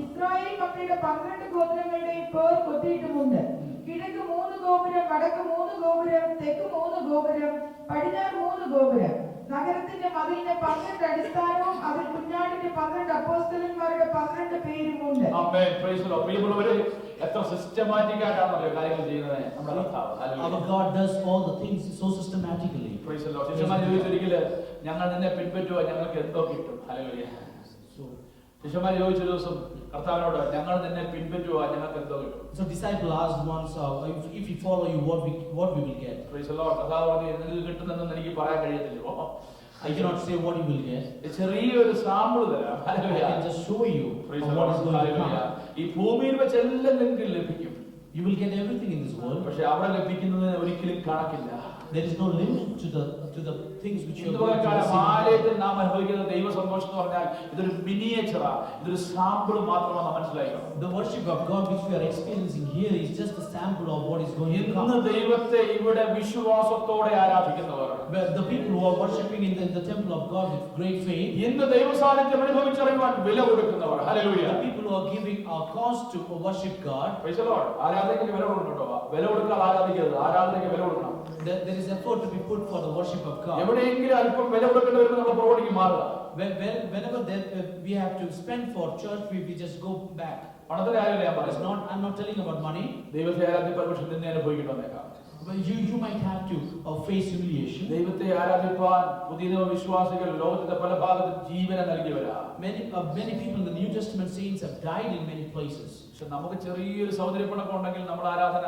ഇസ്രായേൽ മക്കളുടെ 12 ഗോത്രങ്ങളുടെയും പേർ കൊത്തിയിട്ടുമുണ്ട്. കിഴക്ക് 3 ഗോപുരം, വടക്ക് 3 ഗോപുരം, തെക്ക് 3 ഗോപുരം, പടിഞ്ഞാറ് 3 ഗോപുരം. നഗരത്തിന്റെ മതിലിന് 12 അടിസ്ഥാനവും അതിൽ കുഞ്ഞാടിന്റെ 12 അപ്പോസ്തലന്മാരുടെ 12 പേരുമുണ്ട്. ആമേൻ. Praise the Lord. പ്രിയമുള്ളവരെ എത്ര സിസ്റ്റമാറ്റിക് ആയിട്ടാണ് കാര്യങ്ങൾ ചെയ്യുന്നത് നമ്മുടെ കർത്താവ്. Our God does all the things so systematically. Price the Lord. ശിഷ്യന്മാർ ചോദിച്ചൊരിക്കൽ ഞങ്ങൾ നിന്നെ പിൻപറ്റുക ഞങ്ങൾക്ക് എന്തോ കിട്ടും. ഹല്ലേലൂയ. ശിഷ്യന്മാർ ചോദിച്ച ദിവസം കർത്താവിനോട് ഞങ്ങൾ നിന്നെ പിൻപറ്റുക ഞങ്ങൾക്ക് എന്തോ കിട്ടും. So disciple asked once, if we follow you, what we will get. Price the Lord. കർത്താവ് പറഞ്ഞു നിങ്ങൾക്ക് കിട്ടുന്നെന്ന് എനിക്ക് പറയാൻ കഴിയത്തില്ല. I cannot say what you will get. ചെറിയൊരു സാമ്പിൾ തരാം. I can just show you what is going to come. ഈ ഭൂമിയിൽ വെച്ച് എല്ലാം നിങ്ങൾക്ക് ലഭിക്കും. You will get everything in this world. പക്ഷെ അവിടെ ലഭിക്കുന്നതിന് ഒരിക്കലും കണക്കില്ല. There is no limit to the things which you are going to receive. ആലയത്തിൽ നാം അനുഭവിക്കുന്ന ദൈവ സന്തോഷം എന്ന് പറഞ്ഞാൽ ഇതൊരു മിനിയേച്ചറാ, ഇതൊരു സാമ്പിൾ മാത്രമാണ് നാം മനസ്സിലാക്കണം. The worship of God which we are experiencing here is just a sample of what is going to come. ഇന്ന് ദൈവത്തെ ഇവിടെ വിശ്വാസത്തോടെ ആരാധിക്കുന്നവർ, The people who are worshiping in the temple of God with great faith, ഇന്ന് ദൈവ സാന്നിധ്യം അനുഭവിച്ചറിയുവാൻ വില കൊടുക്കുന്നവർ. Hallelujah. the people who are giving a cost to worship God. Price the Lord. ആരാധനയ്ക്ക് വില കൊടുക്കട്ടോ. വില കൊടുക്കാതെ ആരാധിക്കരുത്. ആരാധനയ്ക്ക് വില കൊടുക്കണം. There is effort to be put for the worship of God. എവിടെയെങ്കിലും അല്പം വില കൊടുക്കേണ്ടി വരുമ്പോൾ നമ്മൾ പുറകോട്ടേക്ക് മാറുക. Whenever we have to spend for church, we just go back. പണത്തിന്റെ കാര്യമല്ല ഞാൻ It's പറയുന്നത്. not. I'm not telling about money. ദൈവത്തെ ആരാധിക്കാൻ പക്ഷെ നിന്നെ അനുഭവിക്കേണ്ടി വന്നേക്കാം. But you might have to face humiliation. ദൈവത്തെ ആരാധിക്കാൻ പുതിയ നിയമ വിശ്വാസികൾ ലോകത്തിന്റെ പല ഭാഗത്തും ജീവനെ നൽകിയവരാ. Many people in the New Testament saints have died in many places. പക്ഷെ നമുക്ക് ചെറിയൊരു സൗന്ദര്യപ്പണൊക്കെ ഉണ്ടെങ്കിൽ നമ്മുടെ ആരാധന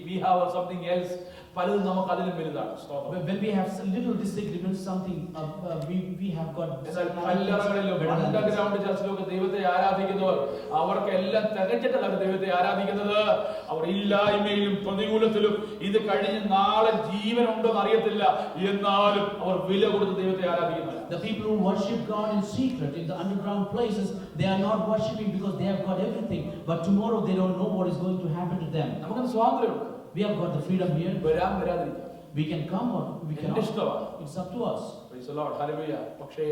we have something else. പലതും നമുക്ക് അതിലും വലുതാണ്. When we have little disagreements, something we have got. കല്ലറകളിലും അണ്ടർഗ്രൗണ്ട് ചർച്ചിലൊക്കെ ദൈവത്തെ ആരാധിക്കുന്നവർ അവർക്ക് എല്ലാം തികച്ചിട്ടല്ല ദൈവത്തെ ആരാധിക്കുന്നത്. അവർ ഇല്ലായ്മയിലും പ്രതികൂലത്തിലും ഇത് കഴിഞ്ഞ് നാളെ ജീവൻ ഉണ്ടെന്ന് അറിയത്തില്ല, എന്നാലും അവർ വില കൊടുത്ത് ദൈവത്തെ ആരാധിക്കുന്നു. The people who worship God in secret in the underground places, they are not worshiping because they have got everything, but tomorrow they don't know what is going to happen to them. നമുക്ക് സ്വാതന്ത്ര്യമുണ്ട്. We have got the freedom here. വരാതിരിക്കാം. We can come or we cannot. It's up to us. Praise the Lord. Hallelujah. പക്ഷേ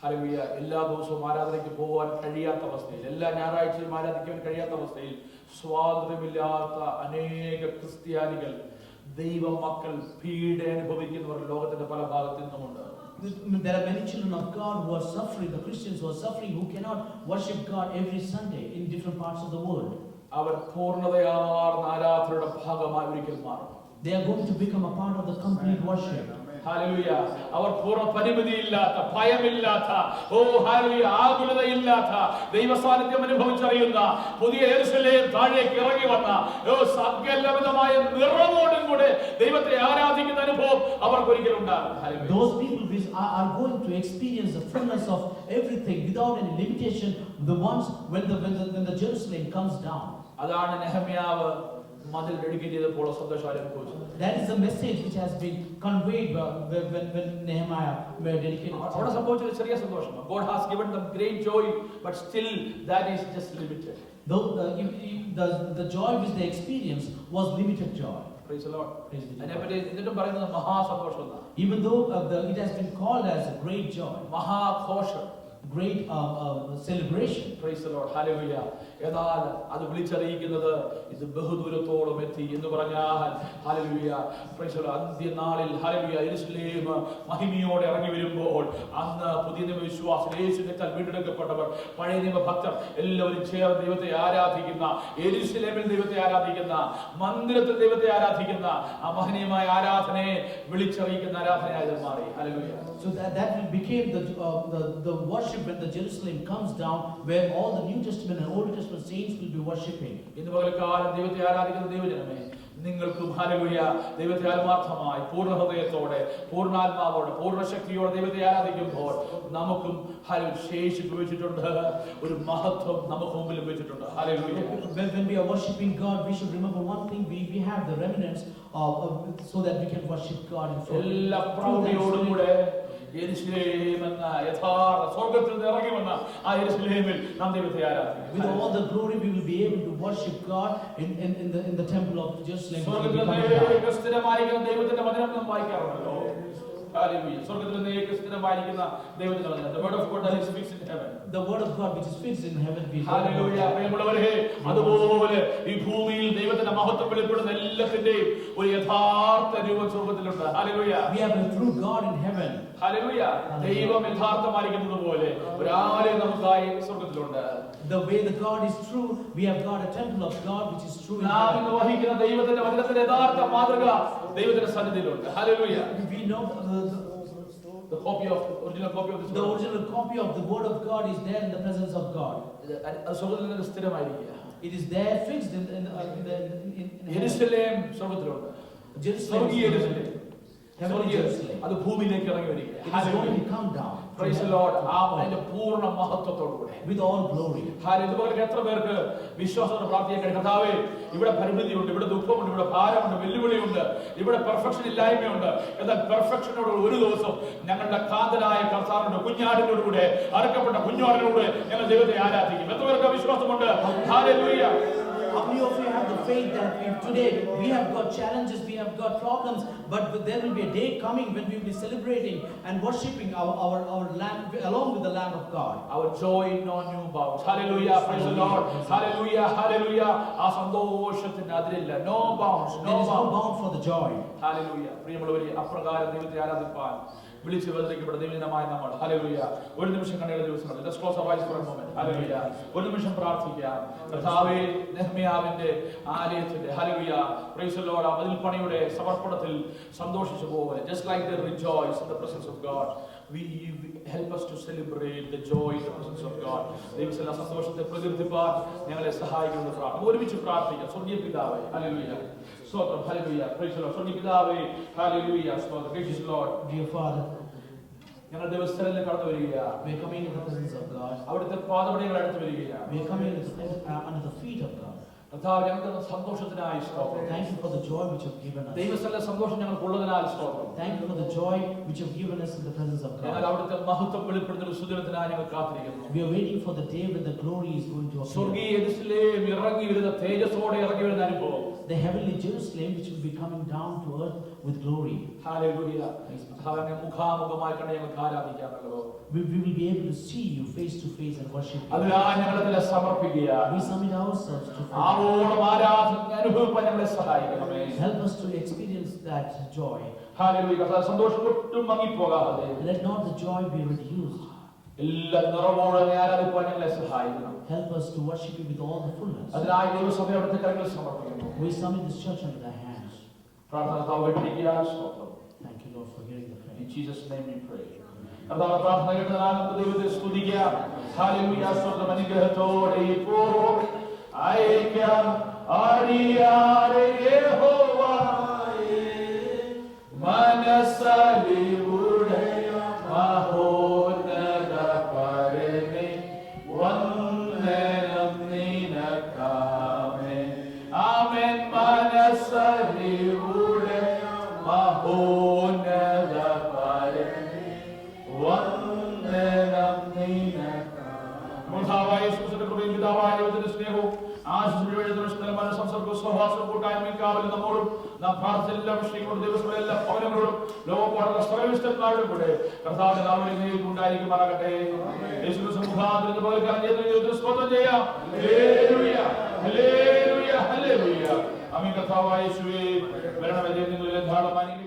ഹല്ലേലൂയ എല്ലാ ദിവസവും ആരാധനയ്ക്ക് പോകാൻ കഴിയാത്ത അവസ്ഥയിൽ, എല്ലാ ഞായറാഴ്ചയും ആരാധിക്കാൻ കഴിയാത്ത അവസ്ഥയിൽ സ്വാതന്ത്ര്യമില്ലാത്ത അനേക ക്രിസ്ത്യാനികൾ ദൈവ മക്കൾ പീഡ അനുഭവിക്കുന്നവർ ലോകത്തിന്റെ പല ഭാഗത്തു നിന്നുമുണ്ട്. There are many children of God who are suffering, the Christians who are suffering, who cannot worship God every Sunday in different parts of the world. അവർ പൂർണ്ണതയാർന്ന ആരാധനയുടെ ഭാഗമായി ഒരിക്കൽ മാറും. They are going to become a part of the complete worship. ഹല്ലേലൂയ. അവർ പൂർണ്ണ പരിമിതിയില്ലാത്ത, ഭയമില്ലാത്ത, ഹല്ലേലൂയ, ആകുലതയില്ലാത്ത, ദൈവസാന്നിധ്യം അനുഭവിച്ചറിയുന്ന പുതിയ യെരൂശലേം താഴേക്ക് ഇറങ്ങി വന്ന സകലവിധമായ നിറവോടും കൂടെ ദൈവത്തെ ആരാധിക്കുന്ന അനുഭവം അവർക്ക് ഒരിക്കലും ഉണ്ടാകും. Those people are going to experience the fullness of everything without any limitation. The ones when the Jerusalem comes down. അതാണ് നെഹമ്യാവ് മതിൽ ഡെഡിക്കേറ്റ് ചെയ്തപ്പോൾ സന്തോഷം അനുഭവിച്ചത്. That is the message which has been conveyed when Nehemiah dedicated. അവിടെ സംഭവിച്ചൊരു ചെറിയ സന്തോഷമാണ്. God has given them great joy, but still that is just limited. Though the joy which they experienced was limited joy. Praise the Lord. Praise the Lord. അതിനെപ്പറ്റി എന്നിട്ടും പറയുന്നത് മഹാസന്തോഷം എന്നാണ്. Even though it has been called as a great joy, മഹാഘോഷം, great celebration. Praise the Lord. Hallelujah. എന്നാൽ അത് വിളിച്ചറിയിക്കുന്നത് ഇത് ബഹുദൂരത്തോളം എത്തി എന്ന് പറഞ്ഞാൽ ഹല്ലേലൂയ, പ്രൈസ് ദി ലോർഡ്, അന്ത്യനാളിൽ ഹല്ലേലൂയ യെരൂശലേം മഹിമയോടെ ഇറങ്ങി വരുമ്പോൾ അന്ന് പുതിയ നിയമ വിശ്വാസികൾ യേശുവിനാൽ വീണ്ടെടുക്കപ്പെട്ടവർ, പഴയ നിയമ ഭക്തർ എല്ലാവരും ചേർന്ന് ദൈവത്തെ ആരാധിക്കുന്ന, യെരൂശലേമിൽ ദൈവത്തെ ആരാധിക്കുന്ന, മന്ദിരത്തിൽ ദൈവത്തെ ആരാധിക്കുന്ന ആ മഹനീയമായ ആരാധനയെ വിളിച്ചറിയിക്കുന്ന ആരാധനയായി മാറി. Hallelujah. So that became the worship when the Jerusalem comes down, where all the New Testament and Old Testament saints will be worshiping. ഇന്ന് പകൽക്കാലം ദൈവത്തെ ആരാധിക്കുന്ന ദൈവജനമേ, നിങ്ങൾക്കും ഹല്ലേലൂയ ദൈവത്തെ ആത്മാർത്ഥമായി പൂർണ്ണ ഹൃദയത്തോടെ, പൂർണ്ണാത്മാവോടെ, പൂർണ്ണ ശക്തിയോടെ ദൈവത്തെ ആരാധിക്കുമ്പോൾ നമുക്കും ശേഷിപ്പ് വെച്ചിട്ടുണ്ട്, ഒരു മഹത്വം നമുക്ക് മുമ്പിൽ വെച്ചിട്ടുണ്ട്. Hallelujah. When we are worshiping God, we should remember one thing: we have the remnants so that we can worship God in full. എല്ലാ പ്രൗഢിയോടും കൂടെ യെരൂശലേം എന്ന യഥാർത്ഥ സ്വർഗ്ഗത്തിൽ നിന്ന് ഇറങ്ങി വന്ന ആ യെരൂശലേമിൽ നാം ദൈവത്തെ ആരാധിക്കും. With all the glory, we will be able to worship God in the temple of Jerusalem. സ്വർഗ്ഗത്തിൽ സ്ഥിരമായിരിക്കുന്ന ദൈവത്തിന്റെ വചനം നാം വായിക്കാറുണ്ടല്ലോ. Hallelujah. സ്വർഗ്ഗത്തിൽ സ്ഥിരമായിരിക്കുന്ന ദൈവത്തിന്റെ വചനം. The word of God that is fixed in heaven. The word of God which is fixed in heaven. Hallelujah. പ്രിയമുള്ളവരെ, അതുപോലെ ഈ ഭൂമിയിൽ ദൈവത്തിന്റെ മഹത്വം വെളിപ്പെടുന്ന എല്ലാത്തിന്റെയും ഒരു യഥാർത്ഥ രൂപം സ്വർഗ്ഗത്തിലുണ്ട്. Hallelujah. We have a true God in heaven. Hallelujah. ദൈവം യഥാർത്ഥമായിരിക്കുന്നത് പോലെ ഒരാളെയും നമുക്കായി സ്വർഗ്ഗത്തിലുണ്ട്. The way the God is true, we have got a temple of God which is true in നാം heaven. ഇന്ന് വഹിക്കുന്ന ദൈവത്തിന്റെ വചനത്തിന്റെ യഥാർത്ഥ മാതൃക ദൈവത്തിന്റെ സന്നിധിയിലുണ്ട്. Hallelujah. We know The original copy of this the word. original copy of the word of God is there in the presence of God. അത് സ്വർഗ്ഗത്തിൽ നിന്ന് സ്ഥിരമായിരിക്കുക. It is there fixed in യെരൂശലേം സ്വർഗ്ഗത്തിലുണ്ട്. Jerusalem. സ്വർഗീയ യെരൂശലേം. Heavenly Jerusalem. അത് ഭൂമിയിലേക്ക് ഇറങ്ങി വരിക. It is going to come down. Praise the Lord. അതിന്റെ പൂർണ്ണ മഹത്വത്തോടുകൂടെ. With all glory. ഇതുപോലെ എത്ര പേർക്ക് വിശ്വാസത്തോടെ പ്രാർത്ഥിക്കാൻ കർത്താവേ, ഇവിടെ പരിമിതിയുണ്ട്, ഇവിടെ ദുഃഖമുണ്ട്, ഇവിടെ ഭാരമുണ്ട്, വെല്ലുവിളിയുണ്ട്, ഇവിടെ പെർഫെക്ഷൻ ഇല്ലായ്മയുണ്ട്, എന്നാൽ പെർഫെക്ഷനോട് ഒരു ദിവസം ഞങ്ങളുടെ കാന്തനായ കർത്താവിന്റെ കുഞ്ഞാടിനോട് കൂടെ, അറുക്കപ്പെട്ട കുഞ്ഞാടിനോട് ഞങ്ങൾ ദൈവത്തെ ആരാധിക്കും. എത്ര പേർക്ക് വിശ്വാസമുണ്ട്? Hallelujah. How many of you have the faith that today we have got challenges, we have got problems, but there will be a day coming when we will be celebrating and worshiping our Lamb along with the Lamb of God. Our joy no new bounds. Hallelujah. Praise the Lord. Hallelujah. Hallelujah. ആ സന്തോഷത്തിന് അതിരില്ല. No bounds. There is no bound for the joy. Hallelujah. പ്രിയമുള്ളവരെ, അപ്രകാരം ദൈവത്തെ ആരാധിപ്പാൻ വിളിച്ചു വേദനിക്കപ്പെട്ട ദൈവജനമായ നമ്മൾ ഹല്ലേലൂയ ഒരു നിമിഷം കണ്ണുകളുടെ ദിവസങ്ങൾ let's close our eyes for a moment. Hallelujah. ഒരു നിമിഷം പ്രാർത്ഥിക്കാം. കർത്താവേ, നെഹ്മ്യാവിന്റെ ആലയത്തിന്റെ ഹല്ലേലൂയ പ്രൈസ് ദി ലോർഡ് ആ മതിൽപ്പണിയുടെ സമർപ്പണത്തിൽ സന്തോഷിച്ചു പോവുക. Just like they rejoice in the presence of God, we help us to celebrate the joy in the presence of God. ദൈവത്തിന്റെ സന്തോഷത്തെ പ്രകീർത്തിപ്പാൻ ഞങ്ങളെ സഹായിക്കുന്ന പ്രാർത്ഥന ഒരുമിച്ച് പ്രാർത്ഥിക്കാം. സ്വർഗ്ഗീയ പിതാവേ, ഹല്ലേലൂയ. സ്തോത്രം. ഹല്ലേലൂയ. Praise the Lord. സ്വർഗ്ഗീയ പിതാവേ, ഹല്ലേലൂയ. സ്തോത്രം. Gracious Lord, Dear Father, ഞങ്ങൾ ദൈവസ്ഥലിൽ കടന്നു വരികയാണ്. we are coming in the presence of God. അവിടുത്തെ പാദപടികൾ അടുത്ത് വരികയാണ്. We are coming under the feet of God. കർത്താവ്, ഞങ്ങൾക്ക് സന്തോഷത്തിനായി സ്തോത്രം. Thank you for the joy which you have given us. ദൈവസ്ഥലിലെ സന്തോഷം ഞങ്ങൾക്കുള്ളതിനാൽ സ്തോത്രം. Thank you for the joy which you have given us in the presence of ഞങ്ങൾ God. അവിടുത്തെ മഹത്വം വെളിപ്പെടുന്ന ഒരു സുദിനത്തിനായി ഞങ്ങൾ കാത്തിരിക്കുന്നു. We are waiting for the day when the glory is going to appear. സ്വർഗീയ യെരൂശലേം ഇറങ്ങി വരുന്ന തേജസ്സോടെ ഇറങ്ങി വരുന്ന അനുഭവം. The heavenly Jerusalem which will be coming down to earth with glory. Hallelujah. കർത്താവേ, മുഖാമുഖമായി കണ്ട് ഞങ്ങൾക്ക് ആരാധിക്കാമല്ലോ. We will be able to see you face to face and worship you. അതിനാൽ ഞങ്ങളെ സമർപ്പിക്കുകയാണ്. We submit ourselves to you. ആവോളം ആരാധന അനുഭവിക്കാൻ ഞങ്ങളെ സഹായിക്കണമേ. Help us to experience that joy. Hallelujah. കർത്താവേ, സന്തോഷം ഒട്ടും മങ്ങിപ്പോകാതെ Let not the joy be reduced. എല്ലാ നിറവോടെ ആരാധിക്കാൻ ഞങ്ങളെ സഹായിക്കണം. Help us to worship you with all the fullness. അതിനായി ദൈവസഭ അവിടുത്തെ കരങ്ങളിൽ സമർപ്പിക്കുന്നു. We submit this church under thy hands. പ്രാർത്ഥന താവ് വെട്ടിക്കുക. സ്തോത്രം. Thank you, Lord, for hearing the prayer. In Jesus' name we pray. കർത്താവേ, പ്രാർത്ഥന കേട്ടതിനാൽ നമുക്ക് ദൈവത്തെ സ്തുതിക്കാം. ഹല്ലേലൂയ. സ്തോത്രം. അനുഗ്രഹത്തോടെ ഇപ്പോൾ അയക്കാം അടിയാരെ യഹോവയെ മനസ്സലിവുടെ മഹോന്നത പരമേ വന്ദനം നിനക്കാമേ. ആമേൻ. മനസ്സലിവുടെ മഹോന്നത പരമേ വന്ദനം നിനക്കാമേ. മൂർധാവായ യേശുവിന്റെ കൃപയും പിതാവായ ദൈവത്തിന്റെ സ്നേഹവും സംസർഗവും സഹവാസവും കൂട്ടായ്മയും കാവലും നമ്മോടും നാം പ്രാർത്ഥന വിഷയങ്ങളും ദിവസങ്ങളും എല്ലാ പൗരങ്ങളോടും ലോകപ്പാടുള്ള സർവ്വവിശുദ്ധന്മാരോടും കൂടെ കർത്താവിന്റെ നാമത്തിൽ ഉണ്ടായിരിക്കുമാറാകട്ടെ. യേശുവിന്റെ മുഖാന്തരം പകൽക്കാലം സ്തോത്രം ചെയ്യാം. ഹല്ലേലൂയ, ഹല്ലേലൂയ, ഹല്ലേലൂയ. ആമേൻ. കർത്താവായ യേശുവേ, വരണമേ. ദൈവം നിങ്ങളെ ധാരാളം അനുഗ്രഹിക്കട്ടെ.